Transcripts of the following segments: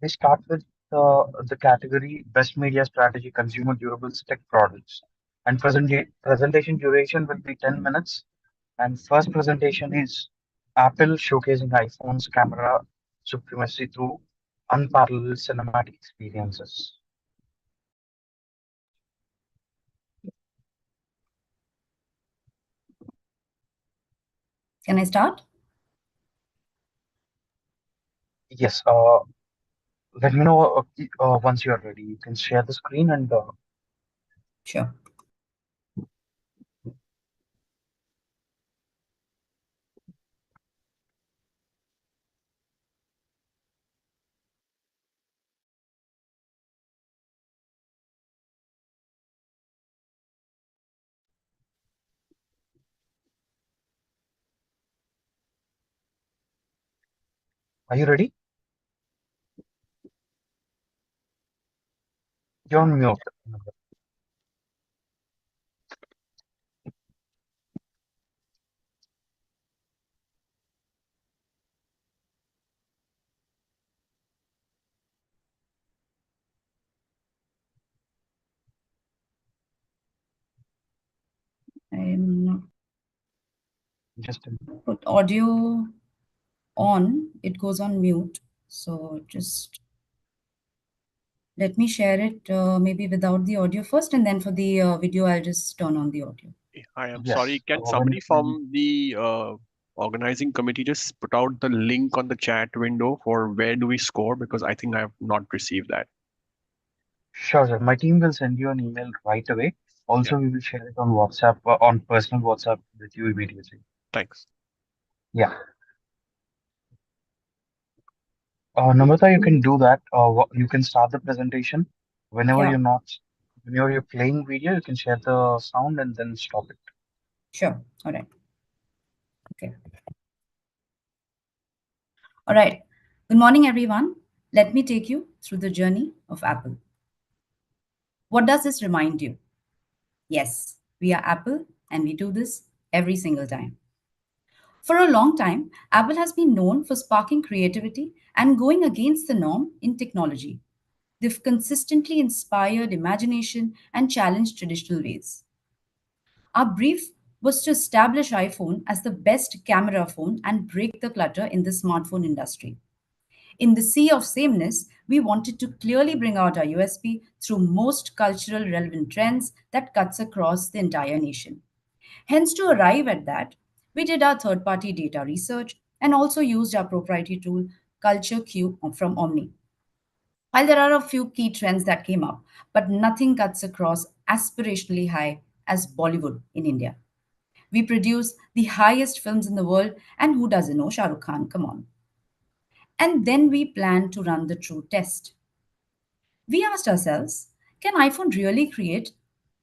We start with the category Best Media Strategy Consumer Durables Tech Products. And presentation duration will be 10 minutes. And first presentation is Apple showcasing iPhone's camera supremacy through unparalleled cinematic experiences. Can I start? Yes, let me know once you're ready. You can share the screen and Sure. are you ready? You're on mute. I'm not Just a minute. put audio on. It goes on mute. So just let me share it maybe without the audio first, and then for the video, I'll just turn on the audio. I am sorry. Yes, Can when somebody you're ready. from the organizing committee just put out the link on the chat window for where do we score? Because I think I have not received that. Sure, sir. My team will send you an email right away. Yeah, Also, we will share it on WhatsApp, on personal WhatsApp with you immediately. thanks. Yeah. Namrata, you can do that. You can start the presentation whenever Yeah, you're not, whenever you're playing video, you can share the sound and then stop it. sure. All right. Okay. All right. Good morning, everyone. Let me take you through the journey of Apple. What does this remind you? Yes, we are Apple, and we do this every single time. For a long time, Apple has been known for sparking creativity and going against the norm in technology. They've consistently inspired imagination and challenged traditional ways. Our brief was to establish iPhone as the best camera phone and break the clutter in the smartphone industry. In the sea of sameness, we wanted to clearly bring out our USP through most cultural relevant trends that cuts across the entire nation. Hence, to arrive at that, we did our third party data research and also used our proprietary tool, Culture Q from Omni. While there are a few key trends that came up, but nothing cuts across aspirationally high as Bollywood in India. We produce the highest films in the world, and who doesn't know Shah Rukh Khan? Come on. And then we plan to run the true test. We asked ourselves, can iPhone really create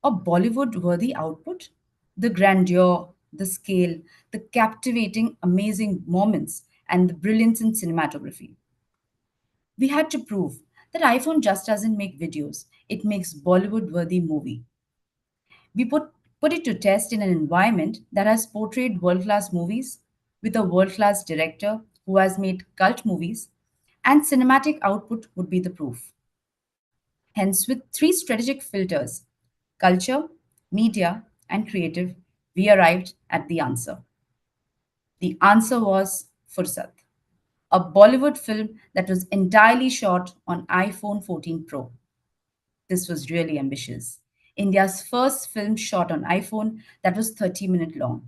a Bollywood worthy output? The grandeur, the scale, the captivating, amazing moments, and the brilliance in cinematography. We had to prove that iPhone just doesn't make videos, it makes Bollywood worthy movie. We put it to test in an environment that has portrayed world class movies with a world class director who has made cult movies, and cinematic output would be the proof. Hence, with three strategic filters culture, media, and creative we arrived at the answer. The answer was Fursat, a Bollywood film that was entirely shot on iPhone 14 Pro. This was really ambitious. India's first film shot on iPhone that was 30-minute long.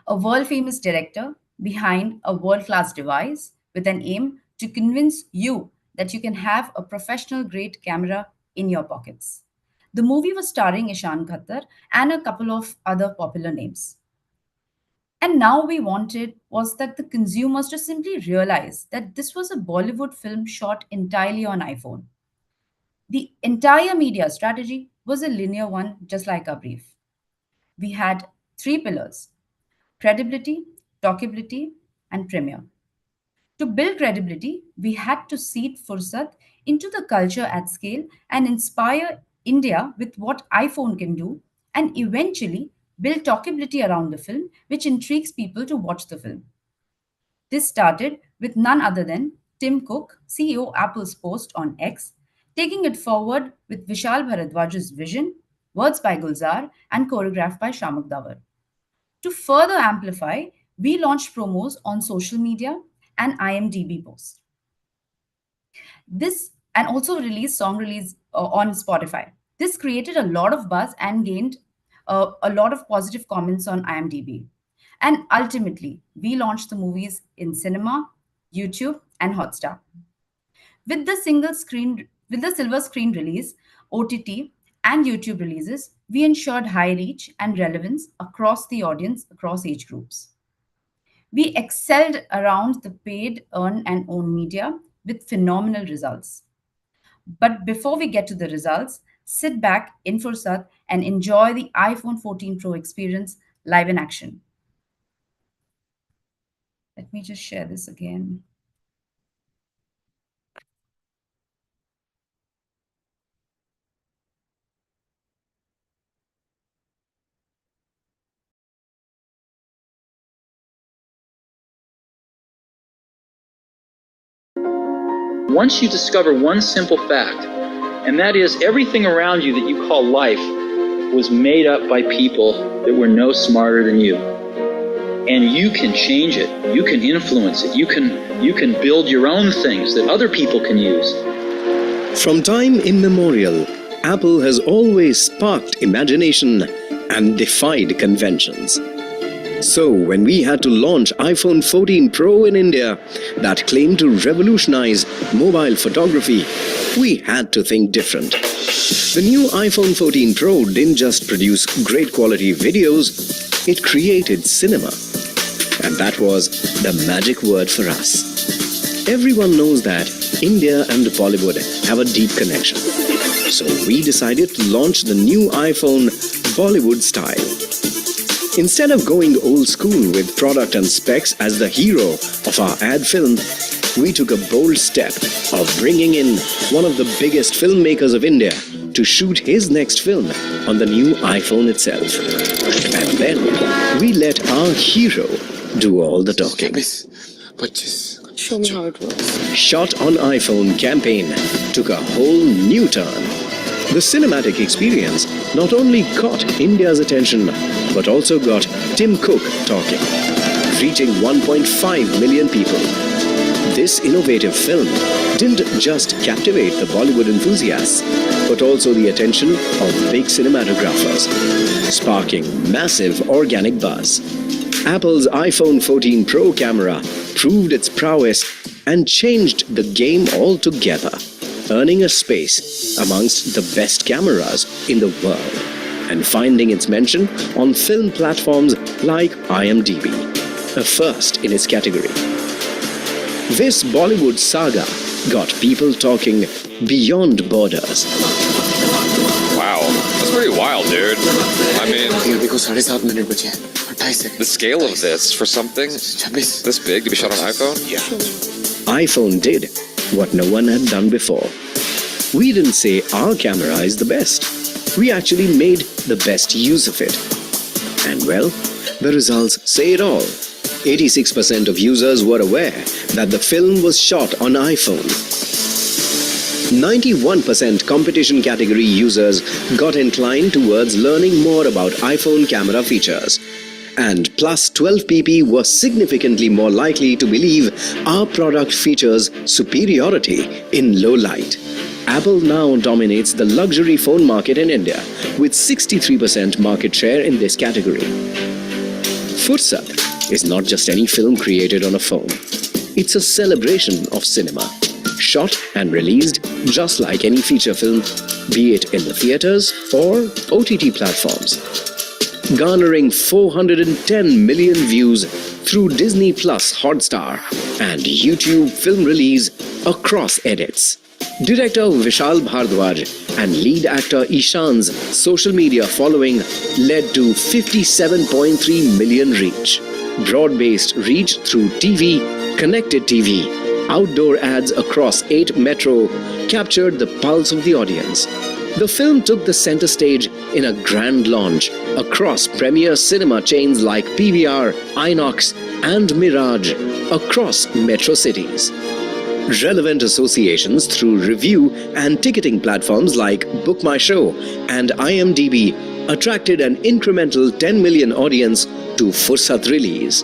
A world famous director behind a world class device with an aim to convince you that you can have a professional grade camera in your pockets. The movie was starring Ishan Khattar and a couple of other popular names. And now we wanted was that the consumers to simply realize that this was a Bollywood film shot entirely on iPhone. The entire media strategy was a linear one, just like our brief. We had three pillars: credibility, talkability, and premiere. To build credibility, we had to seed Fursat into the culture at scale and inspire India with what iPhone can do, and eventually build talkability around the film, which intrigues people to watch the film. This started with none other than Tim Cook, CEO Apple's post on X, taking it forward with Vishal Bharadwaj's vision, words by Gulzar, and choreographed by Shamak Dawar. To further amplify, we launched promos on social media and IMDb posts. This and also released song release on Spotify. This created a lot of buzz and gained a lot of positive comments on IMDb. And ultimately, we launched the movies in cinema, YouTube, and Hotstar. With the silver screen release, OTT, and YouTube releases, we ensured high reach and relevance across the audience, across age groups. We excelled around the paid, earn, and own media with phenomenal results. But before we get to the results, sit back in Fursat and enjoy the iPhone 14 Pro experience live in action. Let me just share this again. Once you discover one simple fact, and that is everything around you that you call life was made up by people that were no smarter than you. And you can change it. You can influence it. You can build your own things that other people can use. From time immemorial, Apple has always sparked imagination and defied conventions. So when we had to launch iPhone 14 Pro in India that claimed to revolutionize mobile photography, we had to think different. The new iPhone 14 Pro didn't just produce great quality videos, it created cinema. And that was the magic word for us. Everyone knows that India and Bollywood have a deep connection. So we decided to launch the new iPhone Bollywood style. Instead of going old school with product and specs as the hero of our ad film, we took a bold step of bringing in one of the biggest filmmakers of India to shoot his next film on the new iPhone itself. And then we let our hero do all the talking. Show me how it works. Shot on iPhone campaign took a whole new turn. The cinematic experience not only caught India's attention, but also got Tim Cook talking, reaching 1.5 million people. This innovative film didn't just captivate the Bollywood enthusiasts, but also the attention of big cinematographers, sparking massive organic buzz. Apple's iPhone 14 Pro camera proved its prowess and changed the game altogether, earning a space amongst the best cameras in the world and finding its mention on film platforms like IMDb, a first in its category. This Bollywood saga got people talking beyond borders. Wow, that's pretty wild, dude. I mean, the scale of this for something this big to be shot on iPhone? Yeah. iPhone did what no one had done before. We didn't say our camera is the best. We actually made the best use of it. And well, the results say it all. 86% of users were aware that the film was shot on iPhone. 91% competition category users got inclined towards learning more about iPhone camera features. And plus 12 pp were significantly more likely to believe our product features superiority in low light. Apple now dominates the luxury phone market in India with 63% market share in this category. Fursat is not just any film created on a phone. It's a celebration of cinema, shot and released just like any feature film, be it in the theaters or OTT platforms. Garnering 410 million views through Disney Plus Hotstar and YouTube film release across edits. Director Vishal Bharadwaj and lead actor Ishan's social media following led to 57.3 million reach. Broad-based reach through TV, connected TV, outdoor ads across 8 metro captured the pulse of the audience. The film took the center stage in a grand launch across premier cinema chains like PVR, Inox and Mirage across metro cities. relevant associations through review and ticketing platforms like Book My Show and IMDb attracted an incremental 10 million audience to Fursat release.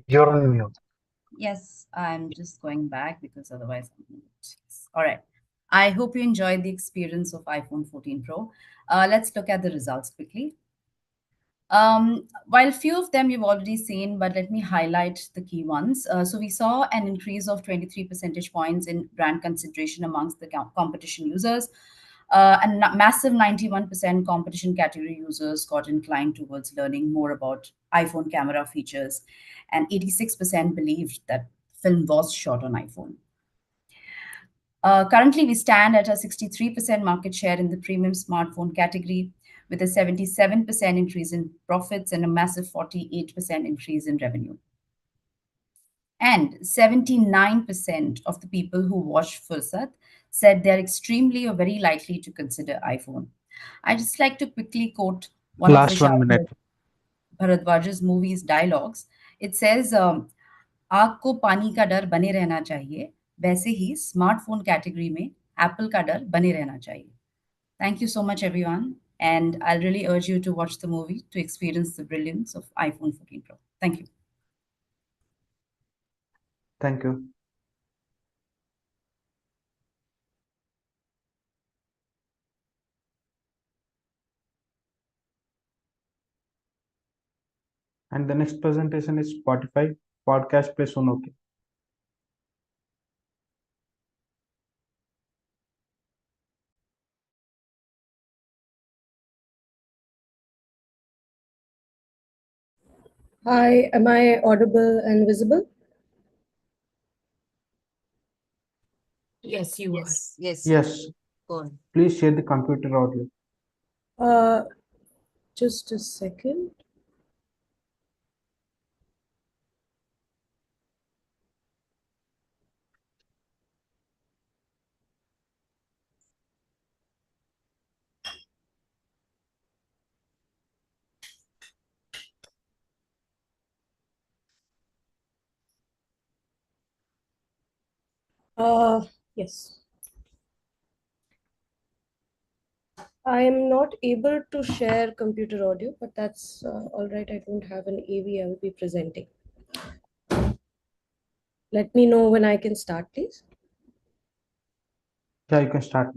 You're on mute. Yes, I'm just going back because otherwise I'm mute. Yes. All right. I hope you enjoyed the experience of iPhone 14 Pro. Let's look at the results quickly. While few of them you've already seen, but let me highlight the key ones. So we saw an increase of 23 percentage points in brand consideration amongst the competition users. And massive 91% competition category users got inclined towards learning more about iPhone camera features, and 86% believed that film was shot on iPhone. Currently, we stand at a 63% market share in the premium smartphone category, with a 77% increase in profits and a massive 48% increase in revenue. And 79% of the people who watched Fursat said they're extremely or very likely to consider iPhone. I just like to quickly quote one of Last 1 Vishal minute. Bharadwaj's movie's dialogues. It says, आग को पानी का डर बने रहना चाहिए, वैसे ही smartphone category में एप्पल का डर बने रहना चाहिए. Thank you so much, everyone. And I'll really urge you to watch the movie to experience the brilliance of iPhone 14 Pro. Thank you. Thank you. And the next presentation is Spotify podcast पे सुनो के. Hi, am I audible and visible? Yes, you are. Yes. Yes. Go on. Please share the computer audio. Just a second. Yes. I am not able to share computer audio, but that's all right. I don't have an AV I will be presenting. Let me know when I can start, please. Yeah, you can start.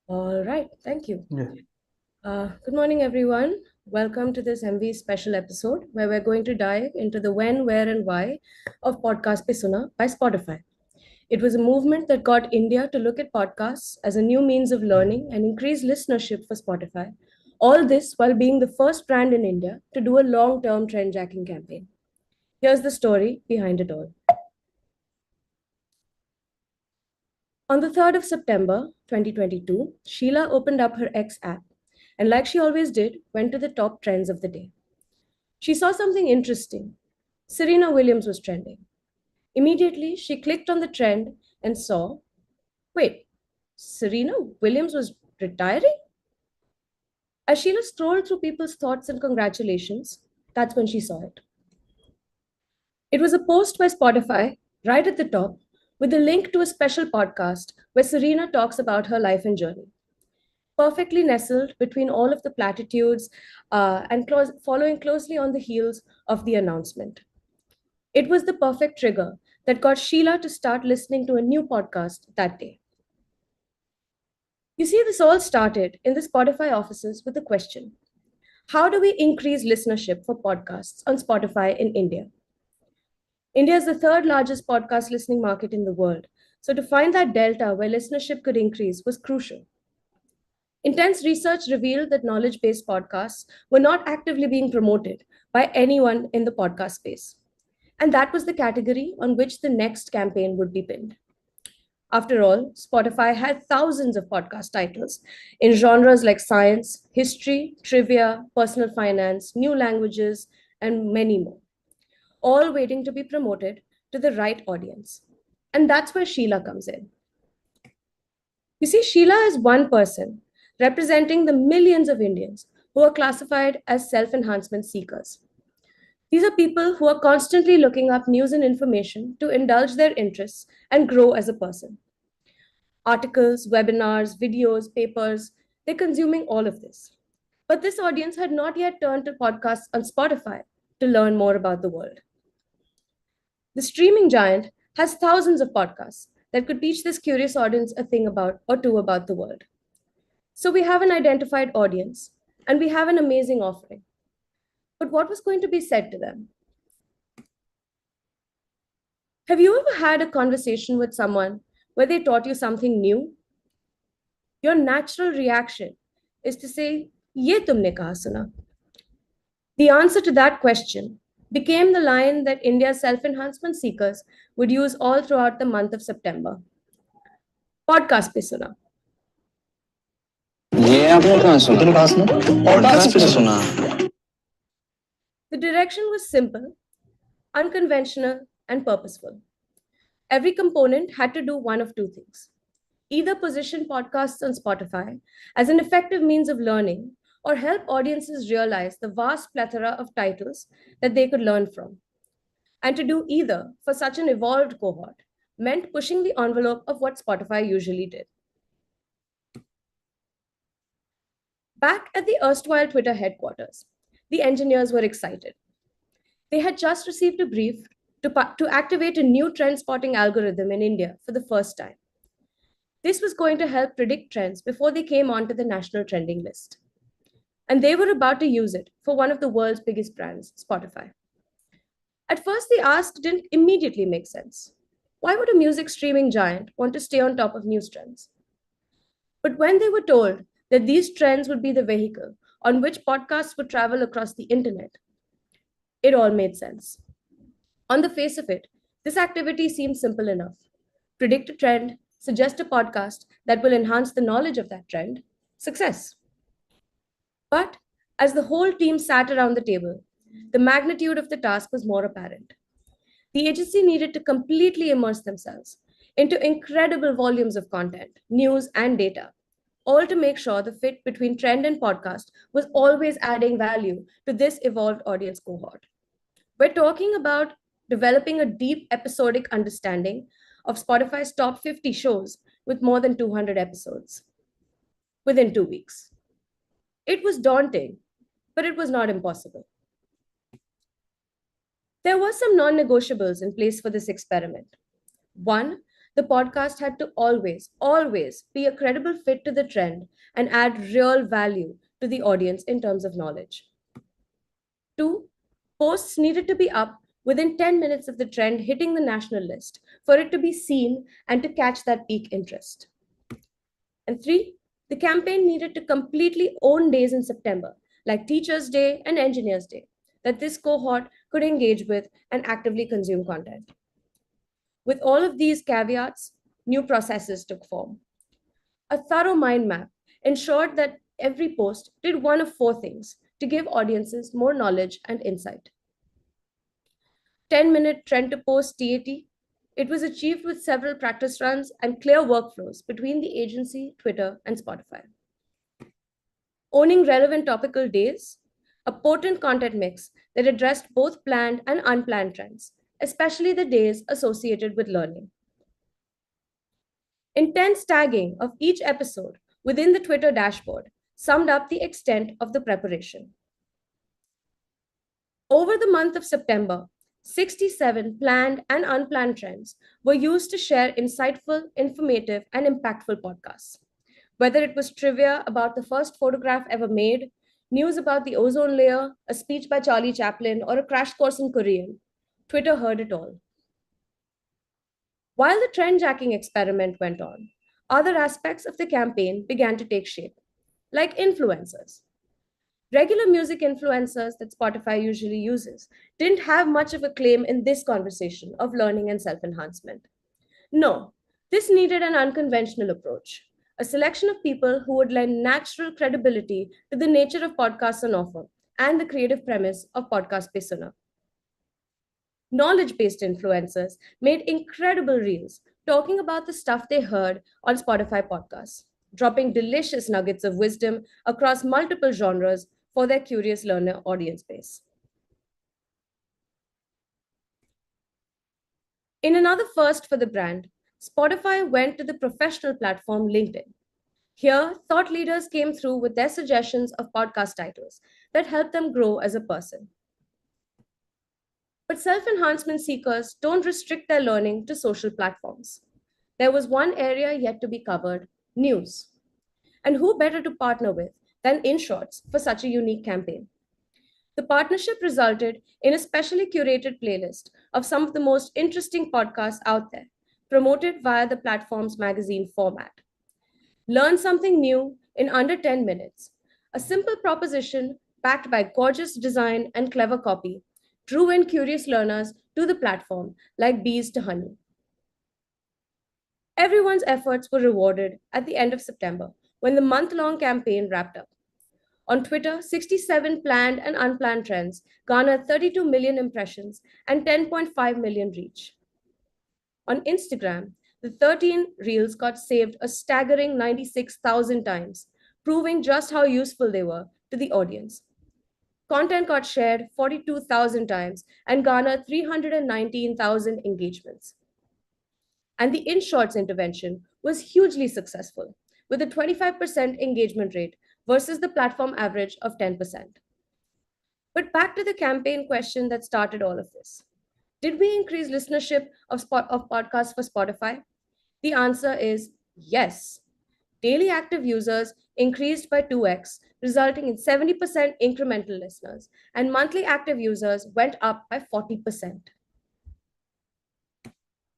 All right, thank you. Yeah. Good morning, everyone. Welcome to this Emvies special episode where we're going to dive into the when, where, and why of Podcast Pe Suna by Spotify. It was a movement that got India to look at podcasts as a new means of learning and increase listenership for Spotify. All this while being the first brand in India to do a long-term trend jacking campaign. Here's the story behind it all. On the 3rd of September 2022, Sheila opened up her X app and, like she always did, went to the top trends of the day. She saw something interesting. Serena Williams was trending. Immediately, she clicked on the trend and saw, wait, Serena Williams was retiring? As Sheila scrolled through people's thoughts and congratulations, that's when she saw it. It was a post by Spotify right at the top with a link to a special podcast where Serena talks about her life and journey. Perfectly nestled between all of the platitudes and following closely on the heels of the announcement. It was the perfect trigger that got Sheila to start listening to a new podcast that day. You see, this all started in the Spotify offices with a question. How do we increase listenership for podcasts on Spotify in India? India is the third largest podcast listening market in the world, so to find that delta where listenership could increase was crucial. Intense research revealed that knowledge based podcasts were not actively being promoted by anyone in the podcast space. And that was the category on which the next campaign would be pinned. After all, Spotify had thousands of podcast titles in genres like science, history, trivia, personal finance, new languages, and many more, all waiting to be promoted to the right audience. And that's where Sheila comes in. You see, Sheila is one person representing the millions of Indians who are classified as self enhancement seekers. These are people who are constantly looking up news and information to indulge their interests and grow as a person. Articles, webinars, videos, papers, they're consuming all of this. But this audience had not yet turned to podcasts on Spotify to learn more about the world. The streaming giant has thousands of podcasts that could teach this curious audience a thing about or two about the world. So we have an identified audience and we have an amazing offering. But what was going to be said to them? Have you ever had a conversation with someone where they taught you something new? Your natural reaction is to say, "Ye tumne kaha suna?" The answer to that question became the line that India's self-enhancement seekers would use all throughout the month of September. Podcast pe suna. The direction was simple, unconventional, and purposeful. Every component had to do one of two things: either position podcasts on Spotify as an effective means of learning, or help audiences realize the vast plethora of titles that they could learn from. And to do either for such an evolved cohort meant pushing the envelope of what Spotify usually did. Back at the erstwhile Twitter headquarters, the engineers were excited. They had just received a brief to activate a new trend spotting algorithm in India for the first time. This was going to help predict trends before they came onto the national trending list. And they were about to use it for one of the world's biggest brands, Spotify. At first, the ask didn't immediately make sense. Why would a music streaming giant want to stay on top of news trends? But when they were told that these trends would be the vehicle on which podcasts would travel across the internet, it all made sense. On the face of it, this activity seemed simple enough. Predict a trend, suggest a podcast that will enhance the knowledge of that trend. Success. But as the whole team sat around the table, the magnitude of the task was more apparent. The agency needed to completely immerse themselves into incredible volumes of content, news, and data, all to make sure the fit between trend and podcast was always adding value to this evolved audience cohort. We're talking about developing a deep episodic understanding of Spotify's top 50 shows with more than 200 episodes within 2 weeks. It was daunting, but it was not impossible. There were some non-negotiables in place for this experiment. One, the podcast had to always be a credible fit to the trend and add real value to the audience in terms of knowledge. Two, posts needed to be up within 10 minutes of the trend hitting the national list for it to be seen and to catch that peak interest. And three, the campaign needed to completely own days in September, like Teachers' Day and Engineers' Day, that this cohort could engage with and actively consume content. With all of these caveats, new processes took form. A thorough mind map ensured that every post did one of four things to give audiences more knowledge and insight. 10-minute trend to post TAT, it was achieved with several practice runs and clear workflows between the agency, Twitter, and Spotify. Owning relevant topical days, a potent content mix that addressed both planned and unplanned trends, especially the days associated with learning. Intense tagging of each episode within the Twitter dashboard summed up the extent of the preparation. Over the month of September, 67 planned and unplanned trends were used to share insightful, informative, and impactful podcasts. Whether it was trivia about the first photograph ever made, news about the ozone layer, a speech by Charlie Chaplin, or a crash course in Korean, Twitter heard it all. While the trend jacking experiment went on, other aspects of the campaign began to take shape, like influencers. Regular music influencers that Spotify usually uses didn't have much of a claim in this conversation of learning and self-enhancement. No, this needed an unconventional approach, a selection of people who would lend natural credibility to the nature of podcasts on offer and the creative premise of Podcast Pe Suna. Knowledge-based influencers made incredible reels talking about the stuff they heard on Spotify podcasts, dropping delicious nuggets of wisdom across multiple genres for their curious learner audience base. In another first for the brand, Spotify went to the professional platform LinkedIn. Here, thought leaders came through with their suggestions of podcast titles that helped them grow as a person. But self enhancement seekers don't restrict their learning to social platforms. There was one area yet to be covered: news. And who better to partner with than InShorts for such a unique campaign? The partnership resulted in a specially curated playlist of some of the most interesting podcasts out there, promoted via the platform's magazine format. Learn something new in under 10 minutes. A simple proposition backed by gorgeous design and clever copy drew in curious learners to the platform like bees to honey. Everyone's efforts were rewarded at the end of September when the month long campaign wrapped up. On Twitter, 67 planned and unplanned trends garnered 32 million impressions and 10.5 million reach. On Instagram, the 13 reels got saved a staggering 96,000 times, proving just how useful they were to the audience. Content got shared 42,000 times and garnered 319,000 engagements. And the InShorts intervention was hugely successful, with a 25% engagement rate versus the platform average of 10%. But back to the campaign question that started all of this. Did we increase listenership of podcasts for Spotify? The answer is yes. Daily active users increased by 2x, resulting in 70% incremental listeners, and monthly active users went up by 40%.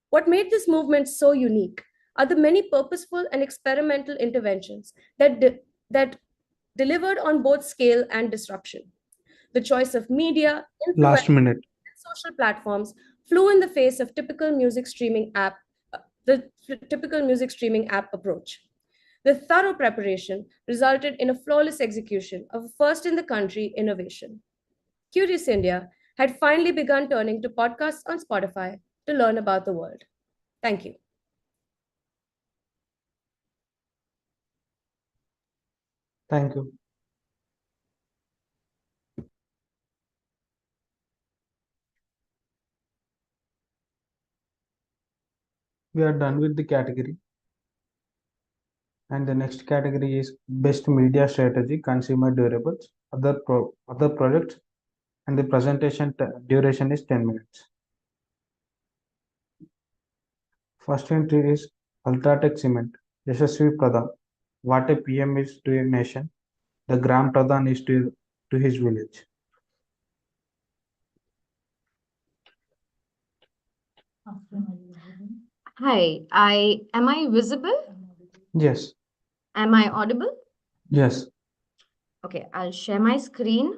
What made this movement so unique are the many purposeful and experimental interventions that delivered on both scale and disruption. The choice of media, Last influence, minute. and social platforms flew in the face of the typical music streaming app approach. The thorough preparation resulted in a flawless execution of a first in the country innovation. Curious India had finally begun turning to podcasts on Spotify to learn about the world. Thank you. Thank you. We are done with the category. And the next category is Best Media Strategy, Consumer Durables, other projects, and the presentation duration is 10 minutes. First entry is UltraTech Cement, Yashasvi Pradhan. What a PM is to a nation, the Gram Pradhan is to his village. Hi, am I visible? Yes, Am I audible? yes. Okay, I'll share my screen.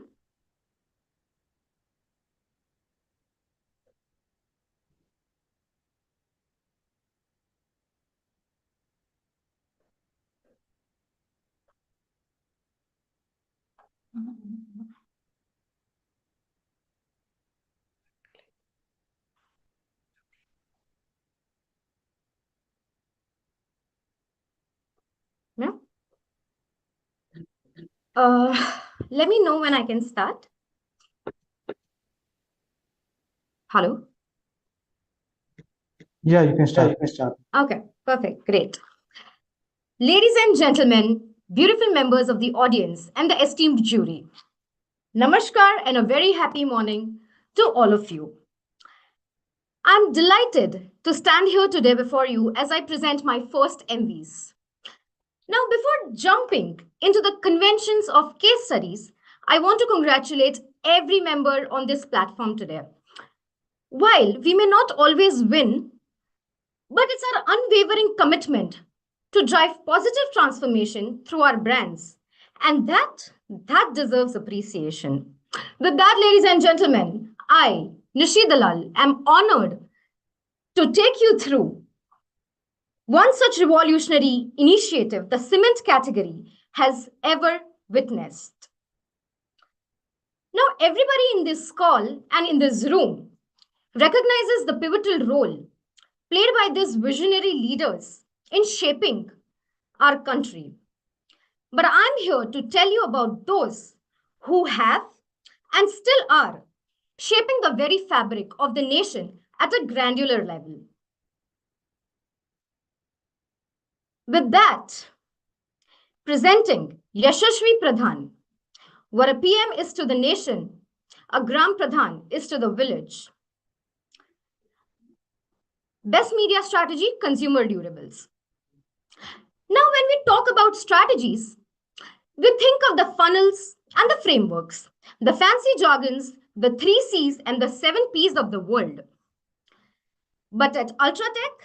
Yeah. Let me know when I can start. Hello? Yeah, you can start. Okay, perfect, great. Ladies and gentlemen, beautiful members of the audience and the esteemed jury, Namaskar and a very happy morning to all of you. I'm delighted to stand here today before you as I present my first Emvies. Now, before jumping into the conventions of case studies, I want to congratulate every member on this platform today. While we may not always win, but it's our unwavering commitment to drive positive transformation through our brands. And that deserves appreciation. With that, ladies and gentlemen, I, Nishi Dalal, am honored to take you through one such revolutionary initiative the cement category has ever witnessed. Now, everybody in this call and in this room recognizes the pivotal role played by these visionary leaders in shaping our country. But I'm here to tell you about those who have and still are shaping the very fabric of the nation at a granular level. With that, presenting Yashasvi Pradhan. What a PM is to the nation, a Gram Pradhan is to the village. Best media strategy, consumer durables. Now, when we talk about strategies, we think of the funnels and the frameworks, the fancy jargons, the 3 Cs and the 7 Ps of the world. But at UltraTech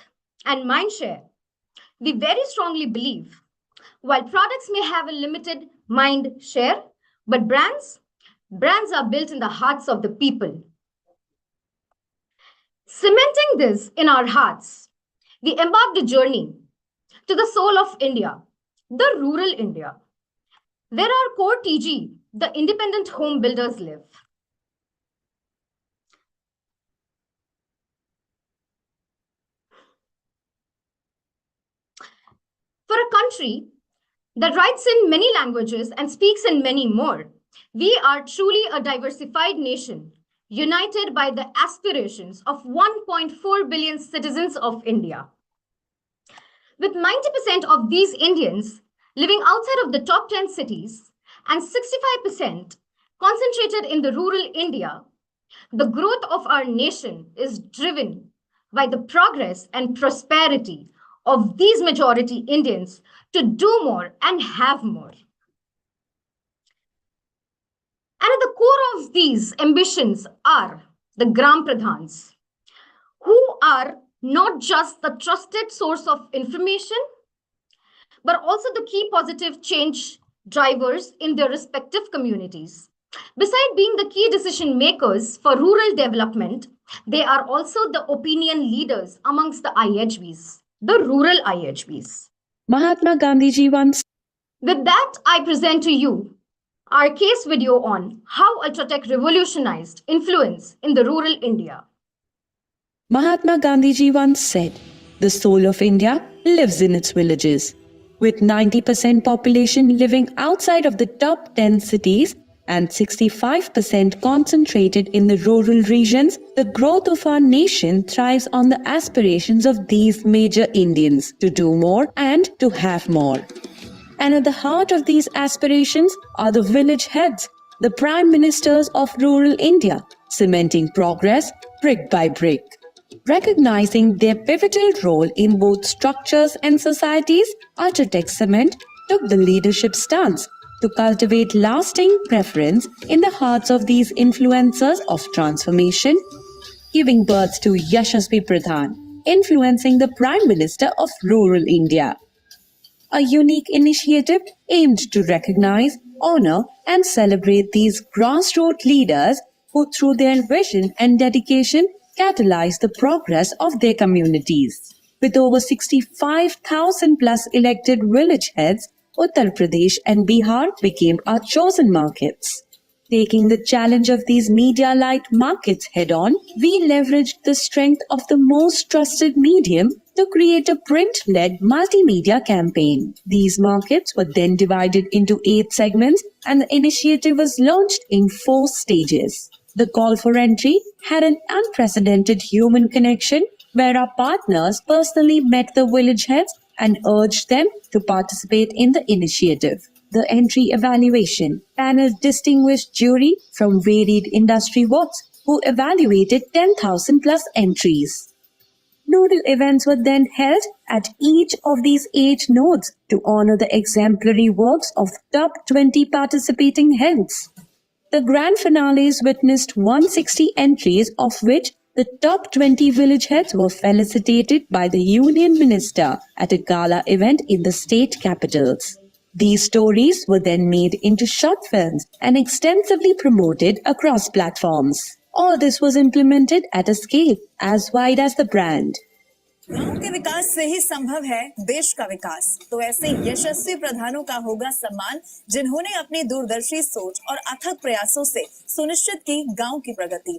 and Mindshare, we very strongly believe while products may have a limited mind share, but brands are built in the hearts of the people. Cementing this in our hearts, we embarked a journey to the soul of India, the rural India, where our core TG, the independent home builders, live. For a country that writes in many languages and speaks in many more, we are truly a diversified nation, united by the aspirations of 1.4 billion citizens of India. With 90% of these Indians living outside of the top 10 cities and 65% concentrated in the rural India, the growth of our nation is driven by the progress and prosperity of these majority Indians to do more and have more. And at the core of these ambitions are the Gram Pradhans, who are not just the trusted source of information, but also the key positive change drivers in their respective communities. Besides being the key decision makers for rural development, they are also the opinion leaders amongst the IHBs, the rural IHBs. Mahatma Gandhi ji once. With that, I present to you our case video on how UltraTech revolutionized influence in the rural India. Mahatma Gandhi ji once said, "The soul of India lives in its villages." With 90% population living outside of the top 10 cities and 65% concentrated in the rural regions, the growth of our nation thrives on the aspirations of these major Indians to do more and to have more. And at the heart of these aspirations are the village heads, the prime ministers of rural India, cementing progress brick by brick. Recognizing their pivotal role in both structures and societies, UltraTech Cement took the leadership stance to cultivate lasting preference in the hearts of these influencers of transformation, giving birth to Yashasvi Pradhan, influencing the Prime Minister of rural India. A unique initiative aimed to recognize, honor, and celebrate these grassroots leaders who, through their vision and dedication, catalyze the progress of their communities. With over 65,000 plus elected village heads, Uttar Pradesh and Bihar became our chosen markets. Taking the challenge of these media-light markets head-on, we leveraged the strength of the most trusted medium to create a print-led multimedia campaign. These markets were then divided into 8 segments and the initiative was launched in 4 stages. The call for entry had an unprecedented human connection where our partners personally met the village heads and urged them to participate in the initiative. The entry evaluation panel distinguished jury from varied industry votes who evaluated 10,000 plus entries. Nodal events were then held at each of these 8 nodes to honor the exemplary works of top 20 participating heads. The grand finales witnessed 160 entries, of which the top 20 village heads were felicitated by the Union Minister at a gala event in the state capitals. These stories were then made into short films and extensively promoted across platforms. All this was implemented at a scale as wide as the brand. गांव के विकास से ही संभव है देश का विकास। तो ऐसे यशस्वी प्रधानों का होगा सम्मान जिन्होंने अपनी दूरदर्शी सोच और अथक प्रयासों से सुनिश्चित की गांव की प्रगति।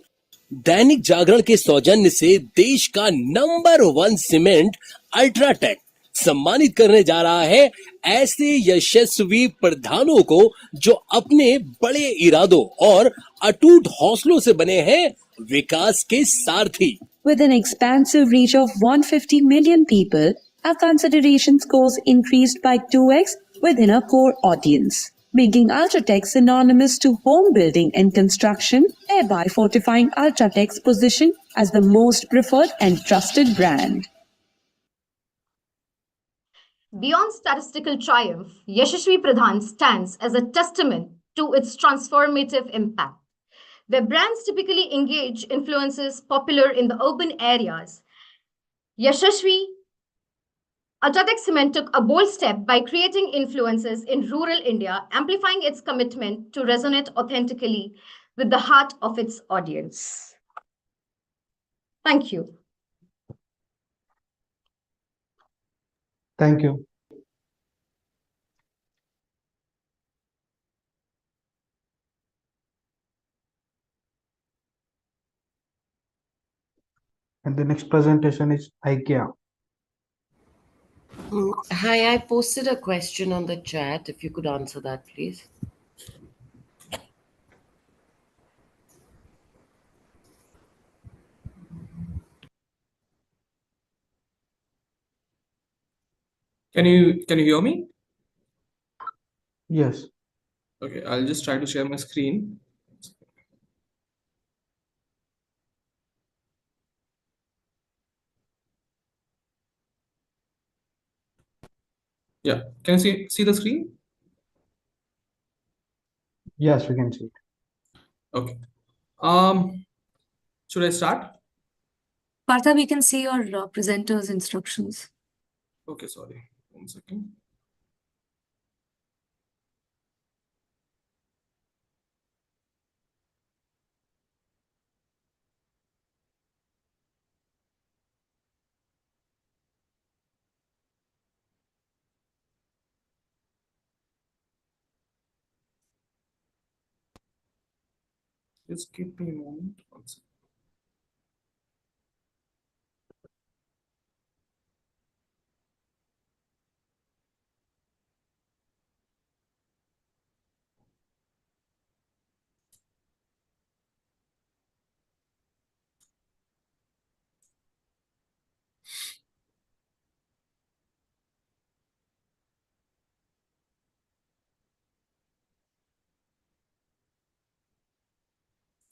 दैनिक जागरण के सौजन्य से देश का नंबर 1 सीमेंट अल्ट्राटेक सम्मानित करने जा रहा है ऐसे यशस्वी प्रधानों को जो अपने बड़े इरादों और अटूट हौसलों से बने हैं विकास के सारथी। With an expansive reach of 150 million people, our consideration scores increased by 2x within our core audience, making UltraTech synonymous to home building and construction, thereby fortifying UltraTech's position as the most preferred and trusted brand. Beyond statistical triumph, Yashasvi Pradhan stands as a testament to its transformative impact. Where brands typically engage influencers popular in the urban areas, Yashasvi UltraTech Cement took a bold step by creating influencers in rural India, amplifying its commitment to resonate authentically with the heart of its audience. Thank you. Thank you. And the next presentation is IKEA. Hi, I posted a question on the chat. If you could answer that, please. Can you hear me? Yes. Okay, I'll just try to share my screen. Yeah, can you see the screen? Yes, we can see it. Okay. Should I start? Partha, we can see your presenter's instructions. Okay, sorry. 1 second. Just give me a moment. 1 second.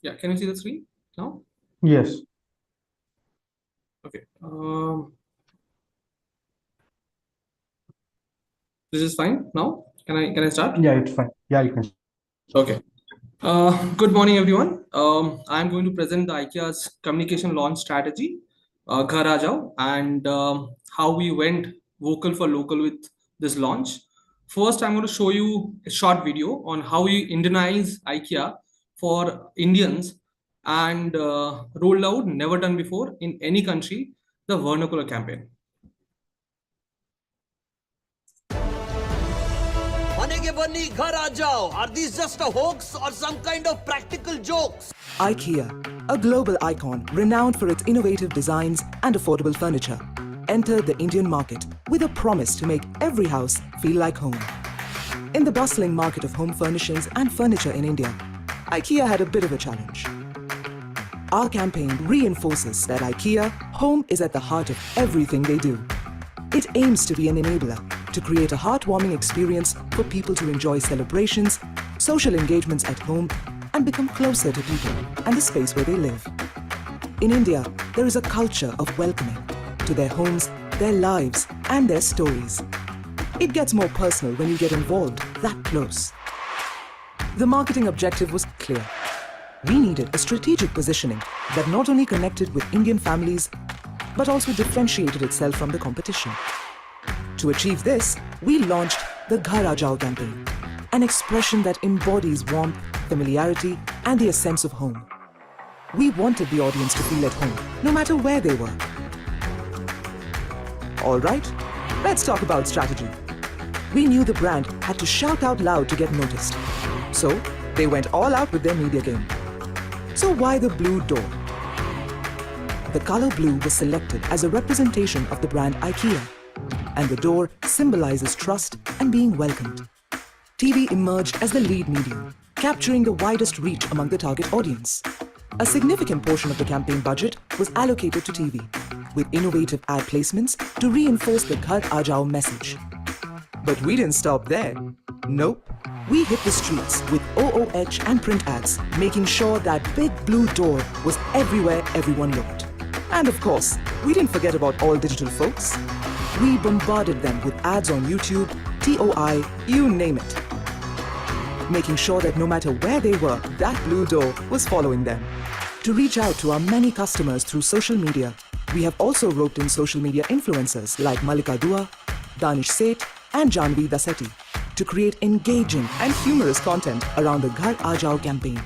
Yeah, can you see the screen now? Yes. Okay. This is fine now. Can I start? Yeah, it's fine. Yeah, you can. Okay. Good morning, everyone. I'm going to present the IKEA's communication launch strategy, Ghar Aa Jao, and how we went vocal for local with this launch. First, I'm going to show you a short video on how we Indianize IKEA for Indians and rolled out, never done before in any country, the vernacular campaign. Are these just a hoax or some kind of practical jokes? IKEA, a global icon renowned for its innovative designs and affordable furniture, entered the Indian market with a promise to make every house feel like home. In the bustling market of home furnishings and furniture in India, IKEA had a bit of a challenge. Our campaign reinforces that IKEA home is at the heart of everything they do. It aims to be an enabler to create a heartwarming experience for people to enjoy celebrations, social engagements at home, and become closer to people and the space where they live. In India, there is a culture of welcoming to their homes, their lives, and their stories. It gets more personal when you get involved that close. The marketing objective was clear. We needed a strategic positioning that not only connected with Indian families, but also differentiated itself from the competition. To achieve this, we launched the Ghar Aa Jao campaign, an expression that embodies warmth, familiarity, and the sense of home. We wanted the audience to feel at home, no matter where they were. All right, let's talk about strategy. We knew the brand had to shout out loud to get noticed. So, they went all out with their media game. So why the blue door? the color blue was selected as a representation of the brand IKEA, and the door symbolizes trust and being welcomed. TV emerged as the lead medium, capturing the widest reach among the target audience. A significant portion of the campaign budget was allocated to TV, with innovative ad placements to reinforce the Ghar Aa Jao message. But we didn't stop there. Nope. We hit the streets with OOH and print ads, making sure that big blue door was everywhere everyone looked. And of course, we didn't forget about all digital folks. We bombarded them with ads on YouTube, TOI, you name it. Making sure that no matter where they were, that blue door was following them. To reach out to our many customers through social media, we have also roped in social media influencers like Malika Dua, Danish Seth, and Janvi Dasetti to create engaging and humorous content around the Ghar Aa Jao campaign.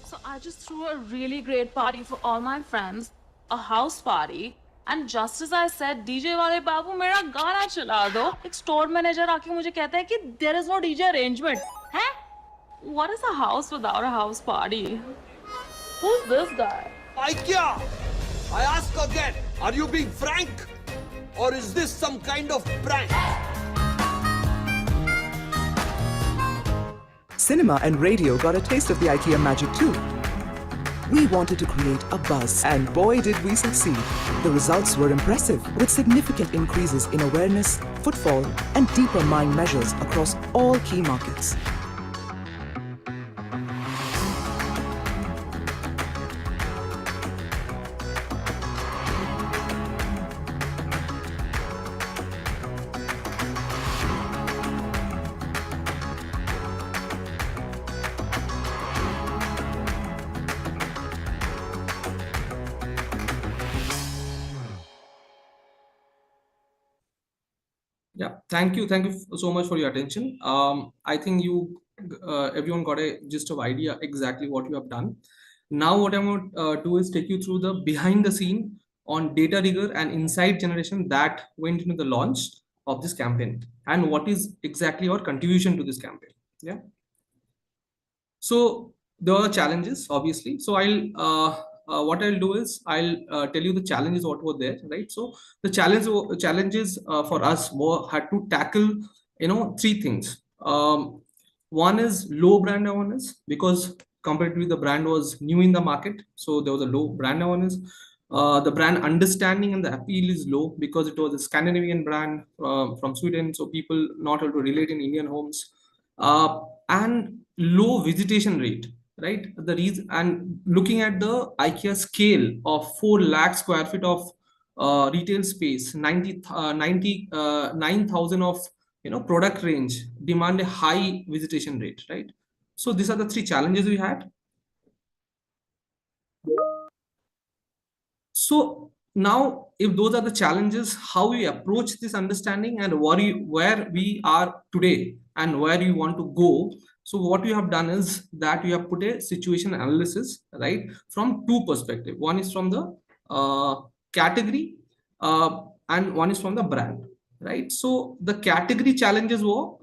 So I just threw a really great party for all my friends, a house party, and just as I said, DJ wale babu mera gana chala do, ek store manager aake mujhe kehta hai ki there is no DJ arrangement. Huh? What is a house without a house party? Who's this guy? IKEA! I ask again, are you being frank? Or is this some kind of prank? Cinema and radio got a taste of the IKEA magic too. We wanted to create a buzz, and boy did we succeed. The results were impressive, with significant increases in awareness, footfall, and deeper mind measures across all key markets. Yeah, thank you so much for your attention. I think everyone got a gist of idea exactly what you have done. Now what I'm going to do is take you through the behind the scene on data rigor and insight generation that went into the launch of this campaign, and what is exactly our contribution to this campaign. Yeah. So there are challenges, obviously. So what I'll do is I'll tell you the challenges what were there, right? So the challenges for us had to tackle, three things. One is low brand awareness, because comparatively the brand was new in the market, so there was a low brand awareness. The brand understanding and the appeal is low because it was a Scandinavian brand from Sweden, so people not able to relate in Indian homes, and low visitation rate. Right, the reason, and looking at the IKEA scale of 4 lakh square feet of retail space, 99,000 of product range demand a high visitation rate, right? So these are the three challenges we had. So now, if those are the challenges, how we approach this understanding and where we are today and where you want to go. So what you have done is that you have put a situation analysis, right, from two perspectives. One is from the category and one is from the brand, right? So the category challenges were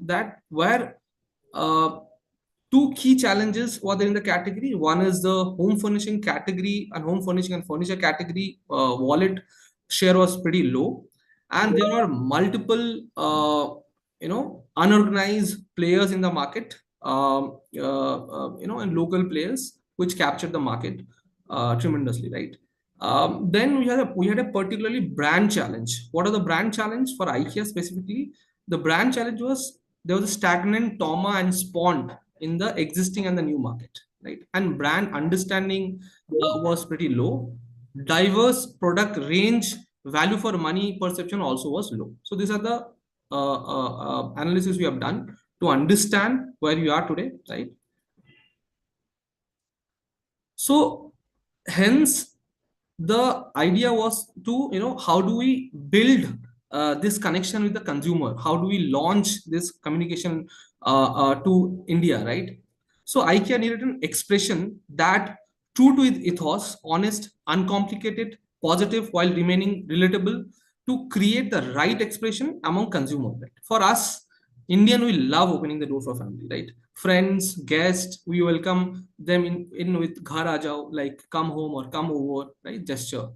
two key challenges were there in the category. One is the home furnishing category, and home furnishing and furniture category wallet share was pretty low, and there are multiple unorganized players in the market, and local players which captured the market tremendously, right? Then we had a particularly brand challenge. What are the brand challenge for IKEA specifically? The brand challenge was there was a stagnant Toma and Spond in the existing and the new market, right? And brand understanding was pretty low. Diverse product range, value for money perception also was low. So these are the analysis we have done to understand where you are today, right? So hence the idea was to, how do we build this connection with the consumer? How do we launch this communication to India, right? So IKEA needed an expression that true to its ethos, honest, uncomplicated, positive, while remaining relatable, to create the right expression among consumers. Right? For us, Indian, we love opening the door for family, right? Friends, guests, we welcome them in with ghar aa jao, like come home or come over, right? Gesture.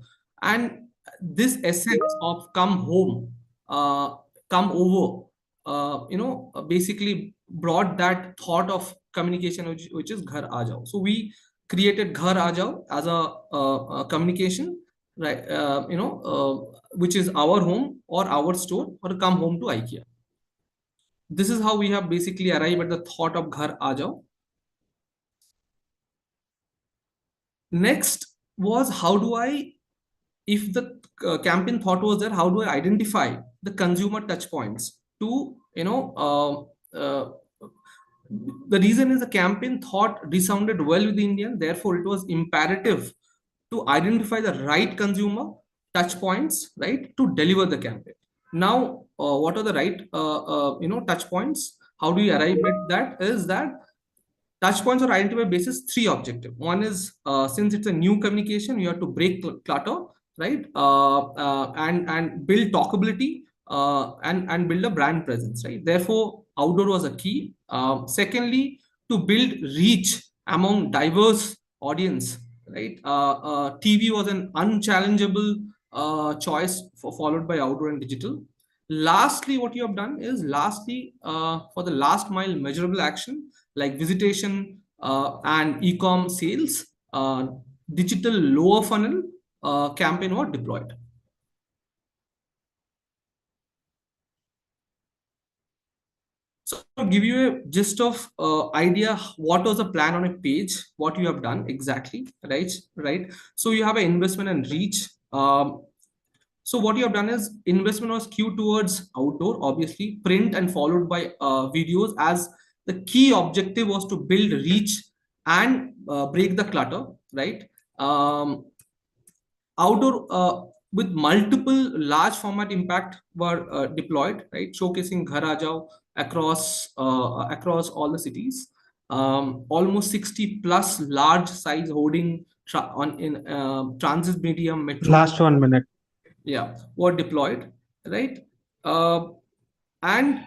And this essence of come home, come over, basically brought that thought of communication, which is ghar aa jao. So we created ghar aa jao as a communication, right? Which is our home or our store, or come home to IKEA. This is how we have basically arrived at the thought of ghar aa jao. Next was, how do I, if the campaign thought was there, how do I identify the consumer touch points to, the reason is the campaign thought resounded well with the Indian, therefore it was imperative to identify the right consumer touch points, right, to deliver the campaign. Now, what are the right, touch points? How do you arrive at that? Is that touch points are identified basis three objectives. One is, since it's a new communication, you have to break clutter, right, and build talkability, and build a brand presence, right? Therefore, outdoor was a key. Secondly, to build reach among diverse audience, right? TV was an unchallengeable choice, followed by outdoor and digital. Lastly, what you have done is, for the last mile measurable action like visitation and e-com sales, digital lower funnel campaign were deployed. So I'll give you a gist of idea what was the plan on a page, what you have done exactly, right? So you have an investment and reach. So what you have done is, investment was skewed towards outdoor, obviously, print and followed by videos, as the key objective was to build reach and break the clutter, right? Outdoor, with multiple large format impact were deployed, right? Showcasing ghar aa jao across all the cities. Almost 60 plus large size hoarding in transit medium metro. Last 1 minute. Yeah, were deployed, right? And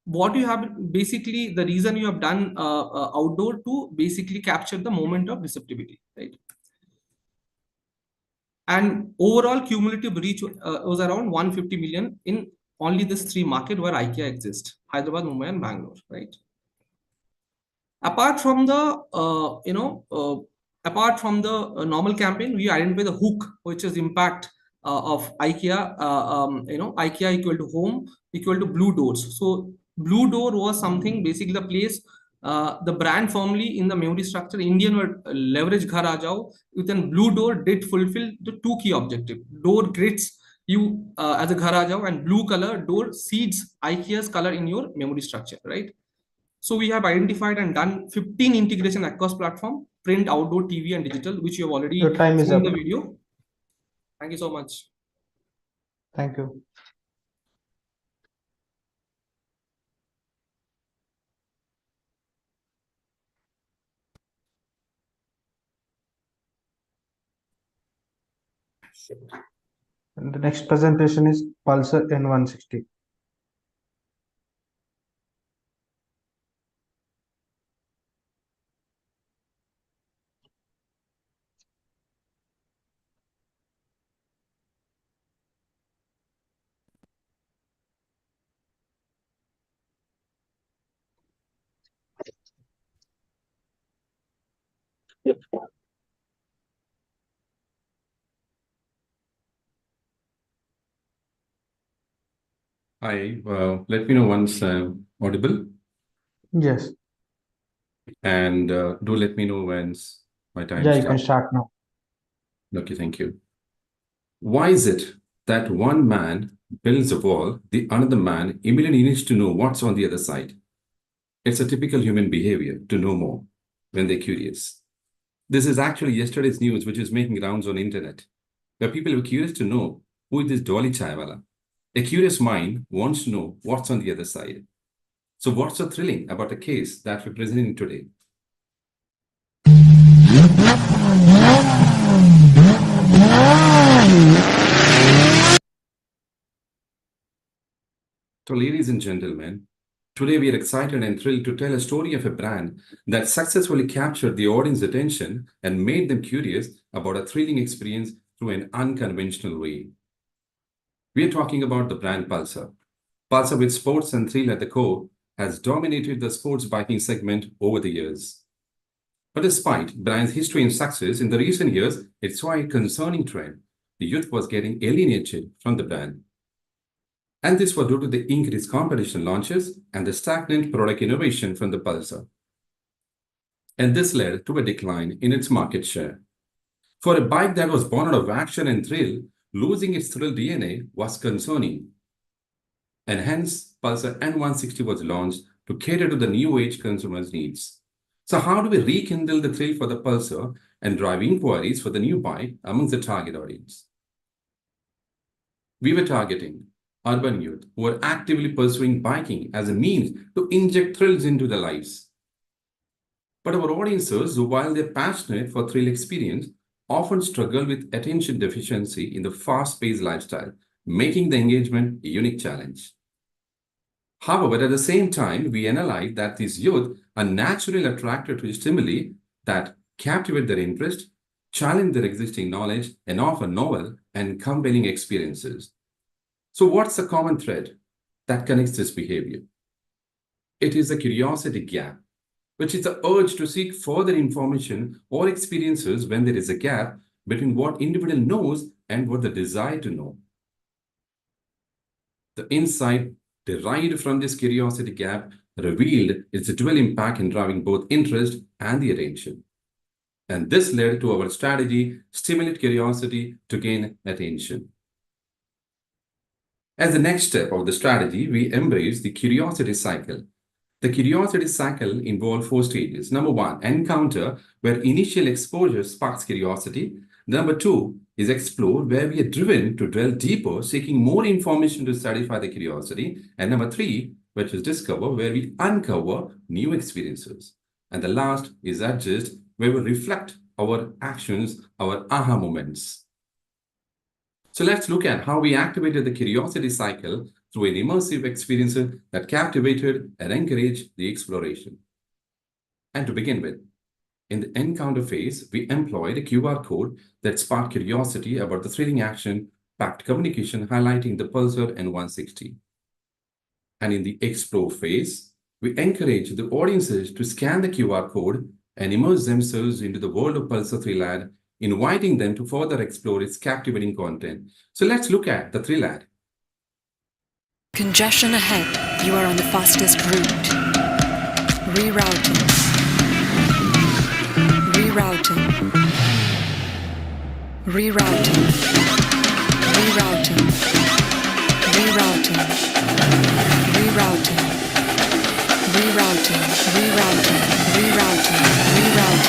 what you have, basically the reason you have done outdoor, to basically capture the moment of receptivity, right? And overall cumulative reach was around 150 million in only these three markets where IKEA exists: Hyderabad, Mumbai, and Bangalore, right? Apart from the normal campaign, we identify the hook, which is impact of IKEA. IKEA equal to home equal to blue doors. So blue door was something, basically the place, the brand firmly in the memory structure. Indian were leverage ghar aa jao, within blue door did fulfill the two key objectives. Door greets you as a ghar aa jao, and blue color door seeds IKEA's color in your memory structure, right? So we have identified and done 15 integration across platform, print, outdoor, TV, and digital, which you have already seen in the video. Thank you so much. Thank you. And the next presentation is Pulsar N160. Hi, let me know once audible. Yes. And do let me know when my time Yeah, starts. you can start now. Okay, thank you. Why is it that one man builds a wall, the another man immediately needs to know what's on the other side? It's a typical human behavior to know more when they're curious. This is actually yesterday's news, which is making rounds on internet, where people were curious to know who is this Dolly Chaiwala. A curious mind wants to know what's on the other side. So what's so thrilling about the case that we're presenting today? So ladies and gentlemen, Today, we are excited and thrilled to tell a story of a brand that successfully captured the audience's attention and made them curious about a thrilling experience through an unconventional way. We are talking about the brand Pulsar. Pulsar, with sports and thrill at the core, has dominated the sports biking segment over the years. But despite brand's history and success, in the recent years, it saw a concerning trend. The youth was getting alienated from the brand. And this was due to the increased competition launches and the stagnant product innovation from the Pulsar. And this led to a decline in its market share. For a bike that was born out of action and thrill, losing its thrill DNA was concerning. And hence, Pulsar N160 was launched to cater to the new age consumers' needs. So how do we rekindle the thrill for the Pulsar and drive inquiries for the new bike amongst the target audience? We were targeting urban youth who are actively pursuing biking as a means to inject thrills into their lives. But our audiences, who while they're passionate for thrill experience, often struggle with attention deficiency in the fast-paced lifestyle, making the engagement a unique challenge. However, at the same time, we analyze that these youth are naturally attracted to stimuli that captivate their interest, challenge their existing knowledge, and offer novel and compelling experiences. So what's the common thread that connects this behavior? It is the curiosity gap, which is the urge to seek further information or experiences when there is a gap between what individual knows and what they desire to know. The insight derived from this curiosity gap revealed its dual impact in driving both interest and the attention. And this led to our strategy, stimulate curiosity to gain attention. As the next step of the strategy, we embrace the curiosity cycle. The curiosity cycle involves 4 stages. Number 1, encounter, where initial exposure sparks curiosity. Number 2 is explore, where we are driven to delve deeper, seeking more information to satisfy the curiosity. And number 3, which is discover, where we uncover new experiences. And the last is adjust, where we reflect our actions, our aha moments. So let's look at how we activated the curiosity cycle through an immersive experience that captivated and encouraged the exploration. And to begin with, in the encounter phase, we employed a QR code that sparked curiosity about the thrilling action-packed communication highlighting the Pulsar N160. And in the explore phase, we encouraged the audiences to scan the QR code and immerse themselves into the world of Pulsar Thrill Ad, inviting them to further explore its captivating content. So let's look at the thrill ad. Congestion ahead. You are on the fastest route. Rerouting. Rerouting. Rerouting. Rerouting. Rerouting. Rerouting. Rerouting. Rerouting. Rerouting. Rerouting. Rerouting.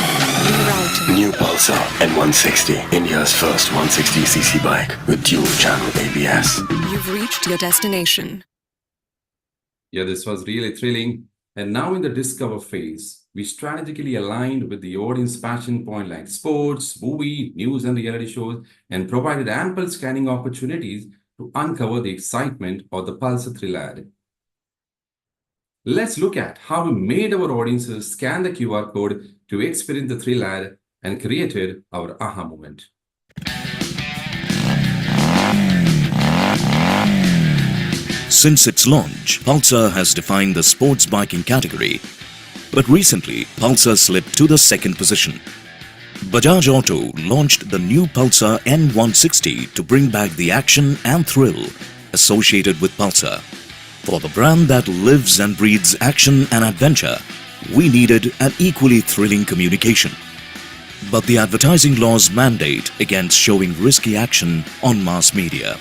New Pulsar N160, India's first 160cc bike with dual-channel ABS. You've reached your destination. Yeah, this was really thrilling. And now in the discover phase, we strategically aligned with the audience passion point like sports, movie, news and reality shows, and provided ample scanning opportunities to uncover the excitement of the Pulsar Thrill ad. Let's look at how we made our audiences scan the QR code to experience the thrill ad and created our aha moment. Since its launch, Pulsar has defined the sports biking category. But recently, Pulsar slipped to the second position. Bajaj Auto launched the new Pulsar N160 to bring back the action and thrill associated with Pulsar. For the brand that lives and breathes action and adventure, we needed an equally thrilling communication. But the advertising laws mandate against showing risky action on mass media.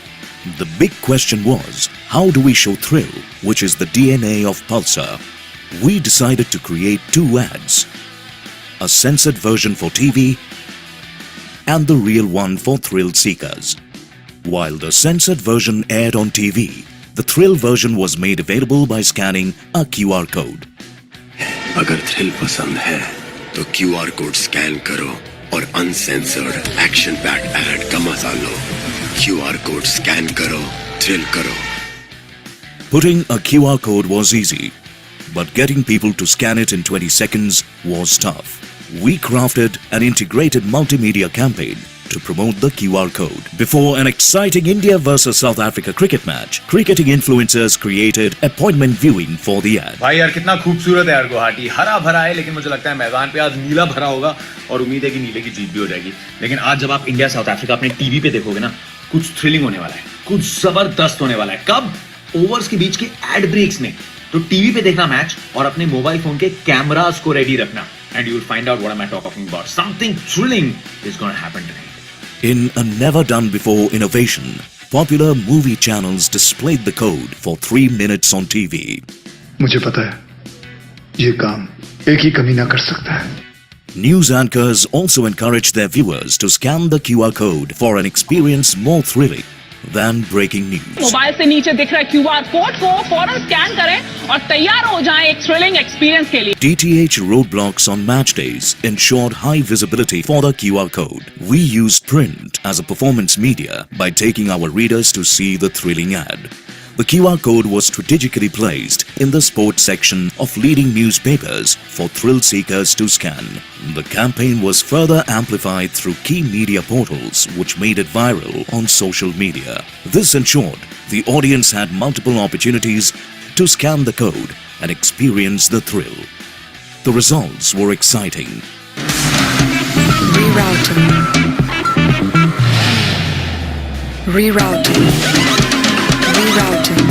The big question was, how do we show thrill, which is the DNA of Pulsar? We decided to create 2 ads, a censored version for TV and the real one for thrill seekers. While the censored version aired on TV, the thrill version was made available by scanning a QR code. अगर thrill पसंद है तो QR code scan करो और uncensored action packed add का मजा लो. QR code scan करो, thrill करो. Putting a QR code was easy. but getting people to scan it in 20 seconds was tough. We crafted an integrated multimedia campaign to promote the QR code. Before an exciting India versus South Africa cricket match, cricketing influencers created appointment viewing for the ad. भाई यार कितना खूबसूरत है यार गुवाहाटी, हरा भरा है, लेकिन मुझे लगता है मैदान पे आज नीला भरा होगा और उम्मीद है कि नीले की जीत भी हो जाएगी। लेकिन आज जब आप इंडिया साउथ अफ्रीका अपने टीवी पे देखोगे ना, कुछ थ्रिलिंग होने वाला है, कुछ जबरदस्त होने वाला है। कब? ओवर्स के बीच के एड ब्रेक्स में। तो टीवी पे देखना मैच और अपने मोबाइल फोन के कैमरास को रेडी रखना, and you will find out what am I talking about. Something thrilling is going to happen tonight. In a never-done-before innovation, popular movie channels displayed the code for 3 minutes on TV. मुझे पता है, ये काम एक ही कमीना कर सकता है. News anchors also encouraged their viewers to scan the QR code for an experience more thrilling than breaking news. Mobile से नीचे दिख रहा QR कोड को फौरन स्कैन करें और तैयार हो जाएं एक थ्रिलिंग एक्सपीरियंस के लिए. DTH roadblocks on match days ensured high visibility for the QR code. We used print as a performance media by taking our readers to see the thrilling ad. The QR code was strategically placed in the sports section of leading newspapers for thrill seekers to scan. The campaign was further amplified through key media portals which made it viral on social media. This ensured the audience had multiple opportunities to scan the code and experience the thrill. The results were exciting. Rerouting. Rerouting. Rerouting.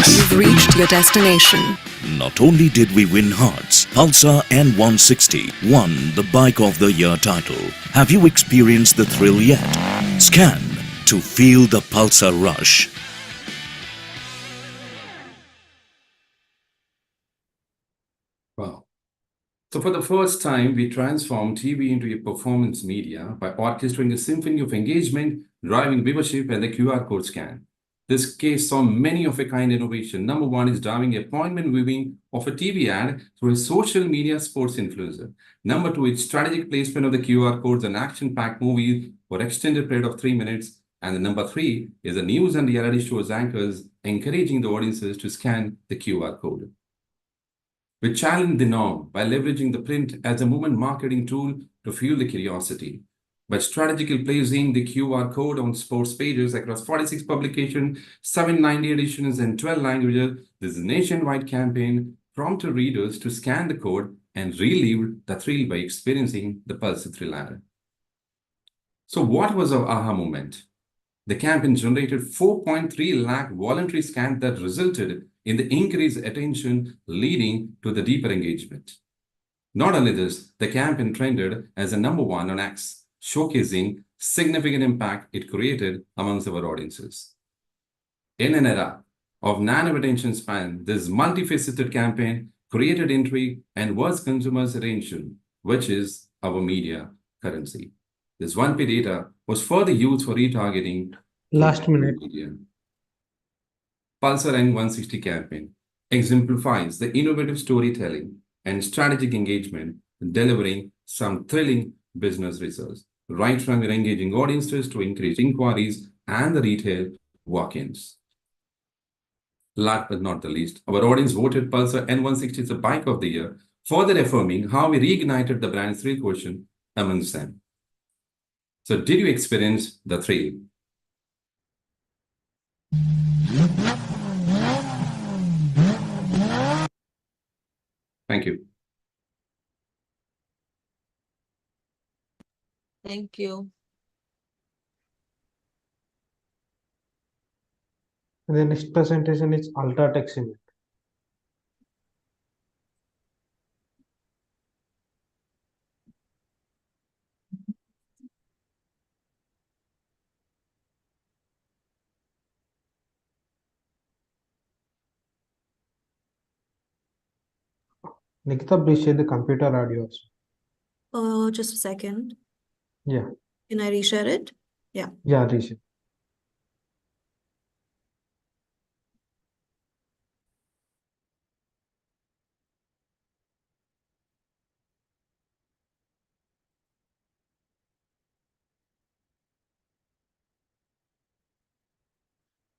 You've reached your destination. Not only did we win hearts, Pulsar N160 won the Bike of the Year title. Have you experienced the thrill yet? Scan to feel the Pulsar rush. Wow. So for the first time, we transformed TV into a performance media by orchestrating a symphony of engagement, driving viewership and the QR code scan. This case saw many of a kind innovation. Number one is driving appointment viewing of a TV ad through a social media sports influencer. Number two is strategic placement of the QR codes and action-packed movies for extended period of 3 minutes. And the number three is the news and reality shows anchors encouraging the audiences to scan the QR code. We challenged the norm by leveraging the print as a movement marketing tool to fuel the curiosity. By strategically placing the QR code on sports pages across 46 publications, 790 editions, and 12 languages, this nationwide campaign prompted readers to scan the code and relive the thrill by experiencing the Pulsar thrill ad. So what was our aha moment? The campaign generated 4.3 lakh voluntary scans that resulted in the increased attention leading to the deeper engagement. Not only this, the campaign trended as a number one on X, showcasing significant impact it created amongst our audiences. In an era of nano attention span, this multifaceted campaign created intrigue and was consumers' attention, which is our media currency. This 1P data was further used for retargeting Last minute. media. Pulsar N160 campaign exemplifies the innovative storytelling and strategic engagement, delivering some thrilling business results, right from your engaging audiences to increase inquiries and the retail walk-ins. Last but not the least, our audience voted Pulsar N160 as the bike of the year, further affirming how we reignited the brand's thrill quotient amongst them. So did you experience the thrill? Thank you. Thank you. And the next presentation is UltraTech Cement. Nikita, please share the computer audios. Just a second. Yeah. Can I reshare it? Yeah. Yeah, Rishi.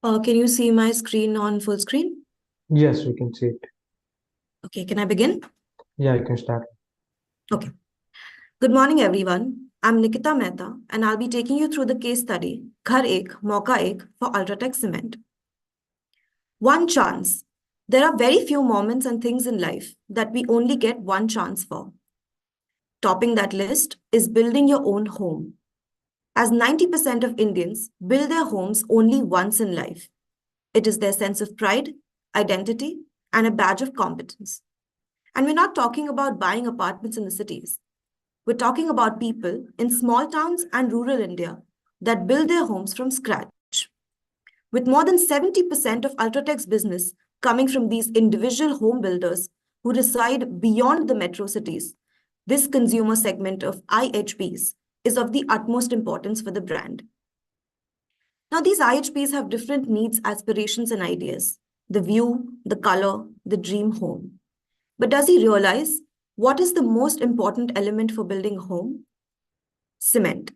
Can you see my screen on full screen? Yes, we can see it. Okay, can I begin? Yeah, you can start. Okay. Good morning, everyone. I'm Nikita Mehta, and I'll be taking you through the case study, Ghar Ek, Mauka Ek for UltraTech Cement. One chance. There are very few moments and things in life that we only get one chance for. Topping that list is building your own home. As 90% of Indians build their homes only once in life. It is their sense of pride, identity, and a badge of competence. And we're not talking about buying apartments in the cities. We're talking about people in small towns and rural India that build their homes from scratch. With more than 70% of UltraTech's business coming from these individual home builders who reside beyond the metro cities, this consumer segment of IHBs is of the utmost importance for the brand. Now, these IHBs have different needs, aspirations, and ideas. The view, the color, the dream home. But does he realize what is the most important element for building a home? Cement.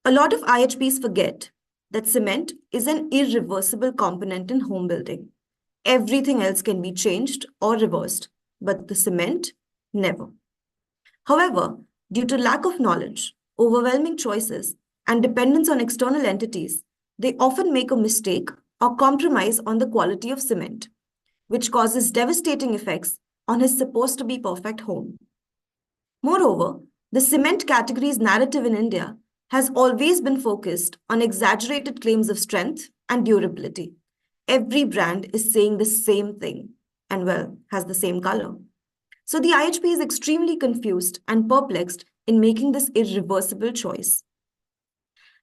A lot of IHBs forget that cement is an irreversible component in home building. Everything else can be changed or reversed, but the cement, never. However, due to lack of knowledge, overwhelming choices, and dependence on external entities, they often make a mistake or compromise on the quality of cement, which causes devastating effects on his supposed to be perfect home. Moreover, the cement category's narrative in India has always been focused on exaggerated claims of strength and durability. Every brand is saying the same thing and, well, has the same color. So the IHB is extremely confused and perplexed in making this irreversible choice.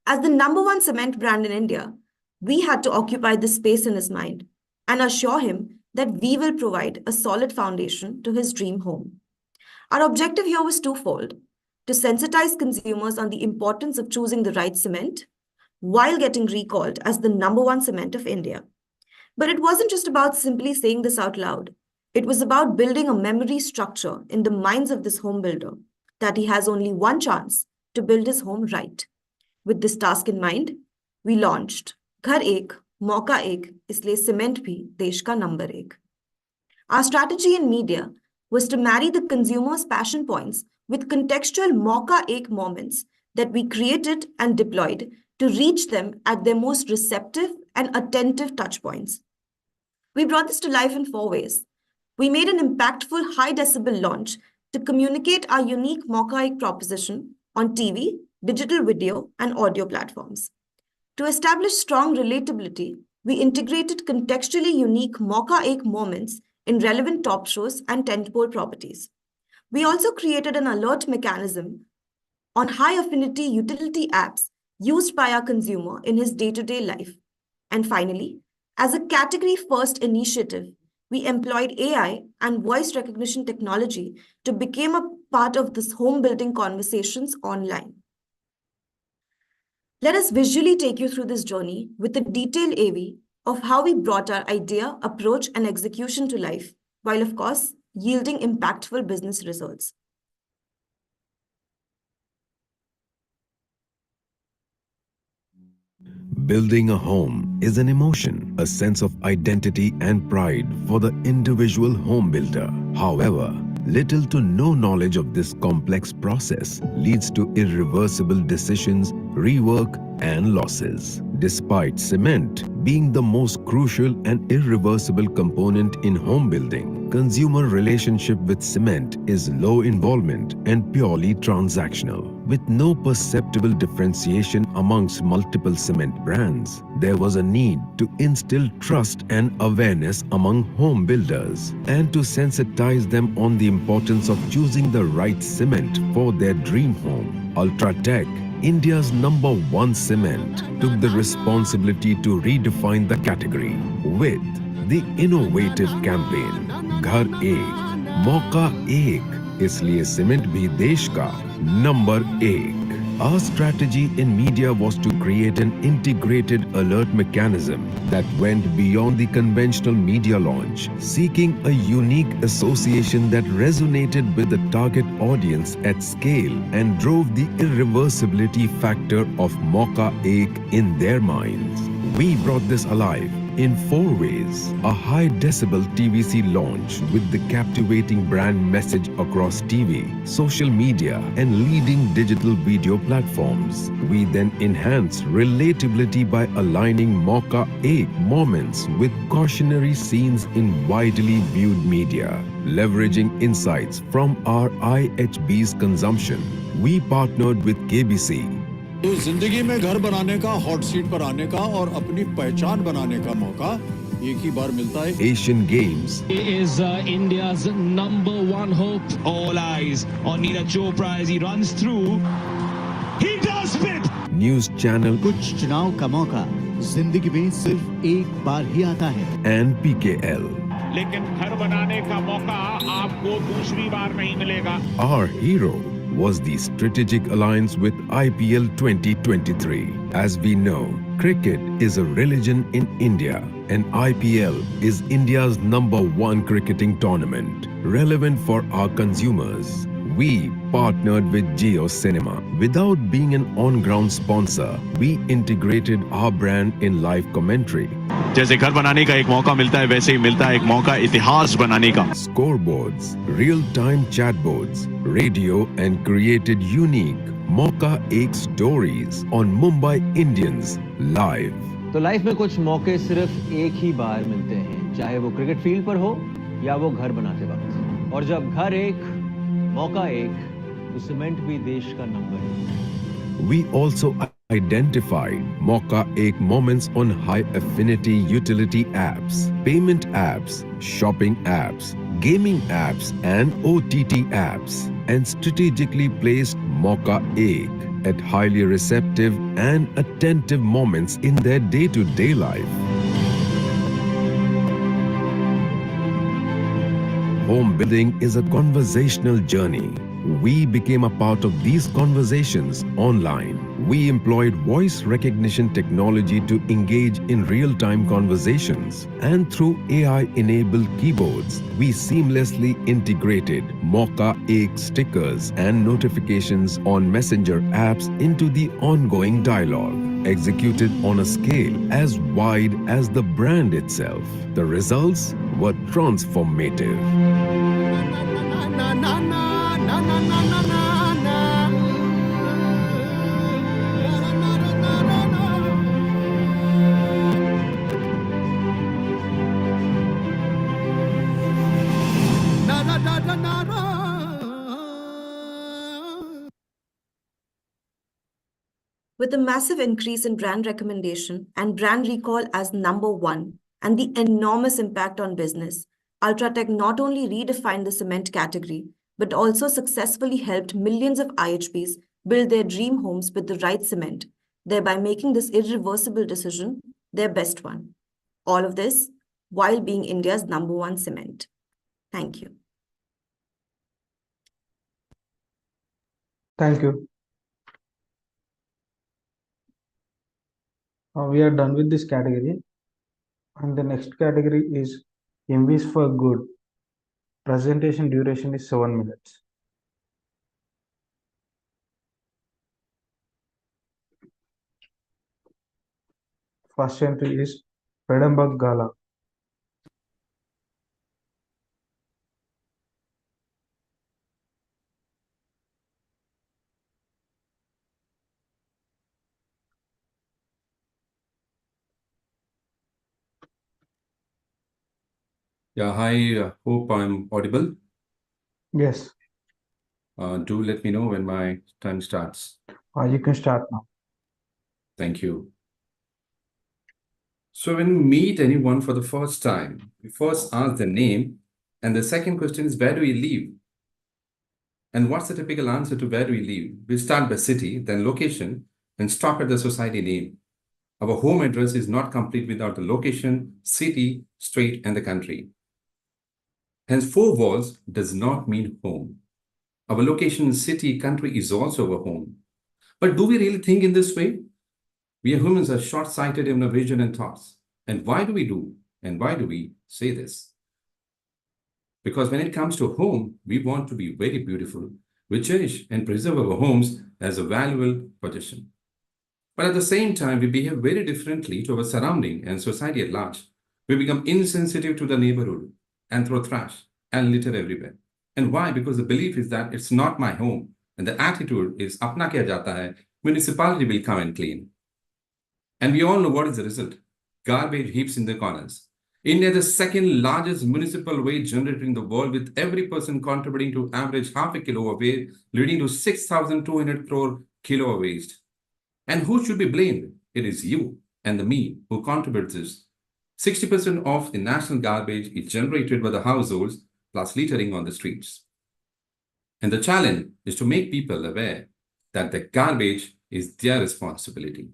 As the #1 cement brand in India, we had to occupy this space in his mind and assure him that we will provide a solid foundation to his dream home. Our objective here was twofold: to sensitize consumers on the importance of choosing the right cement while getting recalled as the #1 cement of India. But it wasn't just about simply saying this out loud. It was about building a memory structure in the minds of this home builder that he has only one chance to build his home right. With this task in mind, we launched Ghar Ek, Mauka Ek, isliye cement bhi desh ka number ek. Our strategy in media was to marry the consumer's passion points with contextual Mauka Ek moments that we created and deployed to reach them at their most receptive and attentive touchpoints. We brought this to life in 4 ways. We made an impactful high decibel launch to communicate our unique Mauka Ek proposition on TV, digital video, and audio platforms. To establish strong relatability, we integrated contextually unique Mauka Ek moments in relevant top shows and tentpole properties. We also created an alert mechanism on high-affinity utility apps used by our consumer in his day-to-day life. And finally, as a category-first initiative, we employed AI and voice recognition technology to become a part of this home-building conversations online. Let us visually take you through this journey with a detailed AV of how we brought our idea, approach, and execution to life, while of course, yielding impactful business results. Building a home is an emotion, a sense of identity and pride for the individual home builder. However, little to no knowledge of this complex process leads to irreversible decisions, rework, and losses. Despite cement being the most crucial and irreversible component in home building, consumer relationship with cement is low involvement and purely transactional. With no perceptible differentiation amongst multiple cement brands, there was a need to instill trust and awareness among home builders and to sensitize them on the importance of choosing the right cement for their dream home. UltraTech, India's #1 cement, took the responsibility to redefine the category with the innovative campaign Ghar Ek, Mauka Ek, isliye cement bhi desh ka number ek. Our strategy in media was to create an integrated alert mechanism that went beyond the conventional media launch, seeking a unique association that resonated with the target audience at scale and drove the irreversibility factor of Mauka Ek in their minds. We brought this alive in 4 ways. A high decibel TVC launch with the captivating brand message across TV, social media and leading digital video platforms. We then enhanced relatability by aligning Mauka 8 moments with cautionary scenes in widely viewed media. Leveraging insights from our IHB's consumption, we partnered with KBC. तो जिंदगी में घर बनाने का, hot seat पर आने का और अपनी पहचान बनाने का मौका एक ही बार मिलता है। Asian Games. He is India's #1 hope. All eyes on Neeraj Chopra as he runs through. He does it. News Channel. कुछ चुनाव का मौका जिंदगी में सिर्फ एक बार ही आता है। And PKL. लेकिन घर बनाने का मौका आपको दूसरी बार नहीं मिलेगा। Our hero was the strategic alliance with IPL 2023. As we know, cricket is a religion in India and IPL is India's #1 cricketing tournament. Relevant for our consumers, we partnered with Jio Cinema. Without being an on-ground sponsor, we integrated our brand in live commentary. जैसे घर बनाने का एक मौका मिलता है, वैसे ही मिलता है एक मौका इतिहास बनाने का। Scoreboards, real-time chatboards, radio and created unique Mauka 8 stories on Mumbai Indians live. तो लाइफ में कुछ मौके सिर्फ एक ही बार मिलते हैं, चाहे वो क्रिकेट फील्ड पर हो या वो घर बनाते वक्त। और जब घर एक, मौका एक, तो सीमेंट भी देश का नंबर है। We also identified Mauka 8 moments on high affinity utility apps, payment apps, shopping apps, gaming apps and OTT apps and strategically placed Mauka 8 at highly receptive and attentive moments in their day-to-day life. Home building is a conversational journey. We became a part of these conversations online. We employed voice recognition technology to engage in real-time conversations. And through AI-enabled keyboards, we seamlessly integrated Mauka 8 stickers and notifications on messenger apps into the ongoing dialogue, executed on a scale as wide as the brand itself. The results were transformative. With a massive increase in brand recommendation and brand recall as #1 and the enormous impact on business, UltraTech not only redefined the cement category, but also successfully helped millions of IHBs build their dream homes with the right cement, thereby making this irreversible decision their best one. All of this while being India's #1 cement. Thank you. Thank you. We are done with this category. And the next category is Emvies for Good. Presentation duration is 7 minutes. First entry is Edinburgh Gala. Yeah, hi. Hope I'm audible. Yes. Do let me know when my time starts. You can start now. Thank you. So when we meet anyone for the first time, we first ask their name, and the second question is, where do we live? And what's the typical answer to where do we live? We start by city, then location, and stop at the society name. Our home address is not complete without the location, city, state, and the country. Hence, 4 walls does not mean home. Our location, city, country is also our home. But do we really think in this way? We humans are short-sighted in our vision and thoughts. And why do we do? And why do we say this? Because when it comes to home, we want to be very beautiful. We cherish and preserve our homes as a valuable possession. But at the same time, we behave very differently to our surrounding and society at large. We become insensitive to the neighborhood and throw trash and litter everywhere. And why? Because the belief is that it's not my home. And the attitude is, apna kya jata hai, municipality will come and clean. And we all know what is the result. Garbage heaps in the corners. India is the second largest municipal waste generator in the world, with every person contributing to average half a kilo of waste, leading to 6,200 crore kilo of waste. And who should be blamed? It is you and the me who contribute this. 60% of the national garbage is generated by the households, plus littering on the streets. And the challenge is to make people aware that the garbage is their responsibility.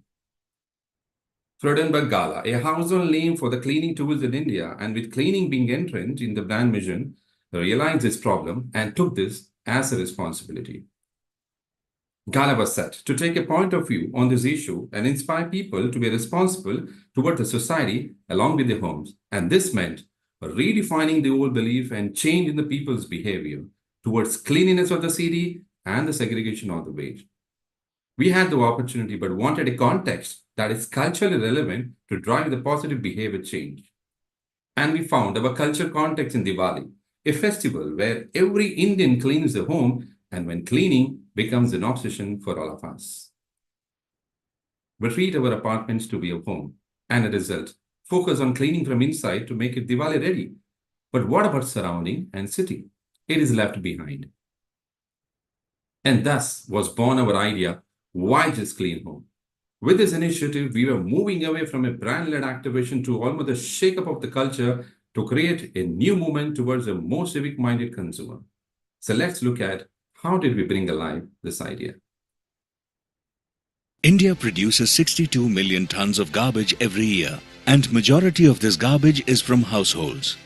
Frodenberg Gala, a household name for the cleaning tools in India, and with cleaning being entrenched in the brand mission, realized this problem and took this as a responsibility. Gala was set to take a point of view on this issue and inspire people to be responsible toward the society along with their homes. And this meant redefining the old belief and change in the people's behavior towards cleanliness of the city and the segregation of the waste. We had the opportunity but wanted a context that is culturally relevant to drive the positive behavior change. And we found our culture context in Diwali, a festival where every Indian cleans the home, and when cleaning becomes an obsession for all of us. We treat our apartments to be a home, and as a result, focus on cleaning from inside to make it Diwali ready. But what about surrounding and city? It is left behind. And thus was born our idea, why just clean home? With this initiative, we were moving away from a brand-led activation to almost a shake-up of the culture to create a new movement towards a more civic-minded consumer. So let's look at how did we bring alive this idea. India produces 62 million tons of garbage every year, and majority of this garbage is from households.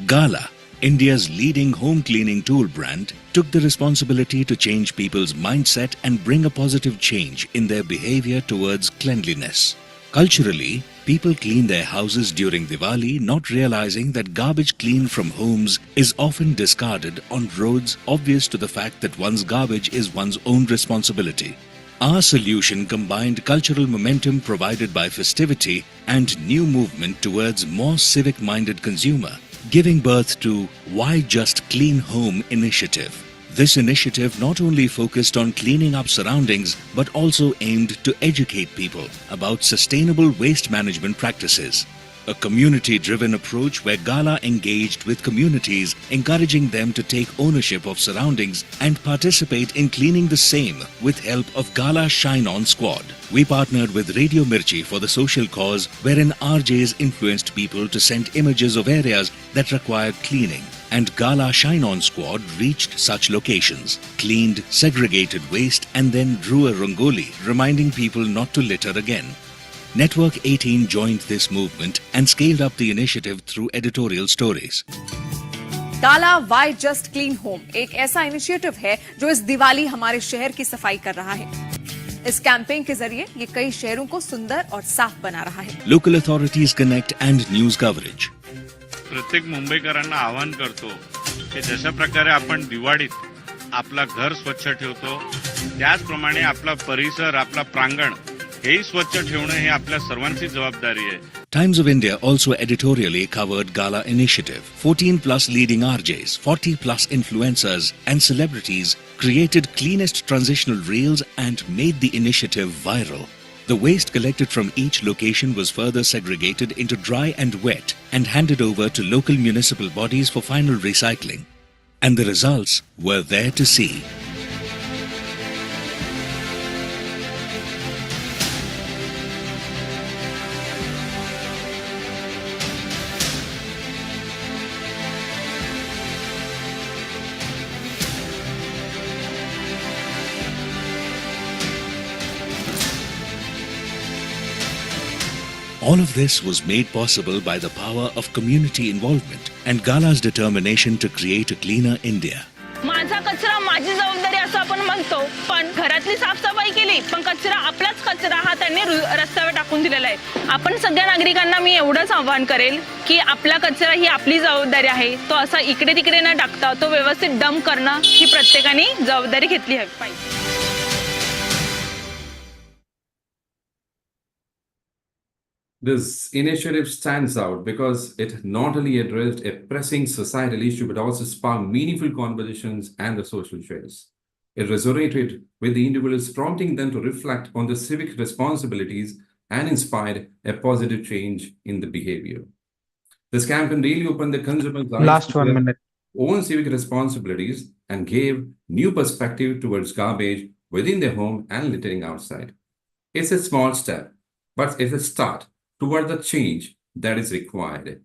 Gala, India's leading home cleaning tool brand, took the responsibility to change people's mindset and bring a positive change in their behavior towards cleanliness. Culturally, people clean their houses during Diwali, not realizing that garbage cleaned from homes is often discarded on roads, obvious to the fact that one's garbage is one's own responsibility. Our solution combined cultural momentum provided by festivity and new movement towards more civic-minded consumer, giving birth to Why Just Clean Home initiative. This initiative not only focused on cleaning up surroundings but also aimed to educate people about sustainable waste management practices. A community-driven approach where Gala engaged with communities, encouraging them to take ownership of surroundings and participate in cleaning the same with help of Gala Shine On Squad. We partnered with Radio Mirchi for the social cause, wherein RJs influenced people to send images of areas that required cleaning. And Gala Shine On Squad reached such locations, cleaned segregated waste and then drew a rangoli, reminding people not to litter again. Network 18 joined this movement and scaled up the initiative through editorial stories. Gala why just clean home एक ऐसा initiative है जो इस दिवाली हमारे शहर की सफाई कर रहा है। इस कैंपेन के जरिए ये कई शहरों को सुंदर और साफ बना रहा है। Local authorities connect and news coverage. प्रत्येक मुंबईकरांना आवाहन करतो की जशा प्रकारे आपण दिवाळीत आपला घर स्वच्छ ठेवतो त्याचप्रमाणे आपला परिसर आपला प्रांगण हेही स्वच्छ ठेवणे हे आपल्या सर्वांची जबाबदारी आहे। Times of India also editorially covered Gala initiative. 14 plus leading RJs, 40 plus influencers and celebrities created cleanest transitional reels and made the initiative viral. The waste collected from each location was further segregated into dry and wet and handed over to local municipal bodies for final recycling. And the results were there to see. All of this was made possible by the power of community involvement and Gala's determination to create a cleaner India. माझा कचरा माझी जबाबदारी असं आपण म्हणतो, पण घरातली साफसफाई केली पण कचरा आपलाच कचरा हा त्यांनी रस्त्यावर टाकून दिलेला आहे। आपण सगळ्या नागरिकांना मी एवढंच आवाहन करेल की आपला कचरा ही आपली जबाबदारी आहे, तो असा इकडे तिकडे न टाकता तो व्यवस्थित डंप करणं ही प्रत्येकाने जबाबदारी घेतली पाहिजे। This initiative stands out because it not only addressed a pressing societal issue but also sparked meaningful conversations and the social change. It resonated with the individuals, prompting them to reflect on their civic responsibilities and inspired a positive change in the behavior. This campaign really opened the consumers' eyes Last to 1 their minute. own civic responsibilities and gave new perspective towards garbage within their home and littering outside. It's a small step, but it's a start toward the change that is required.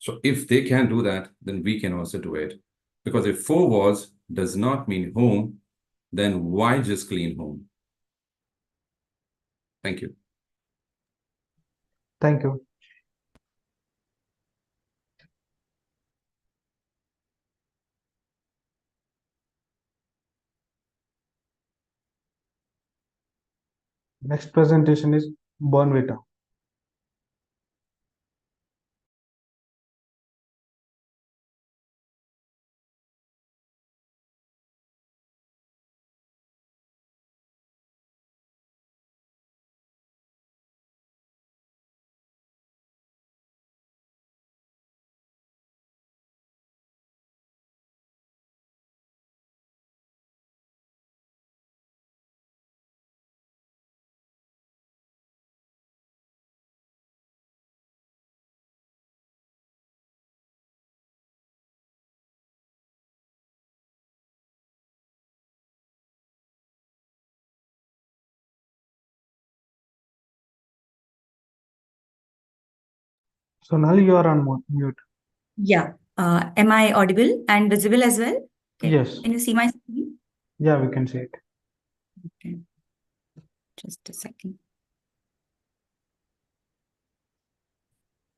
So if they can do that, then we can also do it. Because if four walls does not mean home, then why just clean home? Thank you. Thank you. Next presentation is Bournvita. So now you are on mute. Yeah. Am I audible and visible as well? Okay. Yes. Can you see my screen? Yeah, we can see it. Okay. Just a second.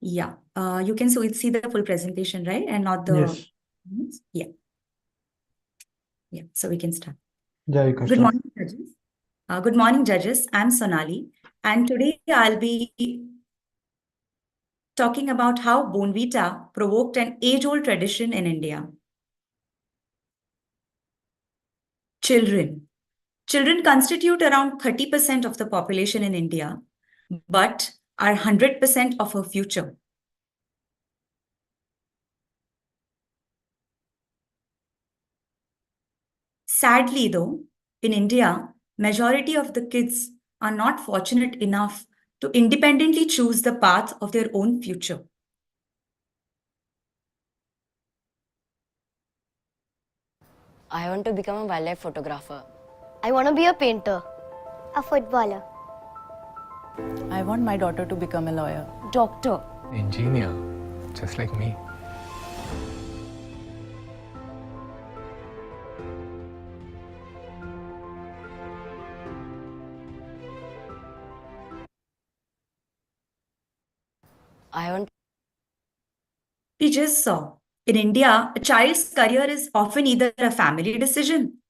Yeah. You can see the full presentation, right? And not the... Yes. Yeah. Yeah. So we can start. Yeah, you can Good start. morning, judges. Good morning, judges. I'm Sonali, and today I'll be talking about how Bournvita provoked an age-old tradition in India. Children. Children constitute around 30% of the population in India, but are 100% of our future. Sadly, though, in India, majority of the kids are not fortunate enough to independently choose the path of their own future. I want to become a wildlife photographer. I want to be a painter. A footballer. I want my daughter to become a lawyer. Doctor. Engineer, just like me. I want. We just saw, in India, a child's career is often either a family decision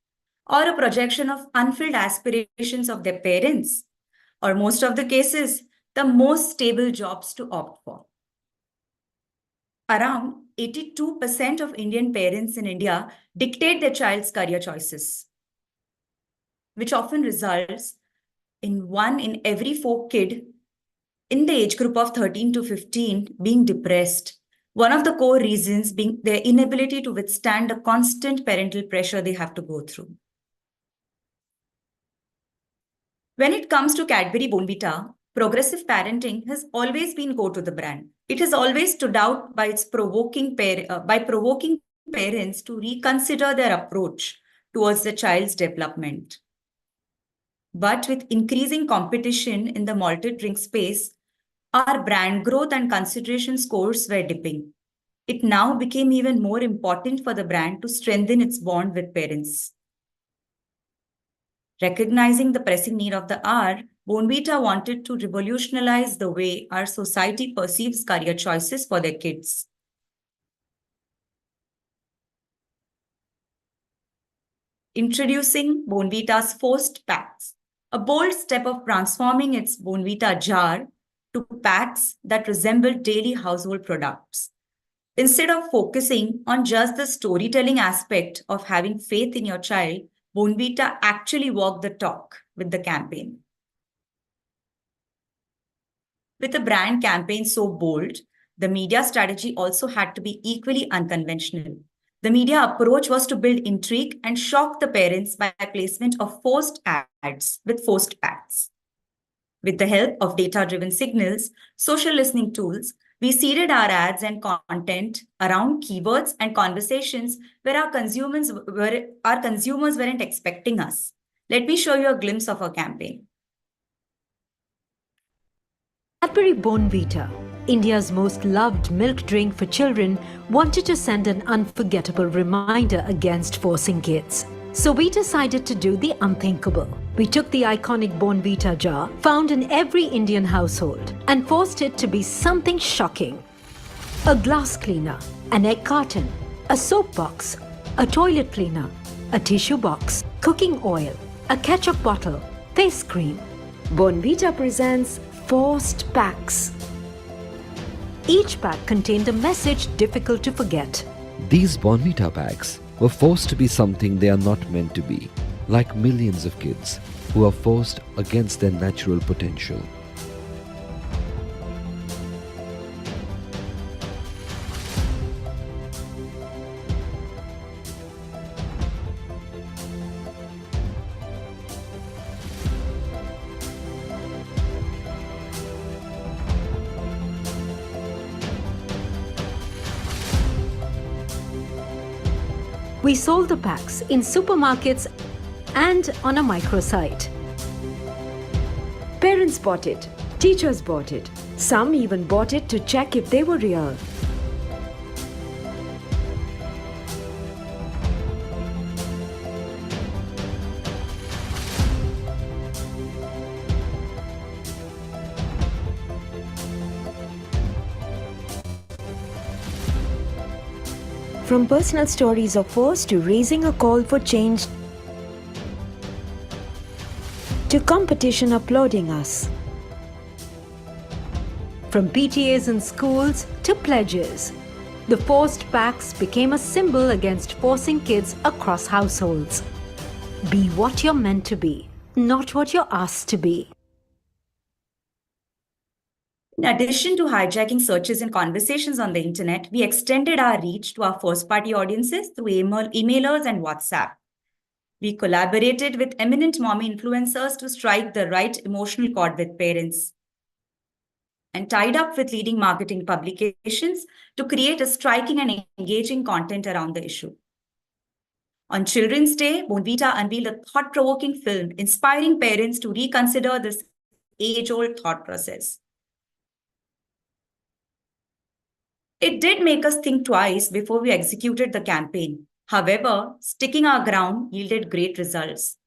or a projection of unfilled aspirations of their parents, or most of the cases, the most stable jobs to opt for. Around 82% of Indian parents in India dictate their child's career choices, which often results in 1 in every 4 kids in the age group of 13 to 15 being depressed. One of the core reasons being their inability to withstand the constant parental pressure they have to go through. When it comes to Cadbury Bournvita, progressive parenting has always been go to the brand. It has always stood out by provoking parents to reconsider their approach towards the child's development. But with increasing competition in the malted drink space, our brand growth and consideration scores were dipping. It now became even more important for the brand to strengthen its bond with parents. Recognizing the pressing need of the hour, Bournvita wanted to revolutionize the way our society perceives career choices for their kids. Introducing Bournvita's Forced Paths, a bold step of transforming its Bournvita jar to packs that resemble daily household products. Instead of focusing on just the storytelling aspect of having faith in your child, Bournvita actually walked the talk with the campaign. With a brand campaign so bold, the media strategy also had to be equally unconventional. The media approach was to build intrigue and shock the parents by placement of forced ads with forced packs. With the help of data-driven signals, social listening tools, we seeded our ads and content around keywords and conversations where our consumers weren't expecting us. Let me show you a glimpse of our campaign. Cadbury Bournvita, India's most loved milk drink for children, wanted to send an unforgettable reminder against forcing kids. So we decided to do the unthinkable. We took the iconic Bournvita jar, found in every Indian household, and forced it to be something shocking. A glass cleaner, an egg carton, a soap box, a toilet cleaner, a tissue box, cooking oil, a ketchup bottle, face cream. Bournvita presents forced packs. Each pack contained a message difficult to forget. These Bournvita packs were forced to be something they are not meant to be, like millions of kids who are forced against their natural potential. We sold the packs in supermarkets and on a microsite. Parents bought it, teachers bought it, some even bought it to check if they were real. From personal stories of force to raising a call for change to competition applauding us. From PTAs in schools to pledges, the forced packs became a symbol against forcing kids across households. Be what you're meant to be, not what you're asked to be. In addition to hijacking searches and conversations on the internet, we extended our reach to our first-party audiences through emailers and WhatsApp. We collaborated with eminent mommy influencers to strike the right emotional chord with parents and tied up with leading marketing publications to create a striking and engaging content around the issue. On Children's Day, Bournvita unveiled a thought-provoking film inspiring parents to reconsider this age-old thought process. It did make us think twice before we executed the campaign. However, sticking our ground yielded great results.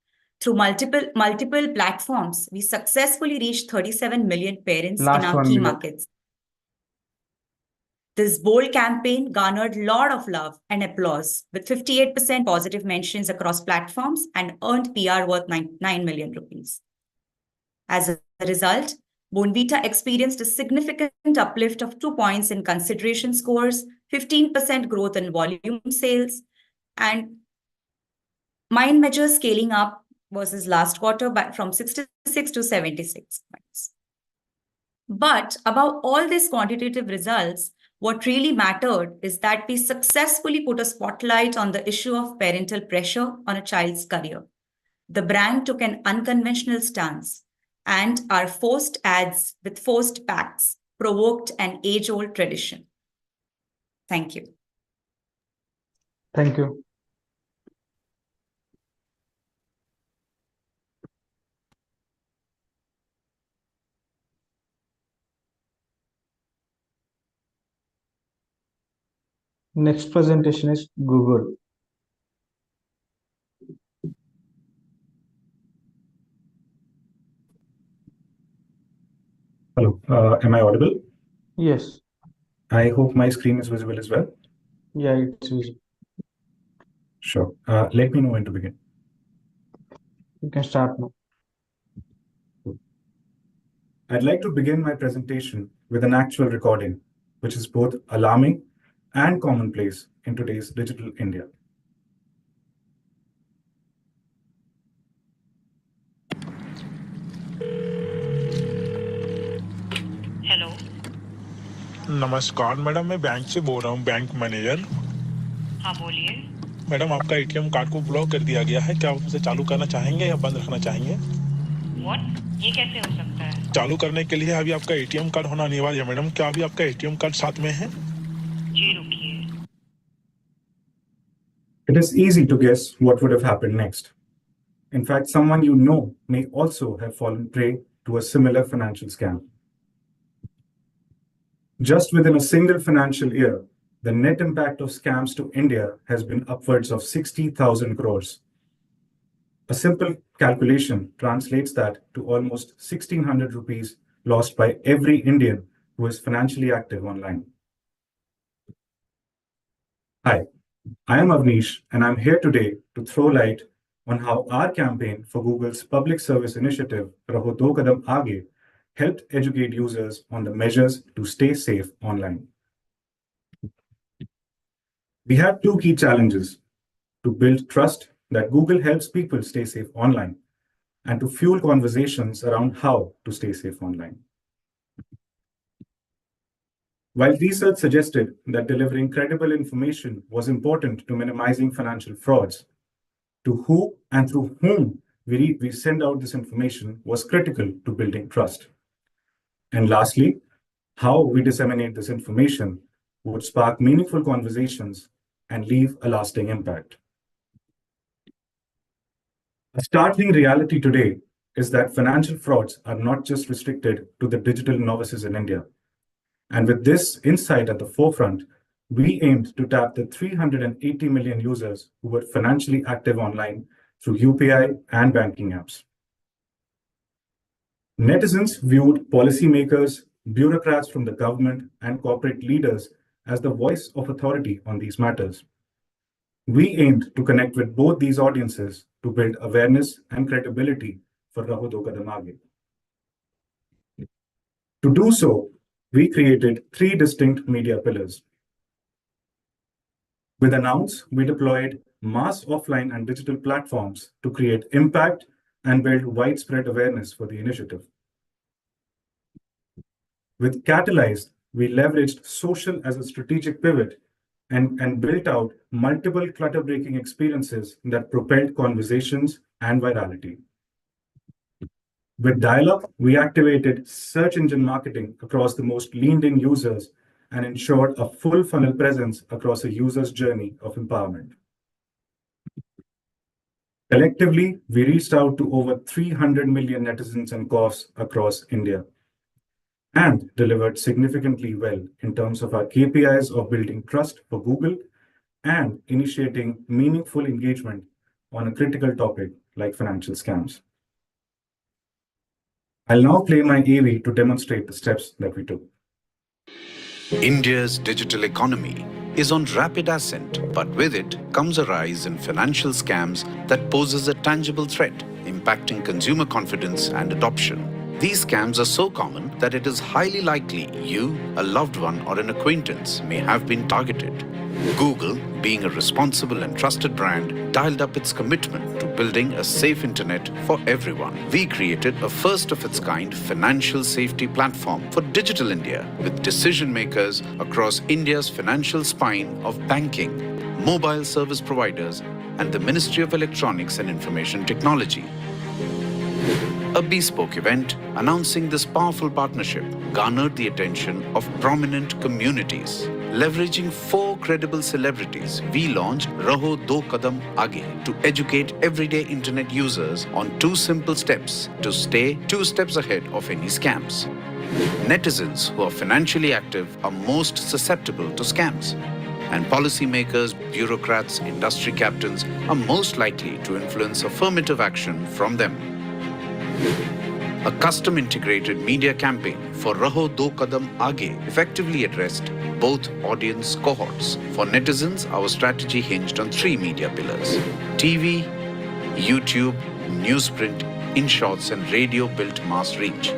Through multiple platforms, we successfully reached 37 million parents in our key markets. This bold campaign garnered a lot of love and applause, with 58% positive mentions across platforms and earned PR worth 9 million rupees. As a result, Bournvita experienced a significant uplift of 2 points in consideration scores, 15% growth in volume sales, and mind measures scaling up versus last quarter from 66 to 76 points. But above all these quantitative results, what really mattered is that we successfully put a spotlight on the issue of parental pressure on a child's career. The brand took an unconventional stance, and our forced ads with forced packs provoked an age-old tradition. Thank you. Thank you. Next presentation is Google. Hello, am I audible? Yes. I hope my screen is visible as well. Yeah, it's visible. Sure. Let me know when to begin. You can start now. I'd like to begin my presentation with an actual recording, which is both alarming and commonplace in today's digital India. Hello नमस्कार madam, मैं bank से बोल रहा हूँ, bank manager. हाँ बोलिए। Madam, आपका ATM card को ब्लॉक कर दिया गया है, क्या आप उसे चालू करना चाहेंगे या बंद रखना चाहेंगे? What? ये कैसे हो सकता है? चालू करने के लिए अभी आपका एटीएम कार्ड होना अनिवार्य है मैडम। क्या अभी आपका एटीएम कार्ड साथ में है? जी रुकिए। It is easy to guess what would have happened next. In fact, someone you know may also have fallen prey to a similar financial scam. Just within a single financial year, the net impact of scams to India has been upwards of 60,000 crores. A simple calculation translates that to almost 1,600 rupees lost by every Indian who is financially active online. Hi, I am Avnish, and I'm here today to throw light on how our campaign for Google's public service initiative, Raho Do Kadam Aage, helped educate users on the measures to stay safe online. We had two key challenges: to build trust that Google helps people stay safe online, and to fuel conversations around how to stay safe online. While research suggested that delivering credible information was important to minimizing financial frauds, to who and through whom we send out this information was critical to building trust. And lastly, how we disseminate this information would spark meaningful conversations and leave a lasting impact. A startling reality today is that financial frauds are not just restricted to the digital novices in India. And with this insight at the forefront, we aimed to tap the 380 million users who were financially active online through UPI and banking apps. Netizens viewed policymakers, bureaucrats from the government, and corporate leaders as the voice of authority on these matters. We aimed to connect with both these audiences to build awareness and credibility for Raho Do Kadam Aage. To do so, we created three distinct media pillars. With Announce, we deployed mass offline and digital platforms to create impact and build widespread awareness for the initiative. With Catalyze, we leveraged social as a strategic pivot and built out multiple clutter-breaking experiences that propelled conversations and virality. With Dial-Up, we activated search engine marketing across the most leaned-in users and ensured a full funnel presence across a user's journey of empowerment. Collectively, we reached out to over 300 million netizens and COFs across India and delivered significantly well in terms of our KPIs of building trust for Google and initiating meaningful engagement on a critical topic like financial scams. I'll now play my AV to demonstrate the steps that we took. India's digital economy is on rapid ascent, but with it comes a rise in financial scams that poses a tangible threat, impacting consumer confidence and adoption. These scams are so common that it is highly likely you, a loved one, or an acquaintance may have been targeted. Google, being a responsible and trusted brand, dialed up its commitment to building a safe internet for everyone. We created a first-of-its-kind financial safety platform for digital India with decision makers across India's financial spine of banking, mobile service providers, and the Ministry of Electronics and Information Technology. A bespoke event announcing this powerful partnership garnered the attention of prominent communities. Leveraging 4 credible celebrities, we launched Raho Do Kadam Aage to educate everyday internet users on 2 simple steps to stay 2 steps ahead of any scams. Netizens who are financially active are most susceptible to scams, and policymakers, bureaucrats, industry captains are most likely to influence affirmative action from them. A custom-integrated media campaign for Raho Do Kadam Aage effectively addressed both audience cohorts. For netizens, our strategy hinged on 3 media pillars: TV, YouTube, newsprint, in-shots, and radio built mass reach.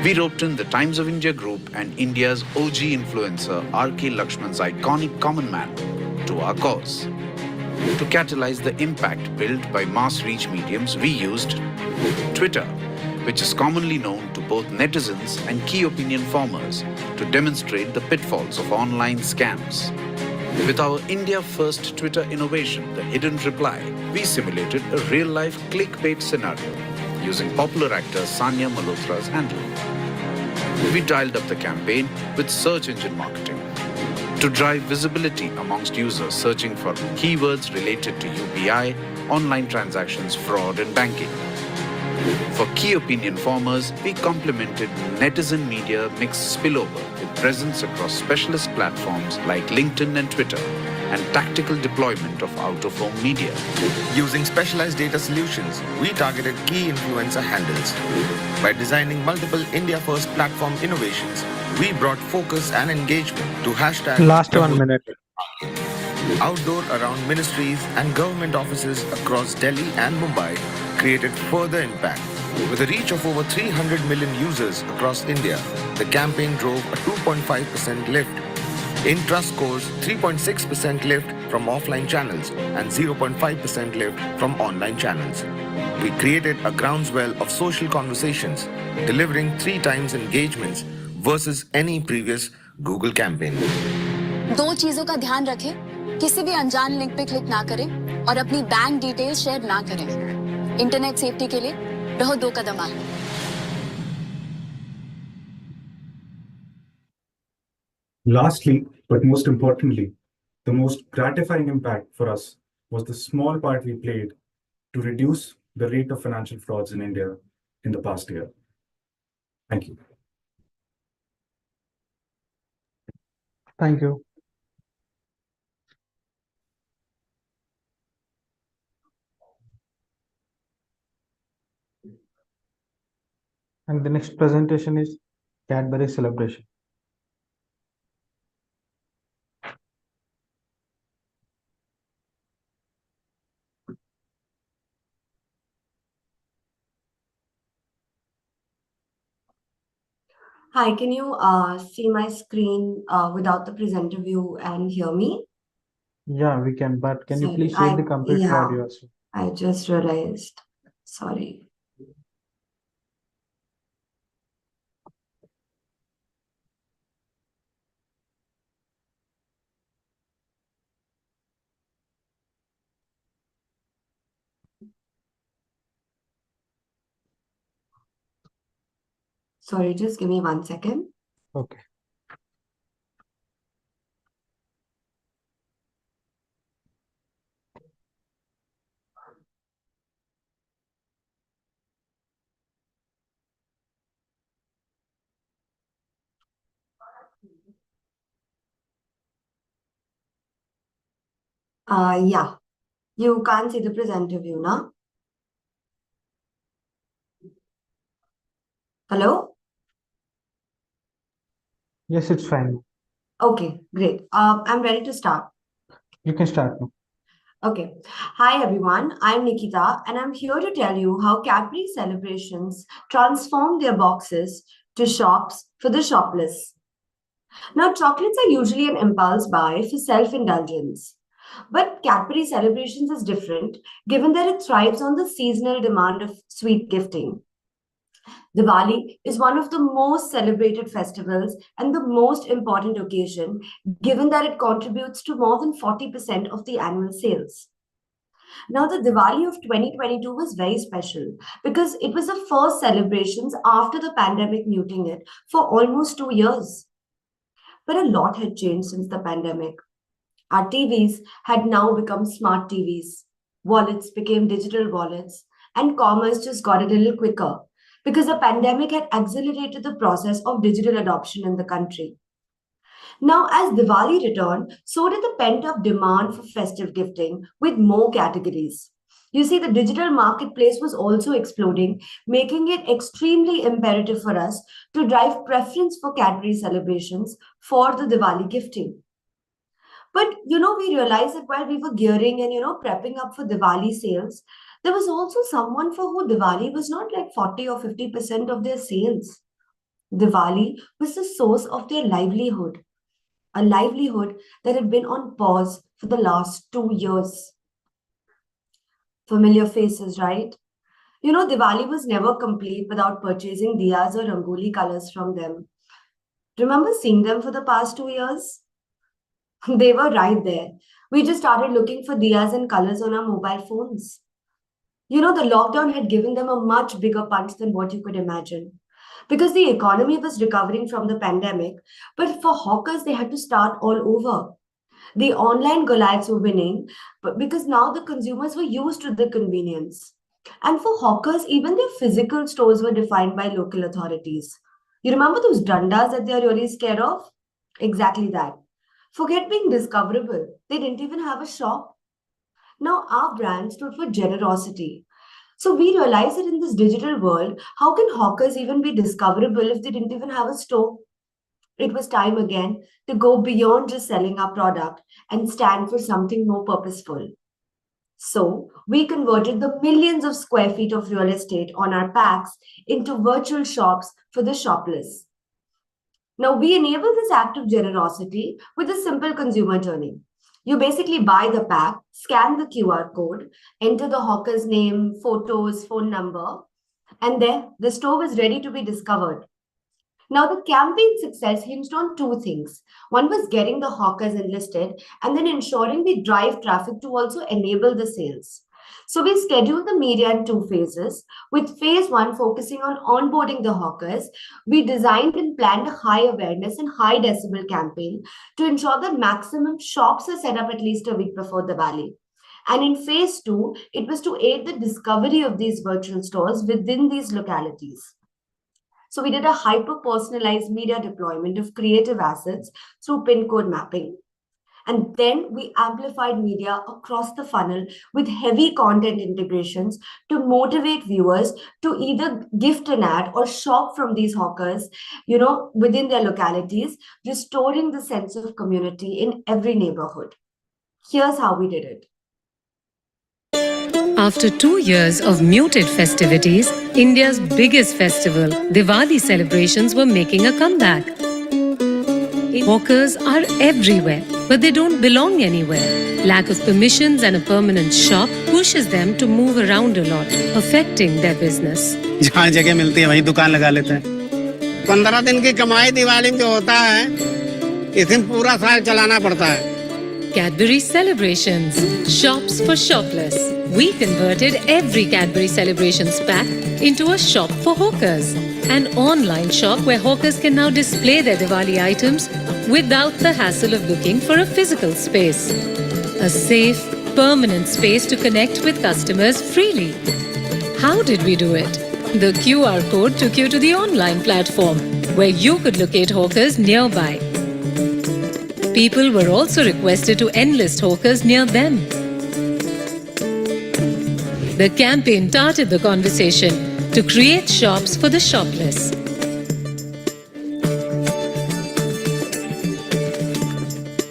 We roped in the Times of India group and India's OG influencer R.K. Lakshman's iconic Common Man to our cause. To catalyze the impact built by mass reach mediums, we used Twitter, which is commonly known to both netizens and key opinion formers, to demonstrate the pitfalls of online scams. With our India-first Twitter innovation, the Hidden Reply, we simulated a real-life clickbait scenario using popular actor Sanya Malhotra's handle. We dialed up the campaign with search engine marketing to drive visibility amongst users searching for keywords related to UPI, online transactions, fraud and banking. For key opinion formers, we complemented netizen media mixed spillover with presence across specialist platforms like LinkedIn and Twitter, and tactical deployment of out-of-home media. Using specialized data solutions, we targeted key influencer handles. By designing multiple India-first platform innovations, we brought focus and engagement to hashtag Last 1 minute. outdoor around ministries and government offices across Delhi and Mumbai, created further impact. With a reach of over 300 million users across India, the campaign drove a 2.5% lift in trust scores, 3.6% lift from offline channels and 0.5% lift from online channels. We created a groundswell of social conversations, delivering 3 times engagements versus any previous Google campaign. 2 चीजों का ध्यान रखें, किसी भी अनजान link पे click ना करें और अपनी बैंक डिटेल्स शेयर ना करें। इंटरनेट सेफ्टी के लिए रहो 2 कदम आगे। Lastly, but most importantly, the most gratifying impact for us was the small part we played to reduce the rate of financial frauds in India in the past year. Thank you. Thank you. And the next presentation is Cadbury Celebration. Hi, can you see my screen without the presenter view and hear me? Yeah, we can, but can you Sorry, please share the complete yeah, audio also? I just realized. Sorry. Sorry, just give me 1 second. Okay. Yeah, you can't see the presenter view now. Hello? Yes, it's fine. Okay, great. I'm ready to start. You can start now. Okay. Hi, everyone. I'm Nikita, and I'm here to tell you how Cadbury Celebrations transformed their boxes to shops for the shopless. Now, chocolates are usually an impulse buy for self-indulgence. But Cadbury Celebrations is different, given that it thrives on the seasonal demand of sweet gifting. Diwali is one of the most celebrated festivals and the most important occasion, given that it contributes to more than 40% of the annual sales. Now, the Diwali of 2022 was very special because it was the first celebrations after the pandemic muting it for almost 2 years. But a lot had changed since the pandemic. Our TVs had now become smart TVs. Wallets became digital wallets, and commerce just got a little quicker because the pandemic had accelerated the process of digital adoption in the country. Now, as Diwali returned, so did the pent-up demand for festive gifting with more categories. You see, the digital marketplace was also exploding, making it extremely imperative for us to drive preference for Cadbury Celebrations for the Diwali gifting. But, we realized that while we were gearing and, prepping up for Diwali sales, there was also someone for who Diwali was not like 40 or 50% of their sales. Diwali was the source of their livelihood, a livelihood that had been on pause for the last 2 years. Familiar faces, right? You know, Diwali was never complete without purchasing diyas or rangoli colors from them. Remember seeing them for the past 2 years? They were right there. We just started looking for diyas and colors on our mobile phones. You know, the lockdown had given them a much bigger punch than what you could imagine. Because the economy was recovering from the pandemic, but for hawkers, they had to start all over. The online Goliaths were winning, but because now the consumers were used to the convenience. And for hawkers, even their physical stores were defined by local authorities. You remember those dandas that they're really scared of? Exactly that. Forget being discoverable. They didn't even have a shop. Now, our brand stood for generosity. So we realized that in this digital world, how can hawkers even be discoverable if they didn't even have a store? It was time again to go beyond just selling our product and stand for something more purposeful. So we converted the millions of square feet of real estate on our packs into virtual shops for the shopless. Now we enable this act of generosity with a simple consumer journey. You basically buy the pack, scan the QR code, enter the hawker's name, photos, phone number, and there the store is ready to be discovered. Now, the campaign success hinged on two things. One was getting the hawkers enlisted and then ensuring we drive traffic to also enable the sales. So we scheduled the media in two phases, with phase one focusing on onboarding the hawkers. We designed and planned a high awareness and high decibel campaign to ensure that maximum shops are set up at least a week before Diwali. And in phase two, it was to aid the discovery of these virtual stores within these localities. So we did a hyper-personalized media deployment of creative assets through pin code mapping. And then we amplified media across the funnel with heavy content integrations to motivate viewers to either gift an ad or shop from these hawkers, within their localities, restoring the sense of community in every neighborhood. Here's how we did it. After 2 years of muted festivities, India's biggest festival, Diwali celebrations, were making a comeback. Hawkers are everywhere, but they don't belong anywhere. Lack of permissions and a permanent shop pushes them to move around a lot, affecting their business. जहाँ जगह मिलती है वहीं दुकान लगा लेते हैं। 15 दिन की कमाई दिवाली में जो होता है, इस दिन पूरा साल चलाना पड़ता है। Cadbury Celebrations, shops for shopless. We converted every Cadbury Celebrations pack into a shop for hawkers. An online shop where hawkers can now display their Diwali items without the hassle of looking for a physical space. A safe, permanent space to connect with customers freely. How did we do it? The QR code took you to the online platform where you could locate hawkers nearby. People were also requested to enlist hawkers near them. The campaign started the conversation to create shops for the shopless.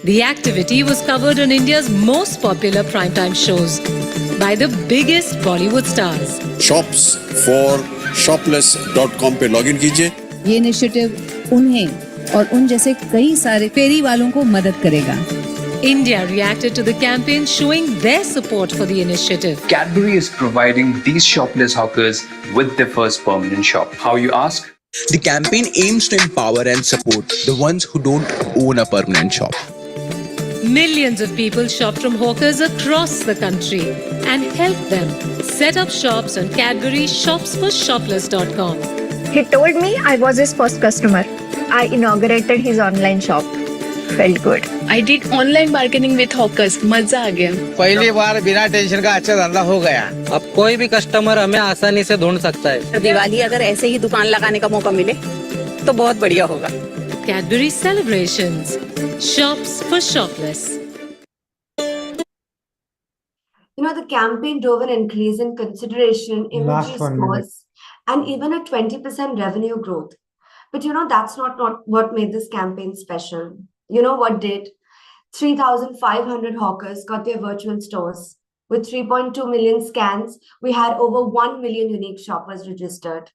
The activity was covered on India's most popular primetime shows by the biggest Bollywood stars. shopsforshopless.com पे login कीजिए। ये initiative उन्हें और उन जैसे कई सारे फेरी वालों को मदद करेगा। India reacted to the campaign, showing their support for the initiative. Cadbury is providing these shopless hawkers with their first permanent shop. How, you ask? The campaign aims to empower and support the ones who don't own a permanent shop. Millions of people shopped from hawkers across the country and helped them set up shops on Cadbury shopsforshopless.com. He told me I was his first customer. I inaugurated his online shop. Felt good. I did online bargaining with hawkers. मजा आ गया। पहली बार बिना tension का अच्छा धंधा हो गया। अब कोई भी कस्टमर हमें आसानी से ढूंढ सकता है। दिवाली अगर ऐसे ही दुकान लगाने का मौका मिले तो बहुत बढ़िया होगा। Cadbury Celebrations, shops for shopless. The campaign drove an increase in consideration, imagery scores, and even a 20% revenue growth. But that's not what made this campaign special. You know what did? 3,500 hawkers got their virtual stores. With 3.2 million scans, we had over 1 million unique shoppers registered.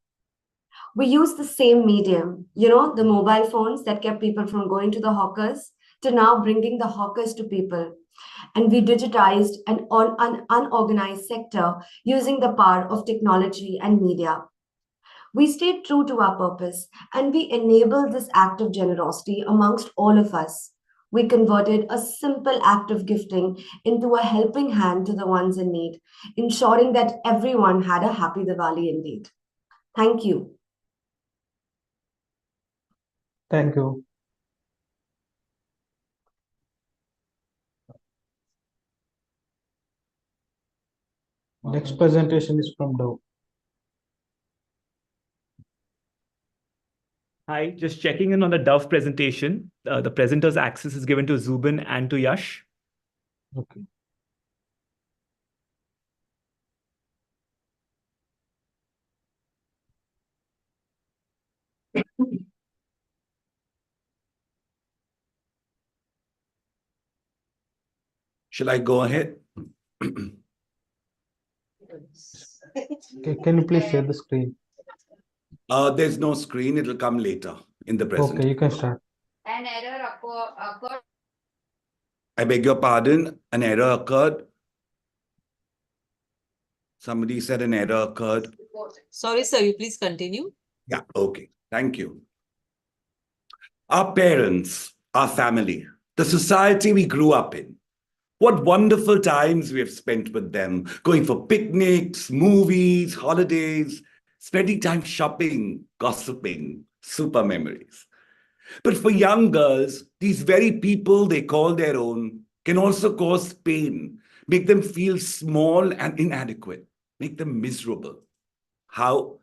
We use the same medium, you know, the mobile phones that kept people from going to the hawkers, to now bringing the hawkers to people. And we digitized an unorganized sector using the power of technology and media. We stayed true to our purpose and we enabled this act of generosity amongst all of us. We converted a simple act of gifting into a helping hand to the ones in need, ensuring that everyone had a happy Diwali indeed. Thank you. Thank you. Next presentation is from Dove. Hi, just checking in on the Dove presentation. The presenter's access is given to Zubin and to Yash. Okay. Shall I go ahead? Okay, can you please share the screen? There's no screen. It'll come later in the presentation. Okay, you can start. An error occurred. I beg your pardon. An error occurred. Somebody said an error occurred. Sorry, sir, you please continue. Yeah, okay. Thank you. Our parents, our family, the society we grew up in. What wonderful times we have spent with them, going for picnics, movies, holidays, spending time shopping, gossiping, super memories. But for young girls, these very people they call their own can also cause pain, make them feel small and inadequate, make them miserable. How?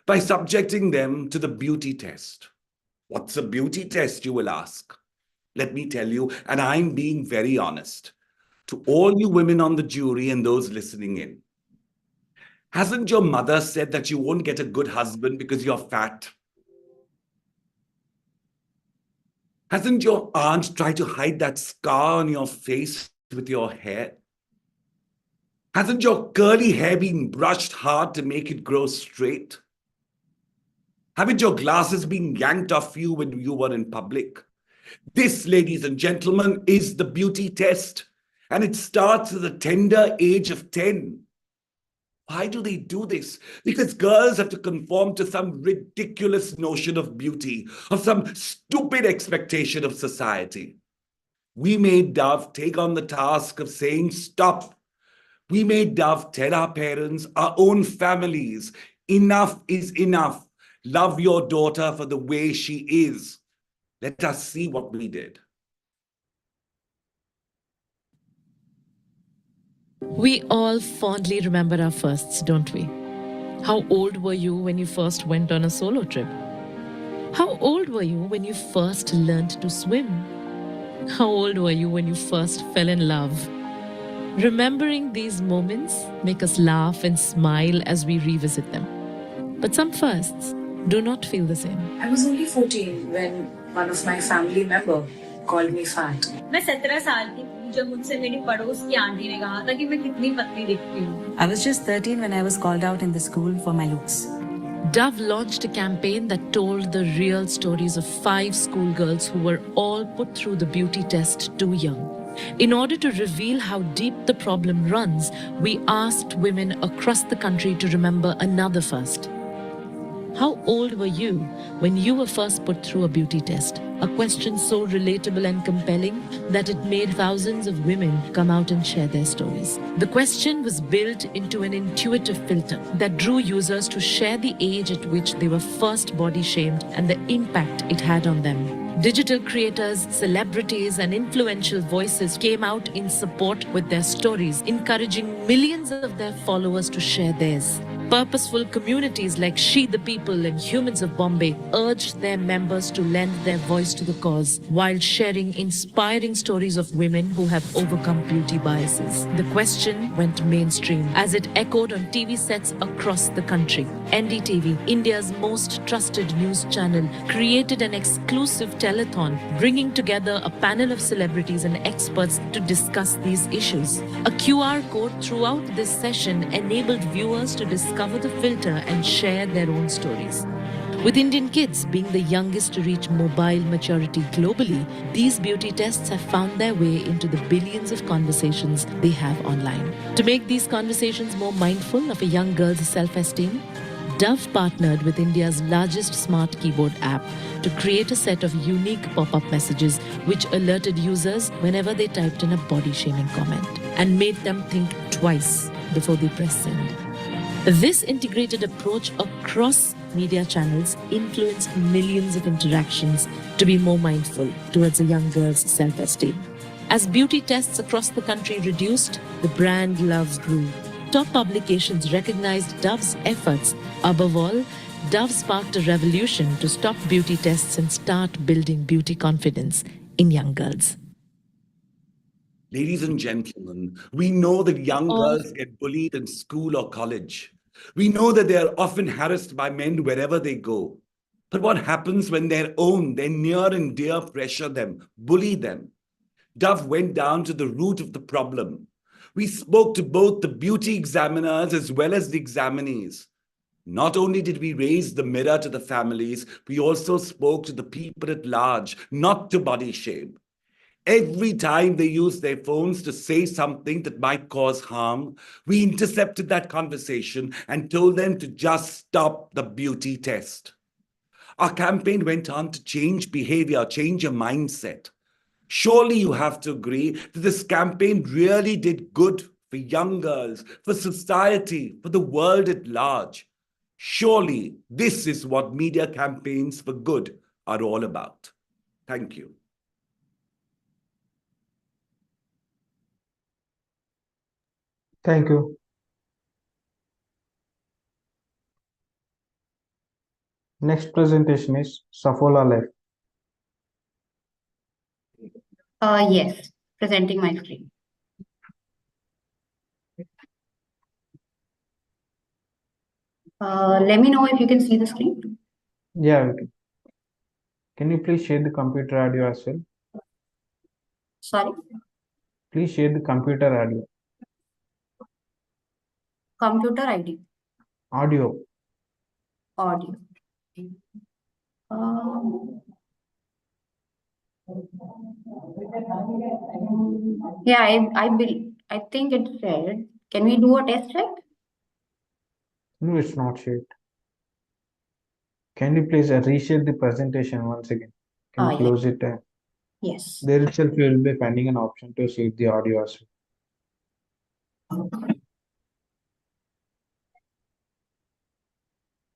By subjecting them to the beauty test. What's a beauty test, you will ask? Let me tell you, and I'm being very honest, to all you women on the jury and those listening in. Hasn't your mother said that you won't get a good husband because you're fat? Hasn't your aunt tried to hide that scar on your face with your hair? Hasn't your curly hair been brushed hard to make it grow straight? Haven't your glasses been yanked off you when you were in public? This, ladies and gentlemen, is the beauty test. And it starts at the tender age of 10. Why do they do this? Because girls have to conform to some ridiculous notion of beauty, of some stupid expectation of society. We made Dove take on the task of saying stop. We made Dove tell our parents, our own families, enough is enough. Love your daughter for the way she is. Let us see what we did. We all fondly remember our firsts, don't we? How old were you when you first went on a solo trip? How old were you when you first learned to swim? How old were you when you first fell in love? Remembering these moments make us laugh and smile as we revisit them. But some firsts do not feel the same. I was only 14 when one of my family member called me fat. मैं 17 साल की थी जब मुझसे मेरी पड़ोस की aunty ने कहा था कि मैं कितनी पतली दिखती हूँ. I was just 13 when I was called out in the school for my looks. Dove launched a campaign that told the real stories of 5 schoolgirls who were all put through the beauty test too young. In order to reveal how deep the problem runs, we asked women across the country to remember another first. How old were you when you were first put through a beauty test? A question so relatable and compelling that it made thousands of women come out and share their stories. The question was built into an intuitive filter that drew users to share the age at which they were first body shamed and the impact it had on them. Digital creators, celebrities, and influential voices came out in support with their stories, encouraging millions of their followers to share theirs. Purposeful communities like She the People and Humans of Bombay urged their members to lend their voice to the cause while sharing inspiring stories of women who have overcome beauty biases. The question went mainstream as it echoed on TV sets across the country. NDTV, India's most trusted news channel, created an exclusive telethon bringing together a panel of celebrities and experts to discuss these issues. A QR code throughout this session enabled viewers to discover the filter and share their own stories. With Indian kids being the youngest to reach mobile maturity globally, these beauty tests have found their way into the billions of conversations they have online. To make these conversations more mindful of a young girl's self-esteem, Dove partnered with India's largest smart keyboard app to create a set of unique pop-up messages which alerted users whenever they typed in a body-shaming comment and made them think twice before they press send. This integrated approach across media channels influenced millions of interactions to be more mindful towards a young girl's self-esteem. As beauty tests across the country reduced, the brand love grew. Top publications recognized Dove's efforts. Above all, Dove sparked a revolution to stop beauty tests and start building beauty confidence in young girls. Ladies and gentlemen, we know that young girls get bullied in school or college. We know that they are often harassed by men wherever they go. But what happens when their near and dear pressure them, bully them? Dove went down to the root of the problem. We spoke to both the beauty examiners as well as the examinees. Not only did we raise the mirror to the families, we also spoke to the people at large, not to body shame. Every time they used their phones to say something that might cause harm, we intercepted that conversation and told them to just stop the beauty test. Our campaign went on to change behavior, change your mindset. Surely you have to agree that this campaign really did good for young girls, for society, for the world at large. Surely this is what media campaigns for good are all about. Thank you. Thank you. Next presentation is Saffola Live. Yes, presenting my screen. Let me know if you can see the screen. Yeah, we can. Can you please share the computer audio as well? Sorry? Please share the computer audio. Computer ID. Audio. Audio. Yeah, I think it's shared. Can we do a test check? No, it's not shared. Can you please reshare the presentation once again? Can you close it? Yes. There itself you will be finding an option to share the audio as well.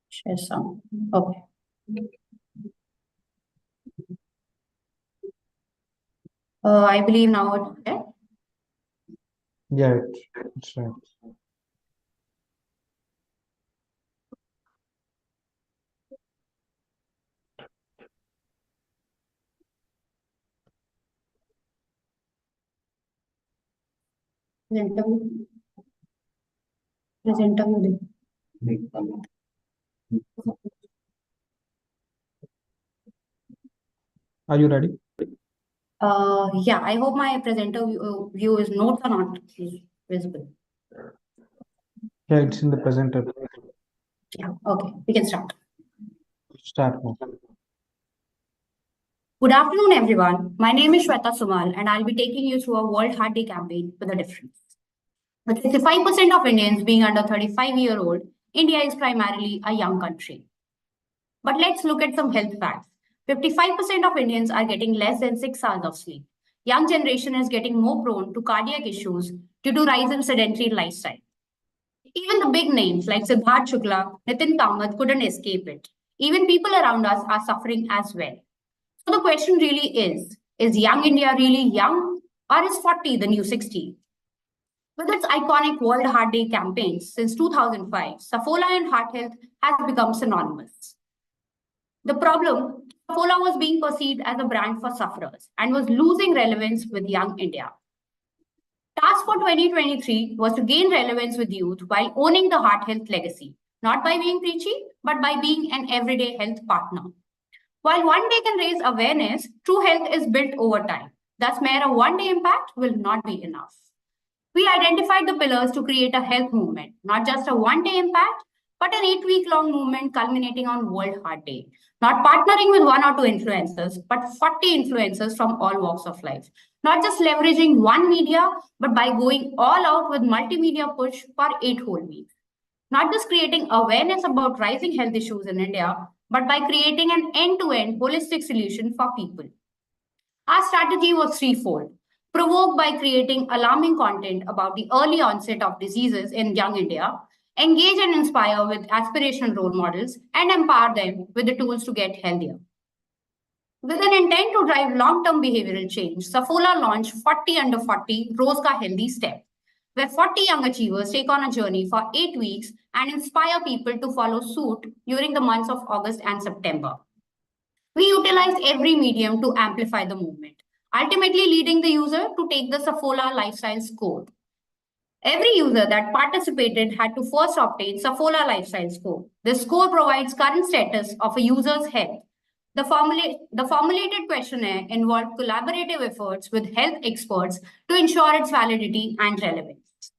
Share some. Okay. I believe now it's there. Yeah, it's right. Presenter. Are you ready? Yeah, I hope my presenter view is notes are not visible. Yeah, it's in the presenter. Yeah, okay, we can start. Start now. Good afternoon, everyone. My name is Shweta Sumal, and I'll be taking you through a World Heart Day campaign with a difference. With 65% of Indians being under 35-year-old, India is primarily a young country. But let's look at some health facts. 55% of Indians are getting less than 6 hours of sleep. Young generation is getting more prone to cardiac issues due to rise in sedentary lifestyle. Even the big names like Siddharth Shukla, Nitin Kamath couldn't escape it. Even people around us are suffering as well. So the question really is young India really young, or is 40 the new 60? With its iconic World Heart Day campaigns since 2005, Saffola and heart health has become synonymous. The problem, Saffola was being perceived as a brand for sufferers and was losing relevance with young India. Task for 2023 was to gain relevance with youth while owning the heart health legacy, not by being preachy, but by being an everyday health partner. While one day can raise awareness, true health is built over time. Thus, mere a one-day impact will not be enough. We identified the pillars to create a health movement, not just a one-day impact, but an 8-week-long movement culminating on World Heart Day. Not partnering with 1 or 2 influencers, but 40 influencers from all walks of life. Not just leveraging one media, but by going all out with multimedia push for 8 whole weeks. Not just creating awareness about rising health issues in India, but by creating an end-to-end holistic solution for people. Our strategy was threefold. Provoke by creating alarming content about the early onset of diseases in young India, engage and inspire with aspirational role models, and empower them with the tools to get healthier. With an intent to drive long-term behavioral change, Saffola launched 40 Under 40 Rose Ka Healthy Step, where 40 young achievers take on a journey for 8 weeks and inspire people to follow suit during the months of August and September. We utilized every medium to amplify the movement, ultimately leading the user to take the Saffola Lifestyle Score. Every user that participated had to first obtain Saffola Lifestyle Score. The score provides current status of a user's health. The formulated questionnaire involved collaborative efforts with health experts to ensure its validity and relevance.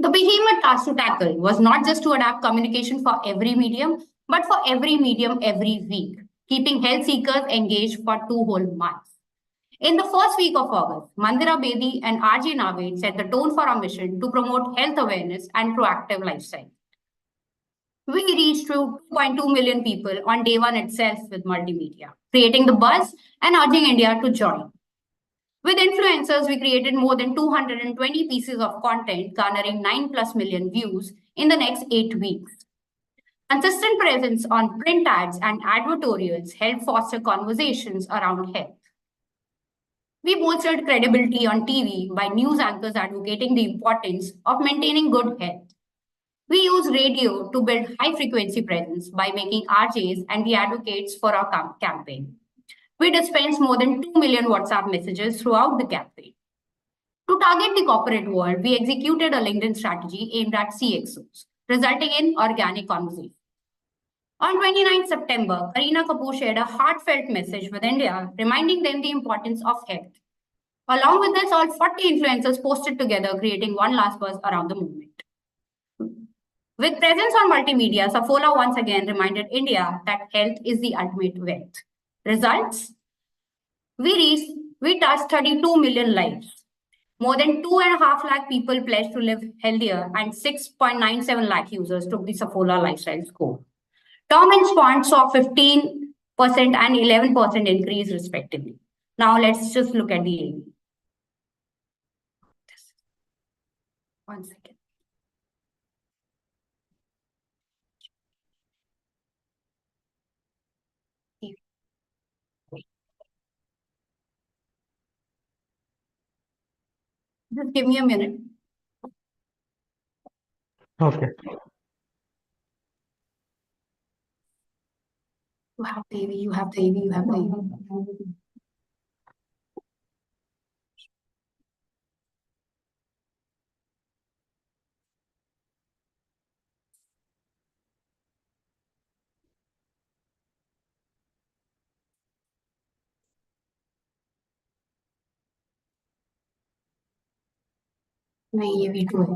The behemoth task to tackle was not just to adapt communication for every medium, but for every medium every week, keeping health seekers engaged for 2 whole months. In the first week of August, Mandira Bedi and RJ Naved set the tone for our mission to promote health awareness and proactive lifestyle. We reached to 2.2 million people on day 1 itself with multimedia, creating the buzz and urging India to join. With influencers, we created more than 220 pieces of content, garnering 9+ million views in the next 8 weeks. Consistent presence on print ads and advertorials helped foster conversations around health. We bolstered credibility on TV by news anchors advocating the importance of maintaining good health. We used radio to build high-frequency presence by making RJs and the advocates for our campaign. We dispensed more than 2 million WhatsApp messages throughout the campaign. To target the corporate world, we executed a LinkedIn strategy aimed at CXOs, resulting in organic conversations. On 29 September, Kareena Kapoor shared a heartfelt message with India, reminding them the importance of health. Along with this, all 40 influencers posted together, creating one last buzz around the movement. With presence on multimedia, Saffola once again reminded India that health is the ultimate wealth. Results? We touched 32 million lives. More than 2.5 lakh people pledged to live healthier, and 6.97 lakh users took the Saffola Lifestyle Score. Term and Spont saw 15% and 11% increase respectively. Now let's just look at the AV. One second. Just give me a minute. Okay. You have the AV, you have the AV, you have the AV. नहीं ये V2 है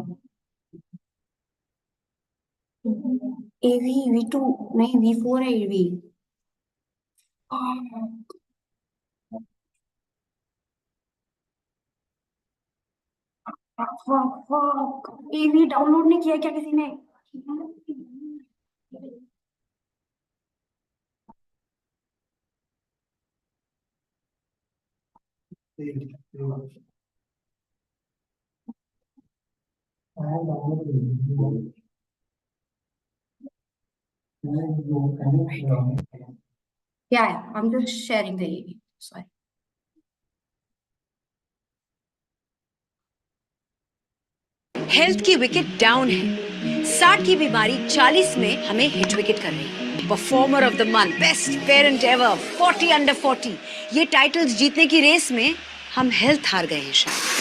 AV V2 नहीं V4 है AV AV download नहीं किया क्या किसी ने Yeah, I'm just sharing the AV. Sorry. Health की विकेट डाउन है 60 की बीमारी 40 में हमें हिट विकेट कर रही है performer of the month best parent ever 40 under 40 ये टाइटल्स जीतने की रेस में हम हेल्थ हार गए हैं शायद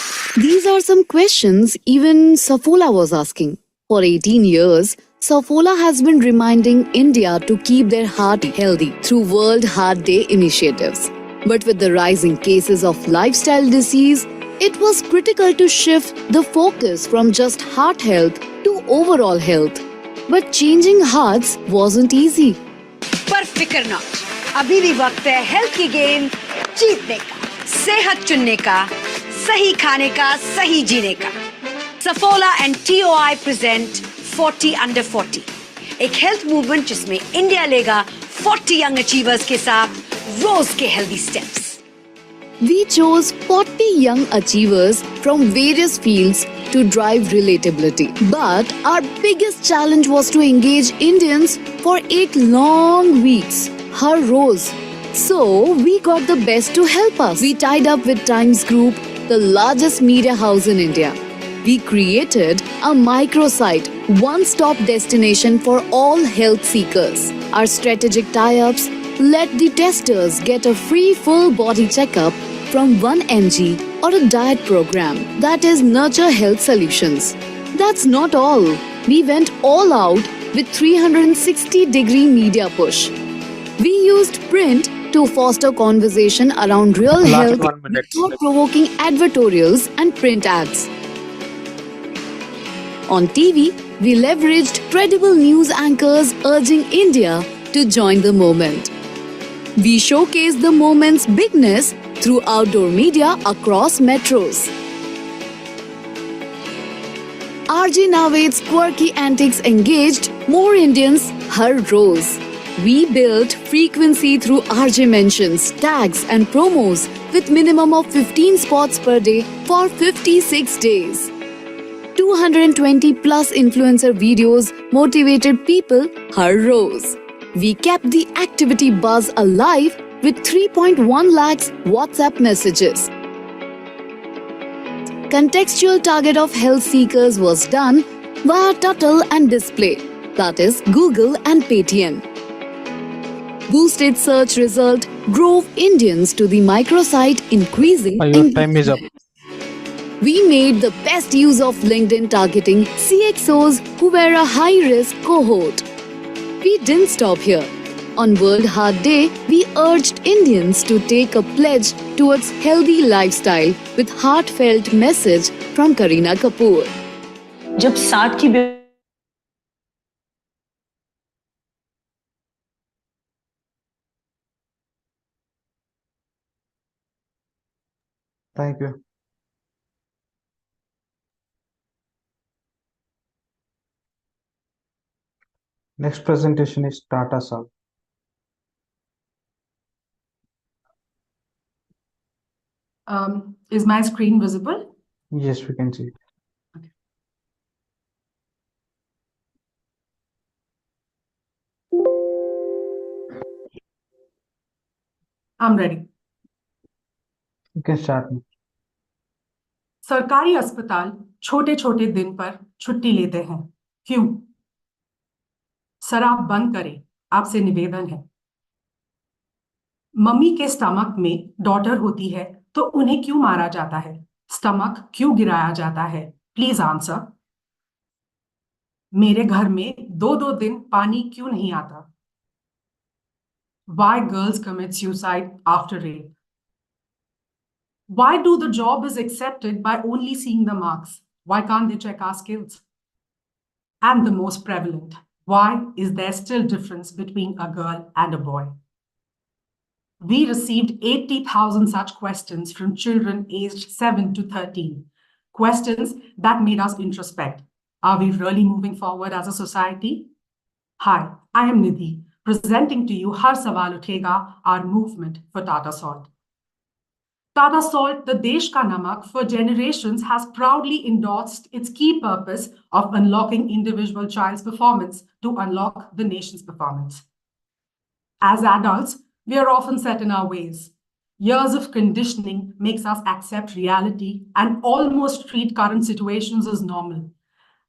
These are some questions even Saffola was asking. For 18 years, Saffola has been reminding India to keep their heart healthy through World Heart Day initiatives. But with the rising cases of lifestyle disease, it was critical to shift the focus from just heart health to overall health. But changing hearts wasn't easy. पर फिक्र not, अभी भी वक्त है health की game जीतने का, सेहत चुनने का, सही खाने का, सही जीने का। Saffola and TOI present 40 under 40, एक हेल्थ मूवमेंट जिसमें इंडिया लेगा 40 यंग अचीवर्स के साथ रोज के healthy steps. We chose 40 young achievers from various fields to drive relatability. But our biggest challenge was to engage Indians for 8 long weeks. Har roz. So we got the best to help us. We tied up with Times Group, the largest media house in India. We created a microsite, one-stop destination for all health seekers. Our strategic tie-ups let the testers get a free full body checkup from 1 mg or a diet program, that is Nurture Health Solutions. That's not all. We went all out with 360-degree media push. We used print to foster conversation around real health with thought-provoking advertorials and print ads. On TV, we leveraged credible news anchors urging India to join the moment. We showcased the moment's bigness through outdoor media across metros. RJ Naved's quirky antics engaged more Indians har roz. We built frequency through RJ mentions, tags and promos with minimum of 15 spots per day for 56 days. 220 plus influencer videos motivated people har roz. We kept the activity buzz alive with 3.1 lakhs WhatsApp messages. Contextual target of health seekers was done via Tuttle and Display, that is Google and Paytm. Boosted search result drove Indians to the microsite, increasing Your time is up. We made the best use of LinkedIn targeting CXOs who were a high-risk cohort. We didn't stop here. On World Heart Day, we urged Indians to take a pledge towards healthy lifestyle with heartfelt message from Kareena Kapoor. जब 60 की Thank you. Next presentation is Tata Salt. Is my screen visible? Yes, we can see it. I'm ready. You can start now. सरकारी अस्पताल छोटे छोटे दिन पर छुट्टी लेते हैं, क्यों? शराब बंद करें, आपसे निवेदन है। मम्मी के स्टमक में डॉटर होती है तो उन्हें क्यों मारा जाता है? स्टमक क्यों गिराया जाता है? Please answer. मेरे घर में 2-2 दिन पानी क्यों नहीं आता? Why girls commit suicide after rape? Why do the job is accepted by only seeing the marks? Why can't they check our skills? And the most prevalent, why is there still difference between a girl and a boy? We received 80,000 such questions from children aged 7 to 13. Questions that made us introspect. Are we really moving forward as a society? Hi, I am Nidhi, presenting to you Har Sawal Uthega, our movement for Tata Salt. Tata Salt, the Desh Ka Namak, for generations has proudly endorsed its key purpose of unlocking individual child's performance to unlock the nation's performance. As adults, we are often set in our ways. Years of conditioning makes us accept reality and almost treat current situations as normal.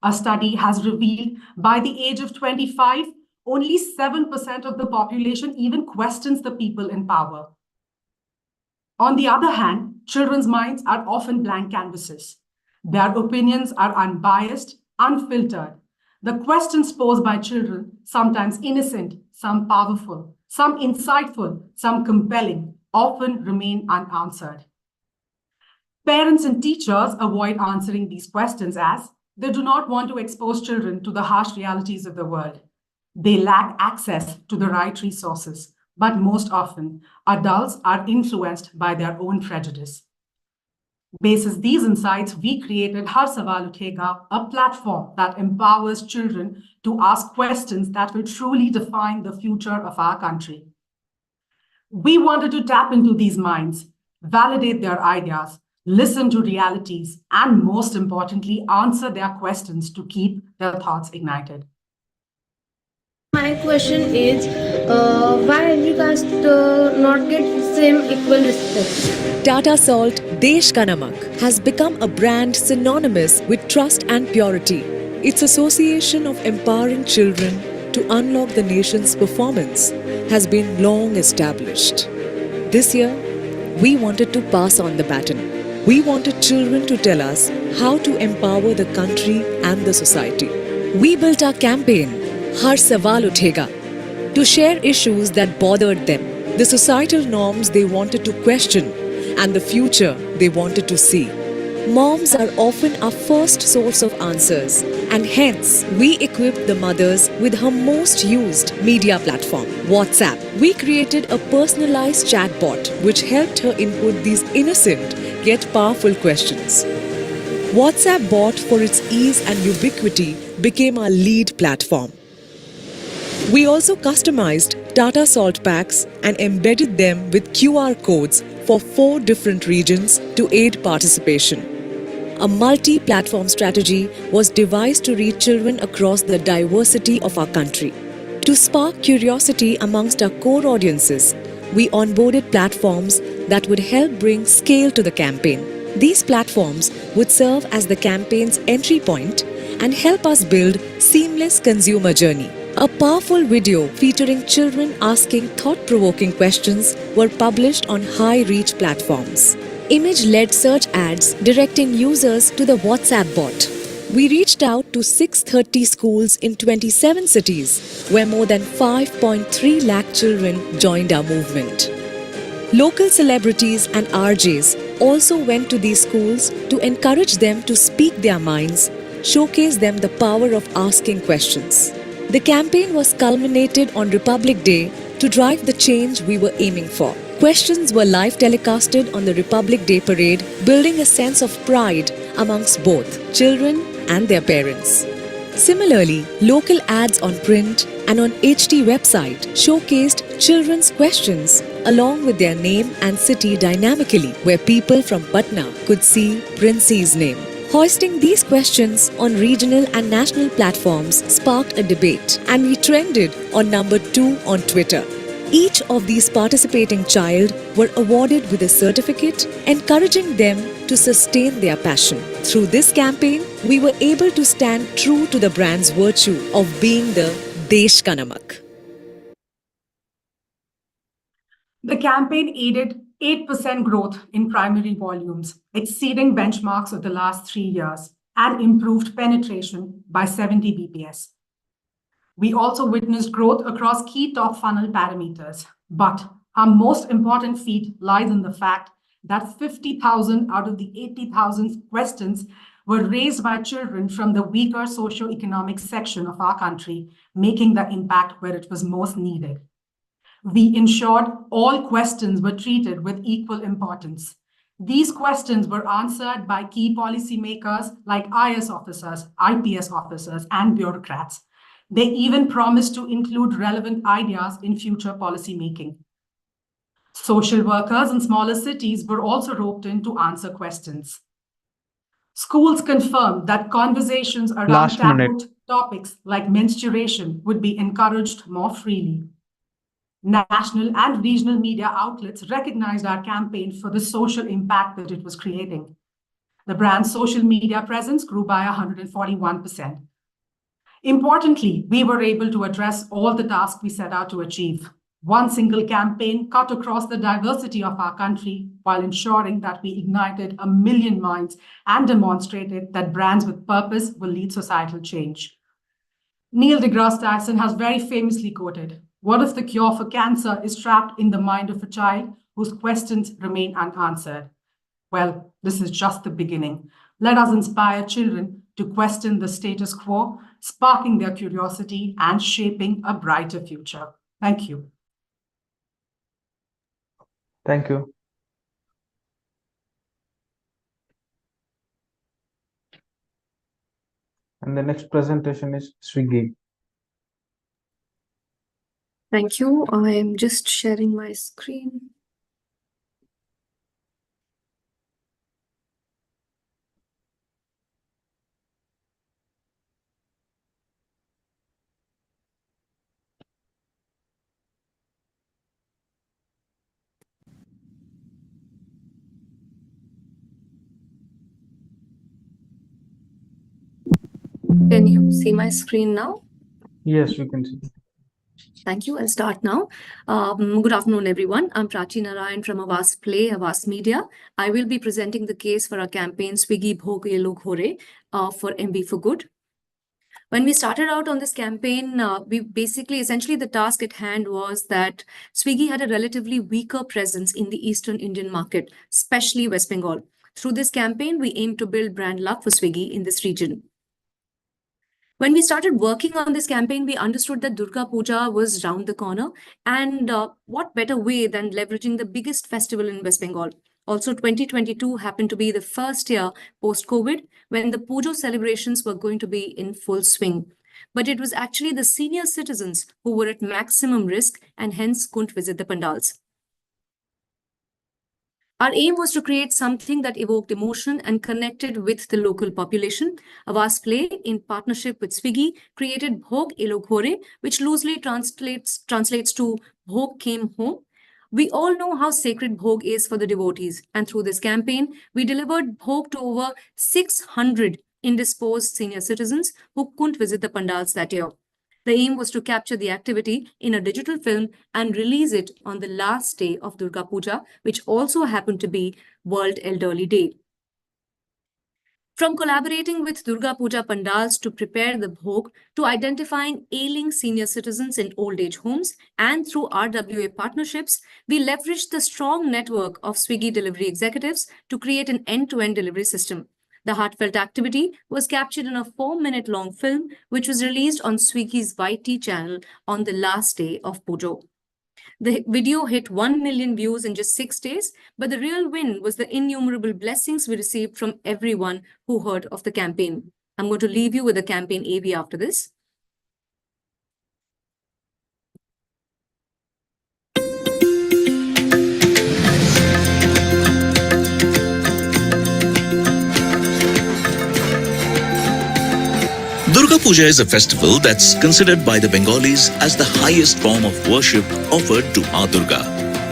A study has revealed by the age of 25, only 7% of the population even questions the people in power. On the other hand, children's minds are often blank canvases. Their opinions are unbiased, unfiltered. The questions posed by children, sometimes innocent, some powerful, some insightful, some compelling, often remain unanswered. Parents and teachers avoid answering these questions as They do not want to expose children to the harsh realities of the world. They lack access to the right resources, but most often, adults are influenced by their own prejudice. Basis these insights, we created Har Sawal Uthega, a platform that empowers children to ask questions that will truly define the future of our country. We wanted to tap into these minds, validate their ideas, listen to realities, and most importantly, answer their questions to keep their thoughts ignited. My question is, why every caste not get same equal respect? Tata Salt Desh Ka Namak has become a brand synonymous with trust and purity. Its association of empowering children to unlock the nation's performance has been long established. This year, we wanted to pass on the baton. We wanted children to tell us how to empower the country and the society. We built our campaign, Har Sawal Uthega, to share issues that bothered them, the societal norms they wanted to question, and the future they wanted to see. Moms are often our first source of answers, and hence we equipped the mothers with her most used media platform, WhatsApp. We created a personalized chatbot which helped her input these innocent yet powerful questions. WhatsApp bot, for its ease and ubiquity, became our lead platform. We also customized Tata Salt packs and embedded them with QR codes for 4 different regions to aid participation. A multi-platform strategy was devised to reach children across the diversity of our country. To spark curiosity amongst our core audiences, we onboarded platforms that would help bring scale to the campaign. These platforms would serve as the campaign's entry point and help us build seamless consumer journey. A powerful video featuring children asking thought-provoking questions were published on high-reach platforms. Image-led search ads directing users to the WhatsApp bot. We reached out to 630 schools in 27 cities, where more than 5.3 lakh children joined our movement. Local celebrities and RJs also went to these schools to encourage them to speak their minds, showcase them the power of asking questions. The campaign was culminated on Republic Day to drive the change we were aiming for. Questions were live telecasted on the Republic Day parade, building a sense of pride amongst both children and their parents. Similarly, local ads on print and on HT website showcased children's questions along with their name and city dynamically, where people from Patna could see Princey's name. Hoisting these questions on regional and national platforms sparked a debate, and we trended on number 2 on Twitter. Each of these participating child were awarded with a certificate, encouraging them to sustain their passion. Through this campaign, we were able to stand true to the brand's virtue of being the Desh Ka Namak. The campaign aided 8% growth in primary volumes, exceeding benchmarks of the last 3 years, and improved penetration by 70 bps. We also witnessed growth across key top funnel parameters. But our most important feat lies in the fact that 50,000 out of the 80,000 questions were raised by children from the weaker socio-economic section of our country, making the impact where it was most needed. We ensured all questions were treated with equal importance. These questions were answered by key policymakers like IS officers, IPS officers, and bureaucrats. They even promised to include relevant ideas in future policy making. Social workers in smaller cities were also roped in to answer questions. Schools confirmed that conversations around taboo topics like menstruation would be encouraged more freely. National and regional media outlets recognized our campaign for the social impact that it was creating. The brand's social media presence grew by 141%. Importantly, we were able to address all the tasks we set out to achieve. One single campaign cut across the diversity of our country while ensuring that we ignited 1 million minds and demonstrated that brands with purpose will lead societal change. Neil deGrasse Tyson has very famously quoted, "What if the cure for cancer is trapped in the mind of a child whose questions remain unanswered?" Well, this is just the beginning. Let us inspire children to question the status quo, sparking their curiosity and shaping a brighter future. Thank you. Thank you. And the next presentation is Swiggy. Thank you. I am just sharing my screen. Can you see my screen now? Yes, we can see. Thank you. I'll start now. Good afternoon, everyone. I'm Prachi Narayan from Avas Play, Avas Media. I will be presenting the case for our campaign Swiggy Bhog Ye Log Ho Re for MB for Good. When we started out on this campaign, essentially the task at hand was that Swiggy had a relatively weaker presence in the Eastern Indian market, especially West Bengal. Through this campaign, we aimed to build brand love for Swiggy in this region. When we started working on this campaign, we understood that Durga Puja was round the corner, and what better way than leveraging the biggest festival in West Bengal. Also, 2022 happened to be the first year post-COVID when the Pujo celebrations were going to be in full swing. But it was actually the senior citizens who were at maximum risk and hence couldn't visit the pandals. Our aim was to create something that evoked emotion and connected with the local population. Avas Play, in partnership with Swiggy, created Bhog Ye Log Ho Re, which loosely translates to Bhog Came Home. We all know how sacred Bhog is for the devotees, and through this campaign, we delivered Bhog to over 600 indisposed senior citizens who couldn't visit the pandals that year. The aim was to capture the activity in a digital film and release it on the last day of Durga Puja, which also happened to be World Elderly Day. From collaborating with Durga Puja pandals to prepare the bhog, to identifying ailing senior citizens in old age homes, and through RWA partnerships, we leveraged the strong network of Swiggy delivery executives to create an end-to-end delivery system. The heartfelt activity was captured in a 4-minute long film, which was released on Swiggy's YT channel on the last day of Pujo. The video hit 1 million views in just 6 days, but the real win was the innumerable blessings we received from everyone who heard of the campaign. I'm going to leave you with the campaign AV after this. Durga Puja is a festival that's considered by the Bengalis as the highest form of worship offered to Ma Durga.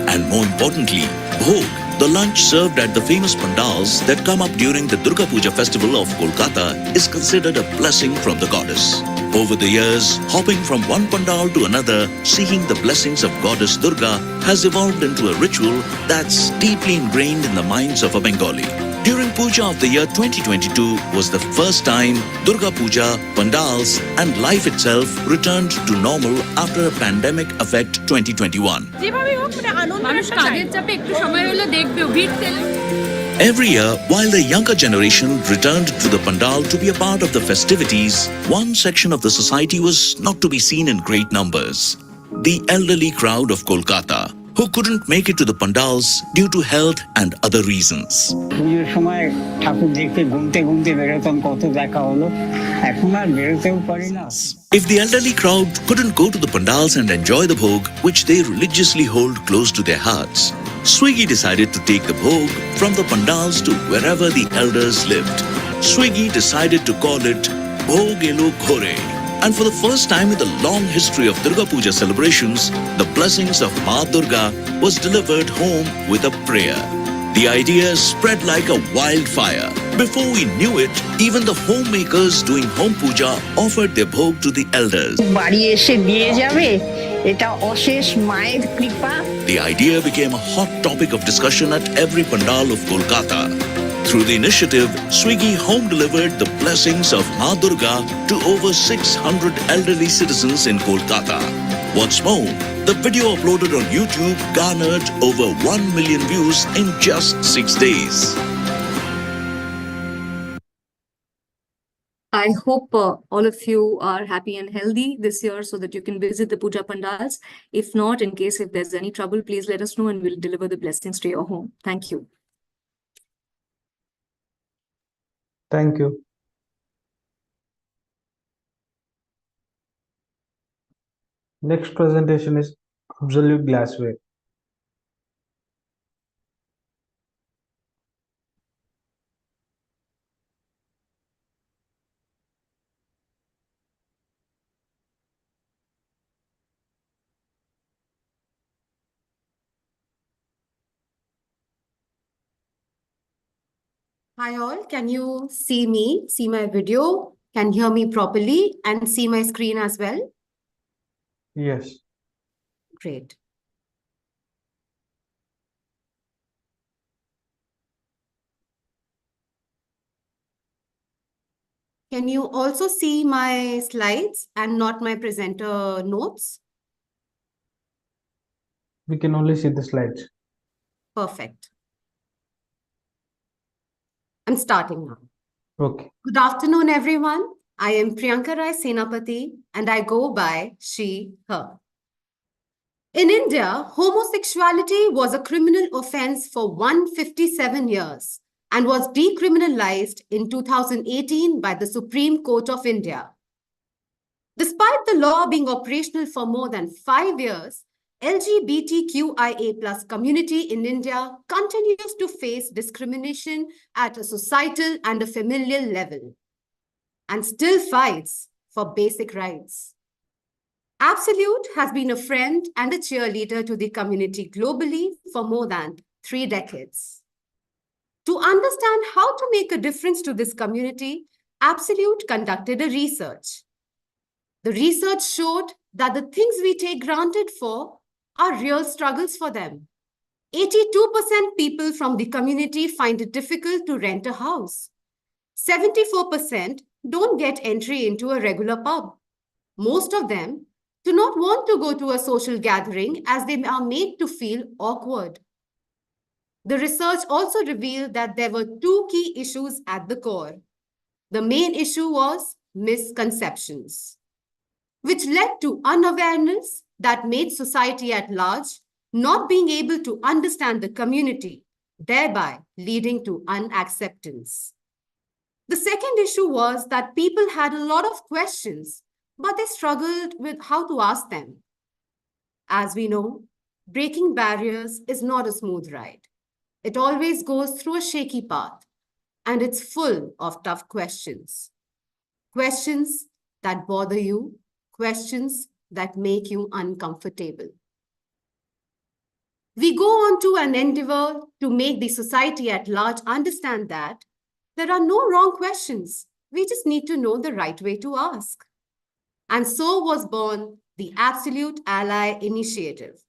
And more importantly, Bhog, the lunch served at the famous pandals that come up during the Durga Puja festival of Kolkata, is considered a blessing from the goddess. Over the years, hopping from one pandal to another, seeking the blessings of goddess Durga, has evolved into a ritual that's deeply ingrained in the minds of a Bengali. During Puja of the year 2022 was the first time Durga Puja, pandals and life itself returned to normal after a pandemic affect 2021. Every year, while the younger generation returned to the pandal to be a part of the festivities, one section of the society was not to be seen in great numbers. The elderly crowd of Kolkata, who couldn't make it to the pandals due to health and other reasons. If the elderly crowd couldn't go to the pandals and enjoy the bhog, which they religiously hold close to their hearts, Swiggy decided to take the bhog from the pandals to wherever the elders lived. Swiggy decided to call it Bhog Ye Log Ho Re. And for the first time in the long history of Durga Puja celebrations, the blessings of Ma Durga was delivered home with a prayer. The idea spread like a wildfire. Before we knew it, even the homemakers doing home puja offered their bhog to the elders. The idea became a hot topic of discussion at every pandal of Kolkata. Through the initiative, Swiggy home delivered the blessings of Ma Durga to over 600 elderly citizens in Kolkata. What's more, the video uploaded on YouTube garnered over 1 million views in just 6 days. I hope all of you are happy and healthy this year so that you can visit the puja pandals. If not, in case if there's any trouble, please let us know and we'll deliver the blessings to your home. Thank you. Thank you. Next presentation is Absolute Glassware. Hi all, can you see me, see my video, can hear me properly and see my screen as well? Yes. Great. Can you also see my slides and not my presenter notes? We can only see the slides. Perfect. I'm starting now. Okay. Good afternoon, everyone. I am Priyanka Rai Senapati and I go by she, her. In India, homosexuality was a criminal offense for 157 years and was decriminalized in 2018 by the Supreme Court of India. Despite the law being operational for more than 5 years, LGBTQIA+ community in India continues to face discrimination at a societal and a familial level and still fights for basic rights. Absolute has been a friend and a cheerleader to the community globally for more than 3 decades. To understand how to make a difference to this community, Absolute conducted a research. The research showed that the things we take granted for are real struggles for them. 82% people from the community find it difficult to rent a house. 74% don't get entry into a regular pub. Most of them do not want to go to a social gathering as they are made to feel awkward. The research also revealed that there were 2 key issues at the core. The main issue was misconceptions, which led to unawareness that made society at large not being able to understand the community, thereby leading to unacceptance. The second issue was that people had a lot of questions, but they struggled with how to ask them. As we know, breaking barriers is not a smooth ride. It always goes through a shaky path, and it's full of tough questions. Questions that bother you, questions that make you uncomfortable. We go on to an endeavor to make the society at large understand that there are no wrong questions. We just need to know the right way to ask. And so was born the Absolute Ally Initiative.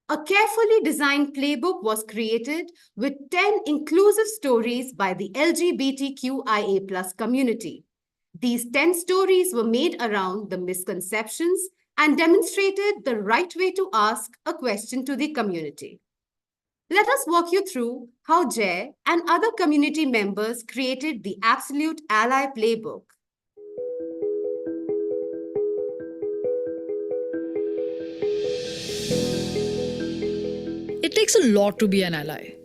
A carefully designed playbook was created with 10 inclusive stories by the LGBTQIA+ community. These 10 stories were made around the misconceptions and demonstrated the right way to ask a question to the community. Let us walk you through how Jay and other community members created the Absolute Ally Playbook. It takes a lot to be an ally.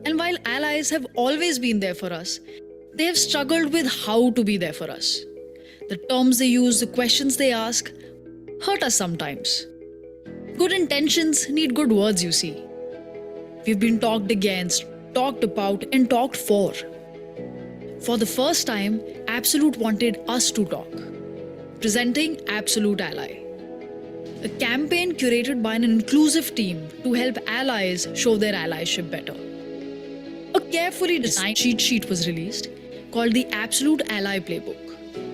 And while allies have always been there for us, they have struggled with how to be there for us. The terms they use, the questions they ask, hurt us sometimes. Good intentions need good words, you see. We've been talked against, talked about, and talked for. For the first time, Absolute wanted us to talk. Presenting Absolute Ally. A campaign curated by an inclusive team to help allies show their allyship better. A carefully designed cheat sheet was released called the Absolute Ally Playbook.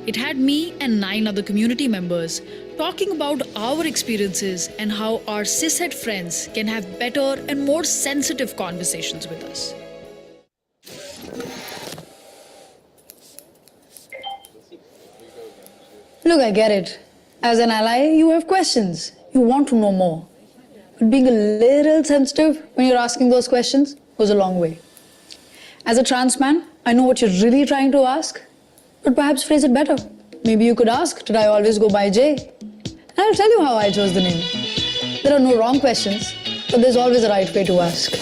It had me and 9 other community members talking about our experiences and how our cishet friends can have better and more sensitive conversations with us. Look, I get it. As an ally, you have questions. You want to know more. But being a little sensitive when you're asking those questions goes a long way. As a trans man, I know what you're really trying to ask. But perhaps phrase it better. Maybe you could ask, did I always go by J? And I'll tell you how I chose the name. There are no wrong questions, but there's always a right way to ask.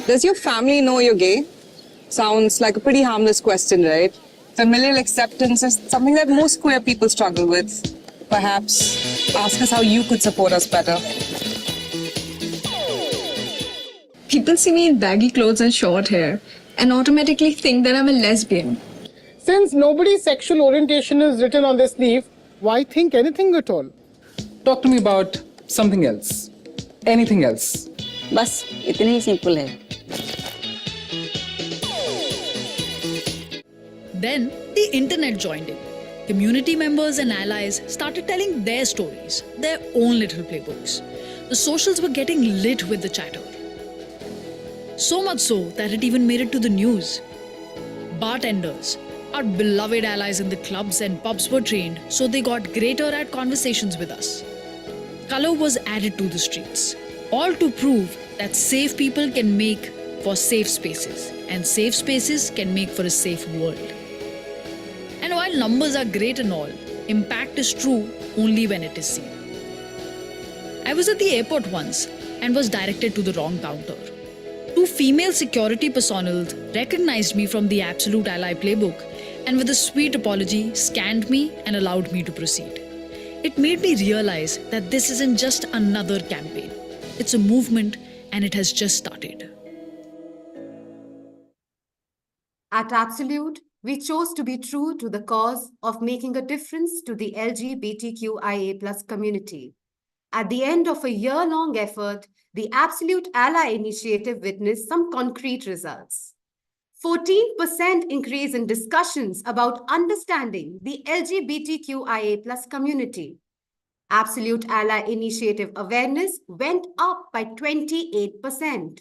Does your family know you're gay? Sounds like a pretty harmless question, right? Familial acceptance is something that most queer people struggle with. Perhaps ask us how you could support us better. People see me in baggy clothes and short hair and automatically think that I'm a lesbian. Since nobody's sexual orientation is written on their sleeve, why think anything at all? Talk to me about something else. Anything else. बस इतने ही simple है. Then the internet joined in. Community members and allies started telling their stories, their own little playbooks. The socials were getting lit with the chatter. So much so that it even made it to the news. Bartenders, our beloved allies in the clubs and pubs, were trained so they got greater at conversations with us. Color was added to the streets, all to prove that safe people can make for safe spaces, and safe spaces can make for a safe world. And while numbers are great and all, impact is true only when it is seen. I was at the airport once and was directed to the wrong counter. Two female security personnel recognized me from the Absolute Ally playbook and with a sweet apology scanned me and allowed me to proceed. It made me realize that this isn't just another campaign. It's a movement and it has just started. At Absolute, we chose to be true to the cause of making a difference to the LGBTQIA+ community. At the end of a year-long effort, the Absolute Ally initiative witnessed some concrete results. 14% increase in discussions about understanding the LGBTQIA+ community. Absolute Ally initiative awareness went up by 28%.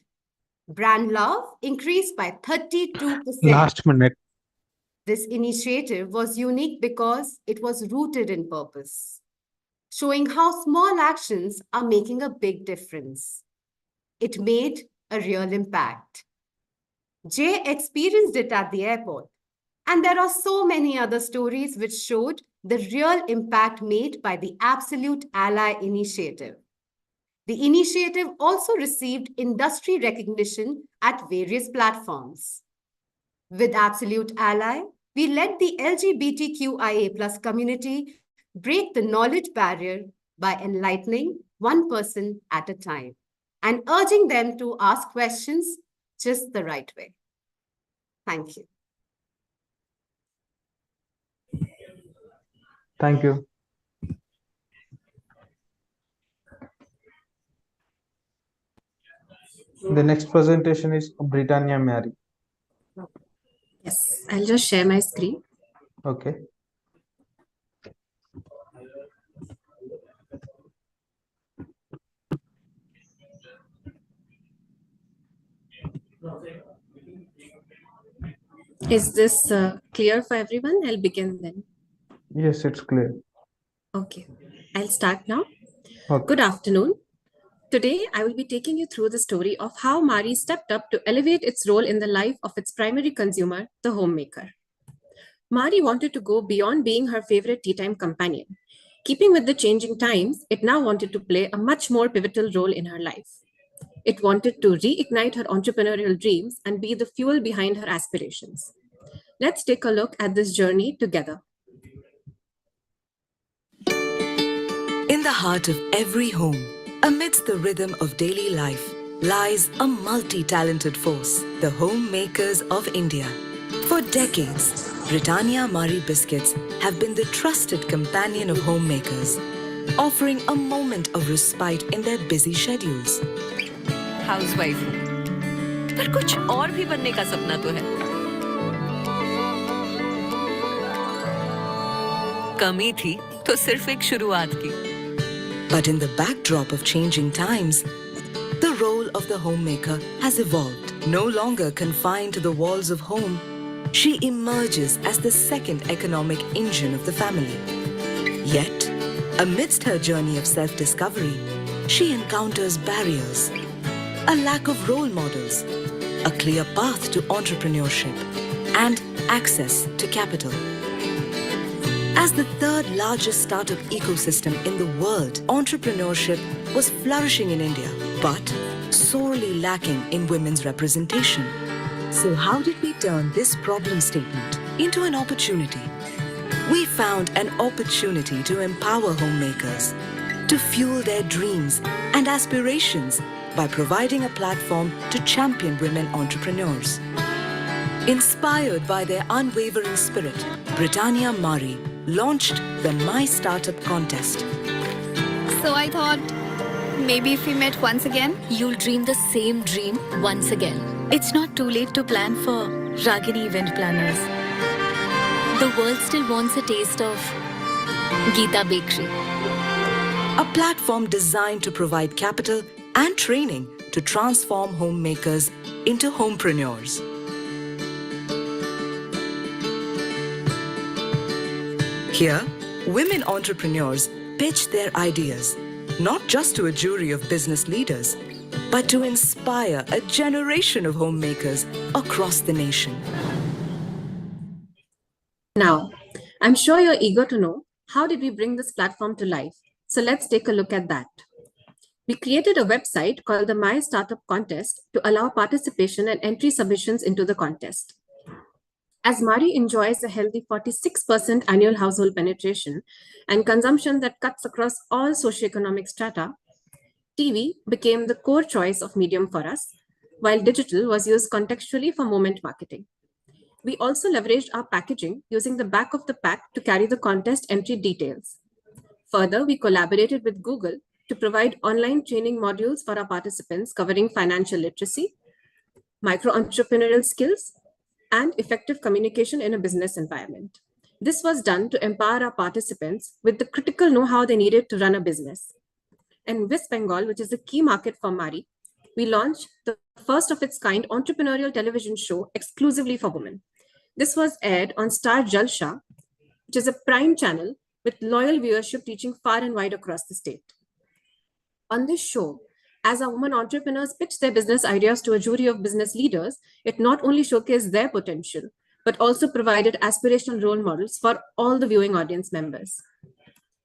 Brand love increased by 32%. Last minute. This initiative was unique because it was rooted in purpose, showing how small actions are making a big difference. It made a real impact. Jay experienced it at the airport, and there are so many other stories which showed the real impact made by the Absolute Ally initiative. The initiative also received industry recognition at various platforms. With Absolute Ally, we let the LGBTQIA+ community break the knowledge barrier by enlightening one person at a time and urging them to ask questions just the right way. Thank you. Thank you. The next presentation is Britannia Marie. Yes, I'll just share my screen. Okay. Is this clear for everyone? I'll begin then. Yes, it's clear. Okay, I'll start now. Okay. Good afternoon. Today, I will be taking you through the story of how Marie stepped up to elevate its role in the life of its primary consumer, the homemaker. Marie wanted to go beyond being her favorite tea time companion. Keeping with the changing times, it now wanted to play a much more pivotal role in her life. It wanted to reignite her entrepreneurial dreams and be the fuel behind her aspirations. Let's take a look at this journey together. In the heart of every home, amidst the rhythm of daily life, lies a multi-talented force, the homemakers of India. For decades, Britannia Marie biscuits have been the trusted companion of homemakers, offering a moment of respite in their busy schedules. Housewife हूँ, पर कुछ और भी बनने का सपना तो है। कमी थी तो सिर्फ एक शुरुआत की। But in the backdrop of changing times, the role of the homemaker has evolved. No longer confined to the walls of home, she emerges as the second economic engine of the family. Yet, amidst her journey of self-discovery, she encounters barriers, a lack of role models, a clear path to entrepreneurship, and access to capital. As the third largest startup ecosystem in the world, entrepreneurship was flourishing in India, but sorely lacking in women's representation. So how did we turn this problem statement into an opportunity? We found an opportunity to empower homemakers, to fuel their dreams and aspirations by providing a platform to champion women entrepreneurs. Inspired by their unwavering spirit, Britannia Marie launched the My Startup contest. So I thought, maybe if we met once again, you'll dream the same dream once again. It's not too late to plan for Ragini event planners. The world still wants a taste of Geeta Bakery. A platform designed to provide capital and training to transform homemakers into homepreneurs. Here, women entrepreneurs pitch their ideas, not just to a jury of business leaders, but to inspire a generation of homemakers across the nation. Now, I'm sure you're eager to know, how did we bring this platform to life? So let's take a look at that. We created a website called the My Startup Contest to allow participation and entry submissions into the contest. As Marie enjoys a healthy 46% annual household penetration and consumption that cuts across all socioeconomic strata, TV became the core choice of medium for us, while digital was used contextually for moment marketing. We also leveraged our packaging using the back of the pack to carry the contest entry details. Further, we collaborated with Google to provide online training modules for our participants covering financial literacy, micro-entrepreneurial skills, and effective communication in a business environment. This was done to empower our participants with the critical know-how they needed to run a business. In West Bengal, which is a key market for Marie, we launched the first of its kind entrepreneurial television show exclusively for women. This was aired on Star Jalsha, which is a prime channel with loyal viewership reaching far and wide across the state. On this show, as our women entrepreneurs pitched their business ideas to a jury of business leaders, it not only showcased their potential, but also provided aspirational role models for all the viewing audience members.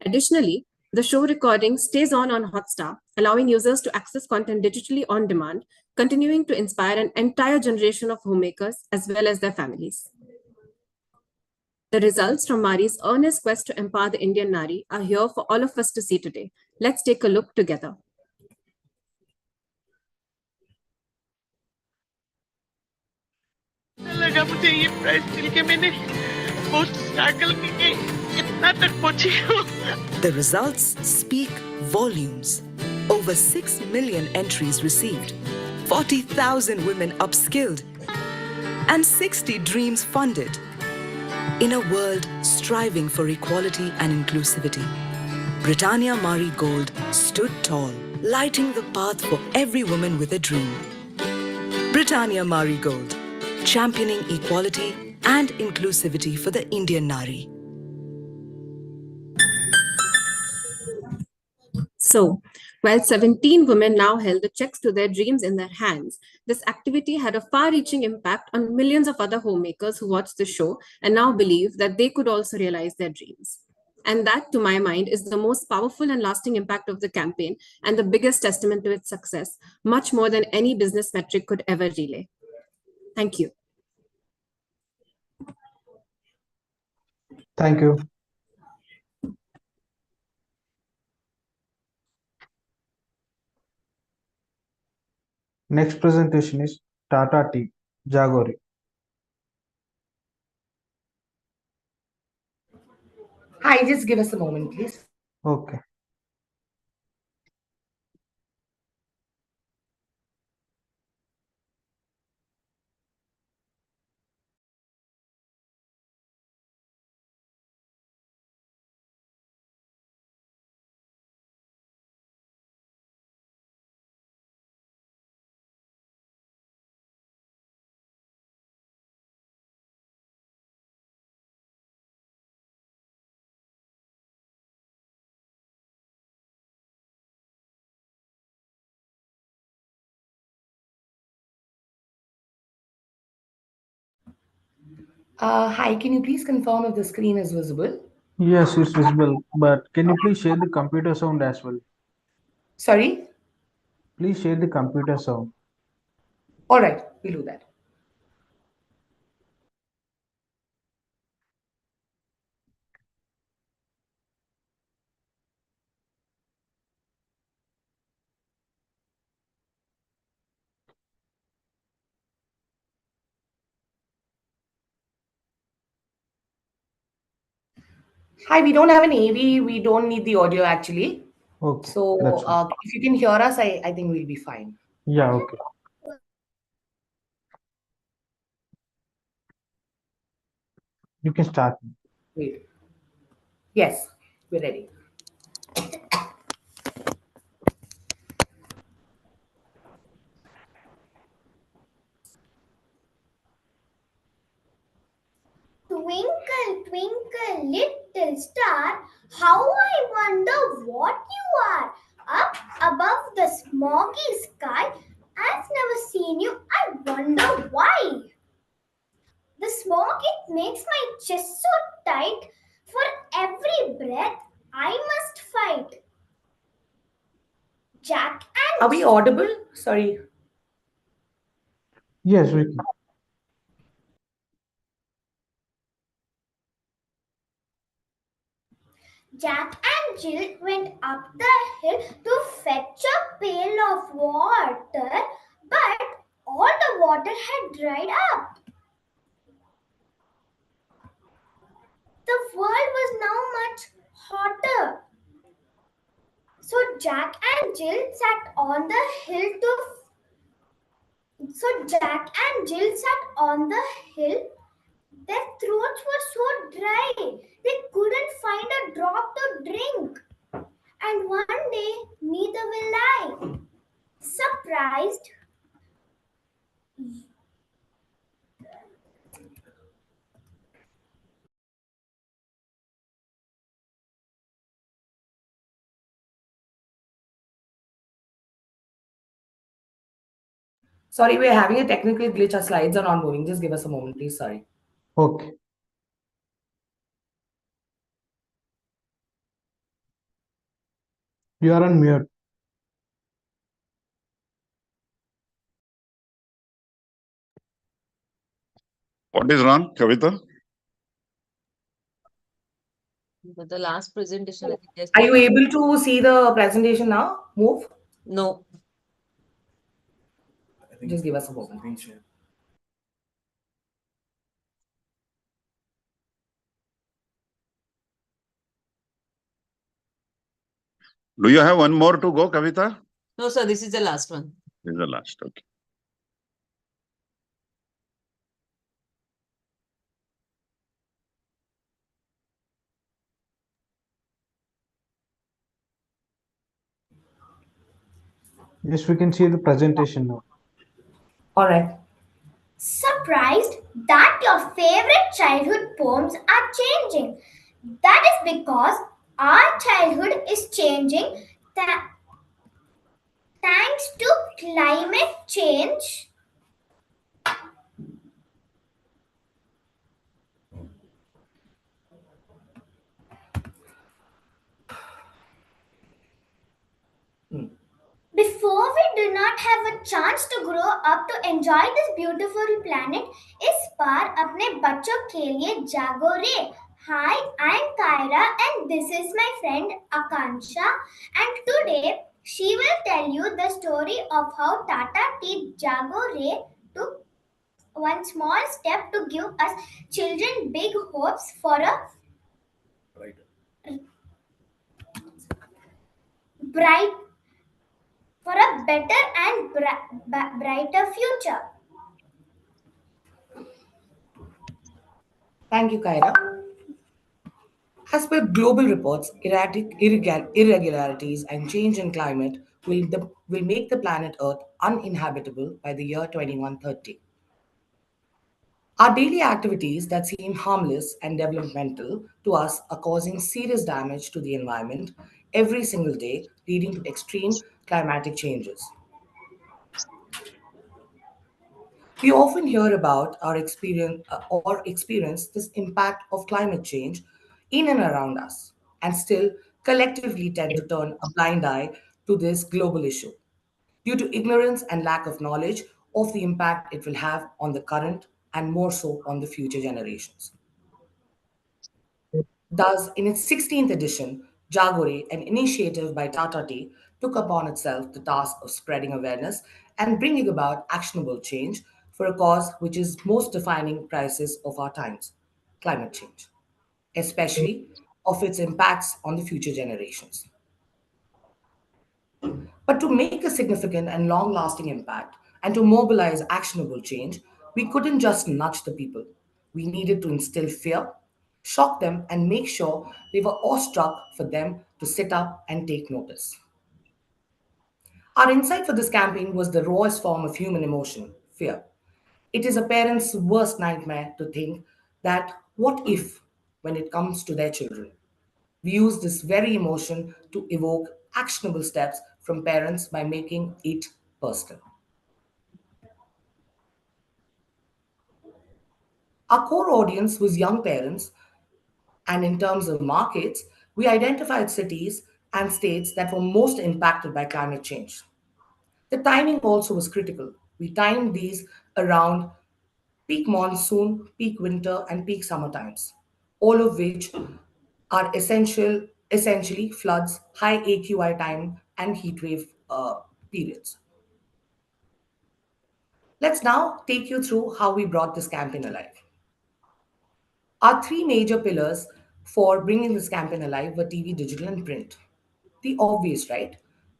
Additionally, the show recording stays on Hotstar, allowing users to access content digitally on demand, continuing to inspire an entire generation of homemakers as well as their families. The results from Marie's earnest quest to empower the Indian Nari are here for all of us to see today. Let's take a look together. लगा मुझे ये price मिल के मैंने बहुत struggle करके इतना तक पहुंची हूँ. The results speak volumes. Over 6 million entries received, 40,000 women upskilled, and 60 dreams funded. In a world striving for equality and inclusivity, Britannia Marie Gold stood tall, lighting the path for every woman with a dream. Britannia Marie Gold, championing equality and inclusivity for the Indian Nari. So, while 17 women now held the checks to their dreams in their hands, this activity had a far-reaching impact on millions of other homemakers who watched the show and now believe that they could also realize their dreams. And that, to my mind, is the most powerful and lasting impact of the campaign and the biggest testament to its success, much more than any business metric could ever relay. Thank you. Thank you. Next presentation is Tata Tea Jago Re. Hi, just give us a moment, please. Okay. Hi, can you please confirm if the screen is visible? Yes, it's visible, but can you please share the computer sound as well? Sorry? Please share the computer sound. All right, we'll do that. Hi, we don't have an AV. We don't need the audio actually. Okay, that's So fine. if you can hear us, I think we'll be fine. Yeah, okay. You can start. Wait. Yes, we're ready. Twinkle, twinkle, little star, how I wonder what you are. Up above the smoky sky, I've never seen you, I wonder why. The smoke, it makes my chest so tight. For every breath, I must fight. Jack Are and we audible? Sorry. Yes, we can. Jack and Jill went up the hill to fetch a pail of water, but all the water had dried up. The world was now much hotter. So Jack and Jill sat on the hill to So Jack and Jill sat on the hill. Their throats were so dry they couldn't find a drop to drink. And one day, neither will I. Surprised, Sorry, we're having a technical glitch. Our slides are not moving. Just give us a moment, please. Sorry. Okay. You are on mute. What is wrong, Kavita? The last presentation, I think, Are you able to see the presentation now? Move. No. Just give us a moment. Do you have one more to go, Kavita? No, sir, this is the last one. This is the last. Okay. Yes, we can see the presentation now. All right. surprised that your favorite childhood poems are changing. That is because our childhood is changing thanks to climate change. Before we do not have a chance to grow up to enjoy this beautiful planet, इस बार अपने बच्चों के लिए जागो रे. Hi, I am Kyra and this is my friend Akansha, and today she will tell you the story of how Tata Tea Jago Re took one small step to give us children big hopes for a bright for a better and brighter future. Thank you, Kyra. As per global reports, irregularities and change in climate will make the planet Earth uninhabitable by the year 2130. Our daily activities that seem harmless and developmental to us are causing serious damage to the environment every single day, leading to extreme climatic changes. We often hear about our experience or experience this impact of climate change in and around us, and still collectively tend to turn a blind eye to this global issue due to ignorance and lack of knowledge of the impact it will have on the current and more so on the future generations. Thus, in its 16th edition, Jago Re, an initiative by Tata Tea, took upon itself the task of spreading awareness and bringing about actionable change for a cause which is most defining crisis of our times, climate change, especially of its impacts on the future generations. But to make a significant and long lasting impact and to mobilize actionable change, we couldn't just nudge the people. We needed to instill fear, shock them, and make sure they were awestruck for them to sit up and take notice. Our insight for this campaign was the rawest form of human emotion, fear. It is a parent's worst nightmare to think that what if when it comes to their children? We use this very emotion to evoke actionable steps from parents by making it personal. Our core audience was young parents, and in terms of markets, we identified cities and states that were most impacted by climate change. The timing also was critical. We timed these around peak monsoon, peak winter, and peak summer times, all of which are essentially floods, high AQI time, and heat wave periods. Let's now take you through how we brought this campaign alive. Our three major pillars for bringing this campaign alive were TV, digital, and print. The obvious, right?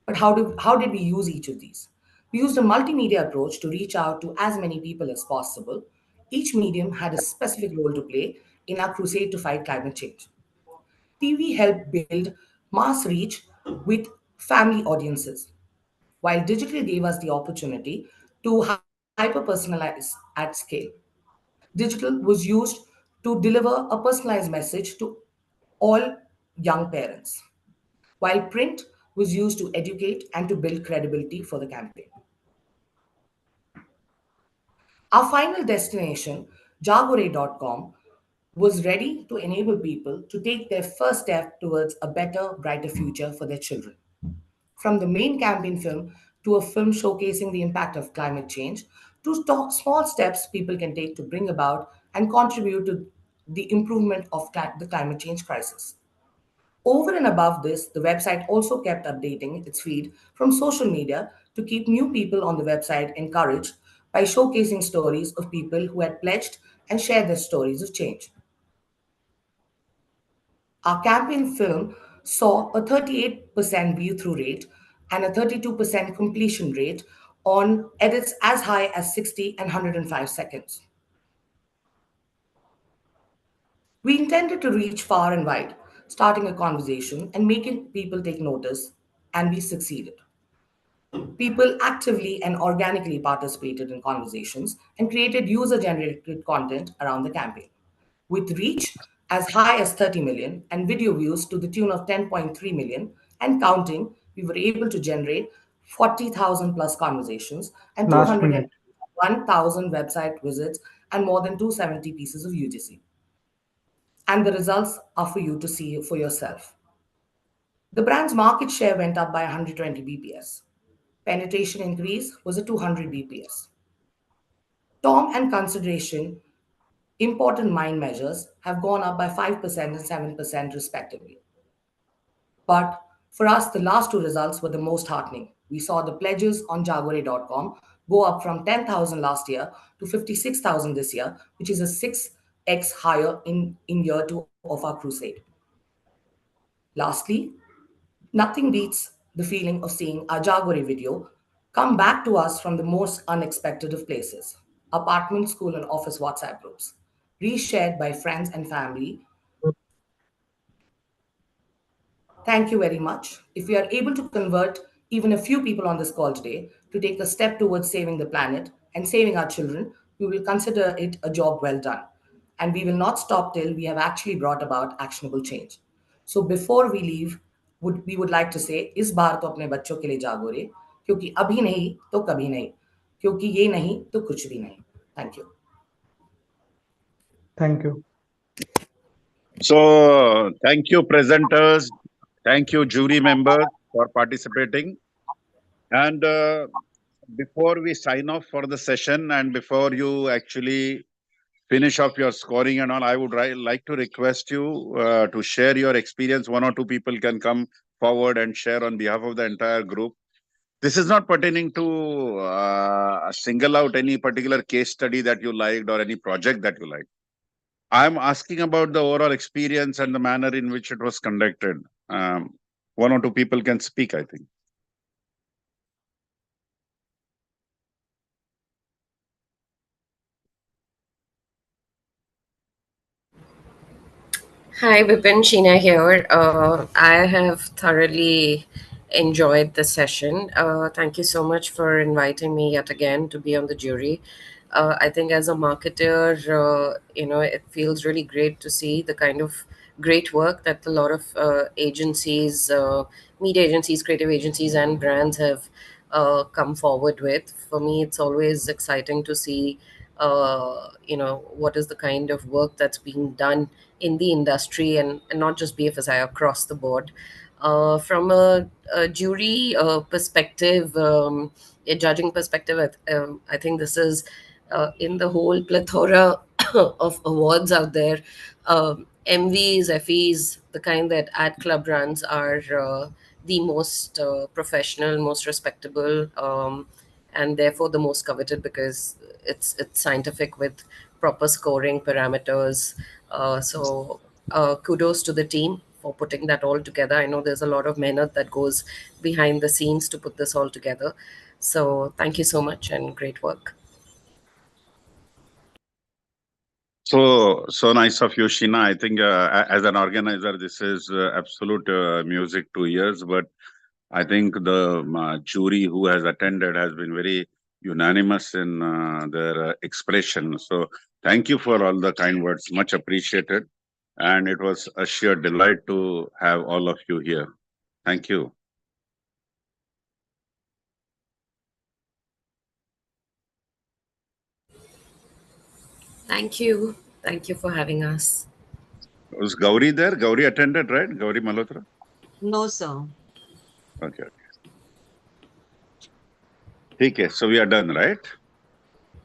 But how did we use each of these? We used a multimedia approach to reach out to as many people as possible. Each medium had a specific role to play in our crusade to fight climate change. TV helped build mass reach with family audiences, while digital gave us the opportunity to hyper-personalize at scale. Digital was used to deliver a personalized message to all young parents, while print was used to educate and to build credibility for the campaign. Our final destination, jagore.com, was ready to enable people to take their first step towards a better, brighter future for their children. From the main campaign film to a film showcasing the impact of climate change, to small steps people can take to bring about and contribute to the improvement of the climate change crisis. Over and above this, the website also kept updating its feed from social media to keep new people on the website encouraged by showcasing stories of people who had pledged and shared their stories of change. Our campaign film saw a 38% view through rate and a 32% completion rate on edits as high as 60 and 105 seconds. We intended to reach far and wide, starting a conversation and making people take notice, and we succeeded. People actively and organically participated in conversations and created user generated content around the campaign. With reach as high as 30 million and video views to the tune of 10.3 million and counting, we were able to generate 40,000 plus conversations and Last minute. 201,000 website visits and more than 270 pieces of UGC. And the results are for you to see for yourself. The brand's market share went up by 120 bps. Penetration increase was a 200 bps. Tom and consideration important mind measures have gone up by 5% and 7% respectively. But for us, the last two results were the most heartening. We saw the pledges on jagore.com go up from 10,000 last year to 56,000 this year, which is a 6x higher in year two of our crusade. Lastly, nothing beats the feeling of seeing our Jagore video come back to us from the most unexpected of places: apartment, school, and office WhatsApp groups, reshared by friends and family. Thank you very much. If we are able to convert even a few people on this call today to take a step towards saving the planet and saving our children, we will consider it a job well done. And we will not stop till we have actually brought about actionable change. So before we leave, we would like to say, इस बार तो अपने बच्चों के लिए जागो रे, क्योंकि अभी नहीं तो कभी नहीं, क्योंकि ये नहीं तो कुछ भी नहीं. Thank you. Thank you. So, thank you, presenters. Thank you, jury members, for participating. And before we sign off for the session and before you actually finish off your scoring and all, I would like to request you to share your experience. One or two people can come forward and share on behalf of the entire group. This is not pertaining to single out any particular case study that you liked or any project that you liked. I'm asking about the overall experience and the manner in which it was conducted. One or two people can speak, I think. Hi, Vipin, Sheena here. I have thoroughly enjoyed the session. Thank you so much for inviting me yet again to be on the jury. I think as a marketer, it feels really great to see the kind of great work that a lot of agencies, media agencies, creative agencies, and brands have come forward with. For me, it's always exciting to see what is the kind of work that's being done in the industry, and not just BFSI, across the board. From a jury perspective, a judging perspective, I think this is in the whole plethora of awards out there. Emvies, FEs, the kind that Ad Club runs, are the most professional, most respectable, and therefore the most coveted, because it's scientific with proper scoring parameters. So kudos to the team for putting that all together. I know there's a lot of mehnat that goes behind the scenes to put this all together. So thank you so much and great work. So nice of you, Sheena. I think as an organizer, this is absolute music to ears. But I think the jury who has attended has been very unanimous in their expression. So thank you for all the kind words, much appreciated. And it was a sheer delight to have all of you here. Thank you. Thank you. Thank you for having us. Was Gauri there? Gauri attended, right? Gauri Malhotra? No, sir. Okay. Okay, so we are done, right?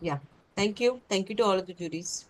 Yeah. Thank you. Thank you to all of the juries.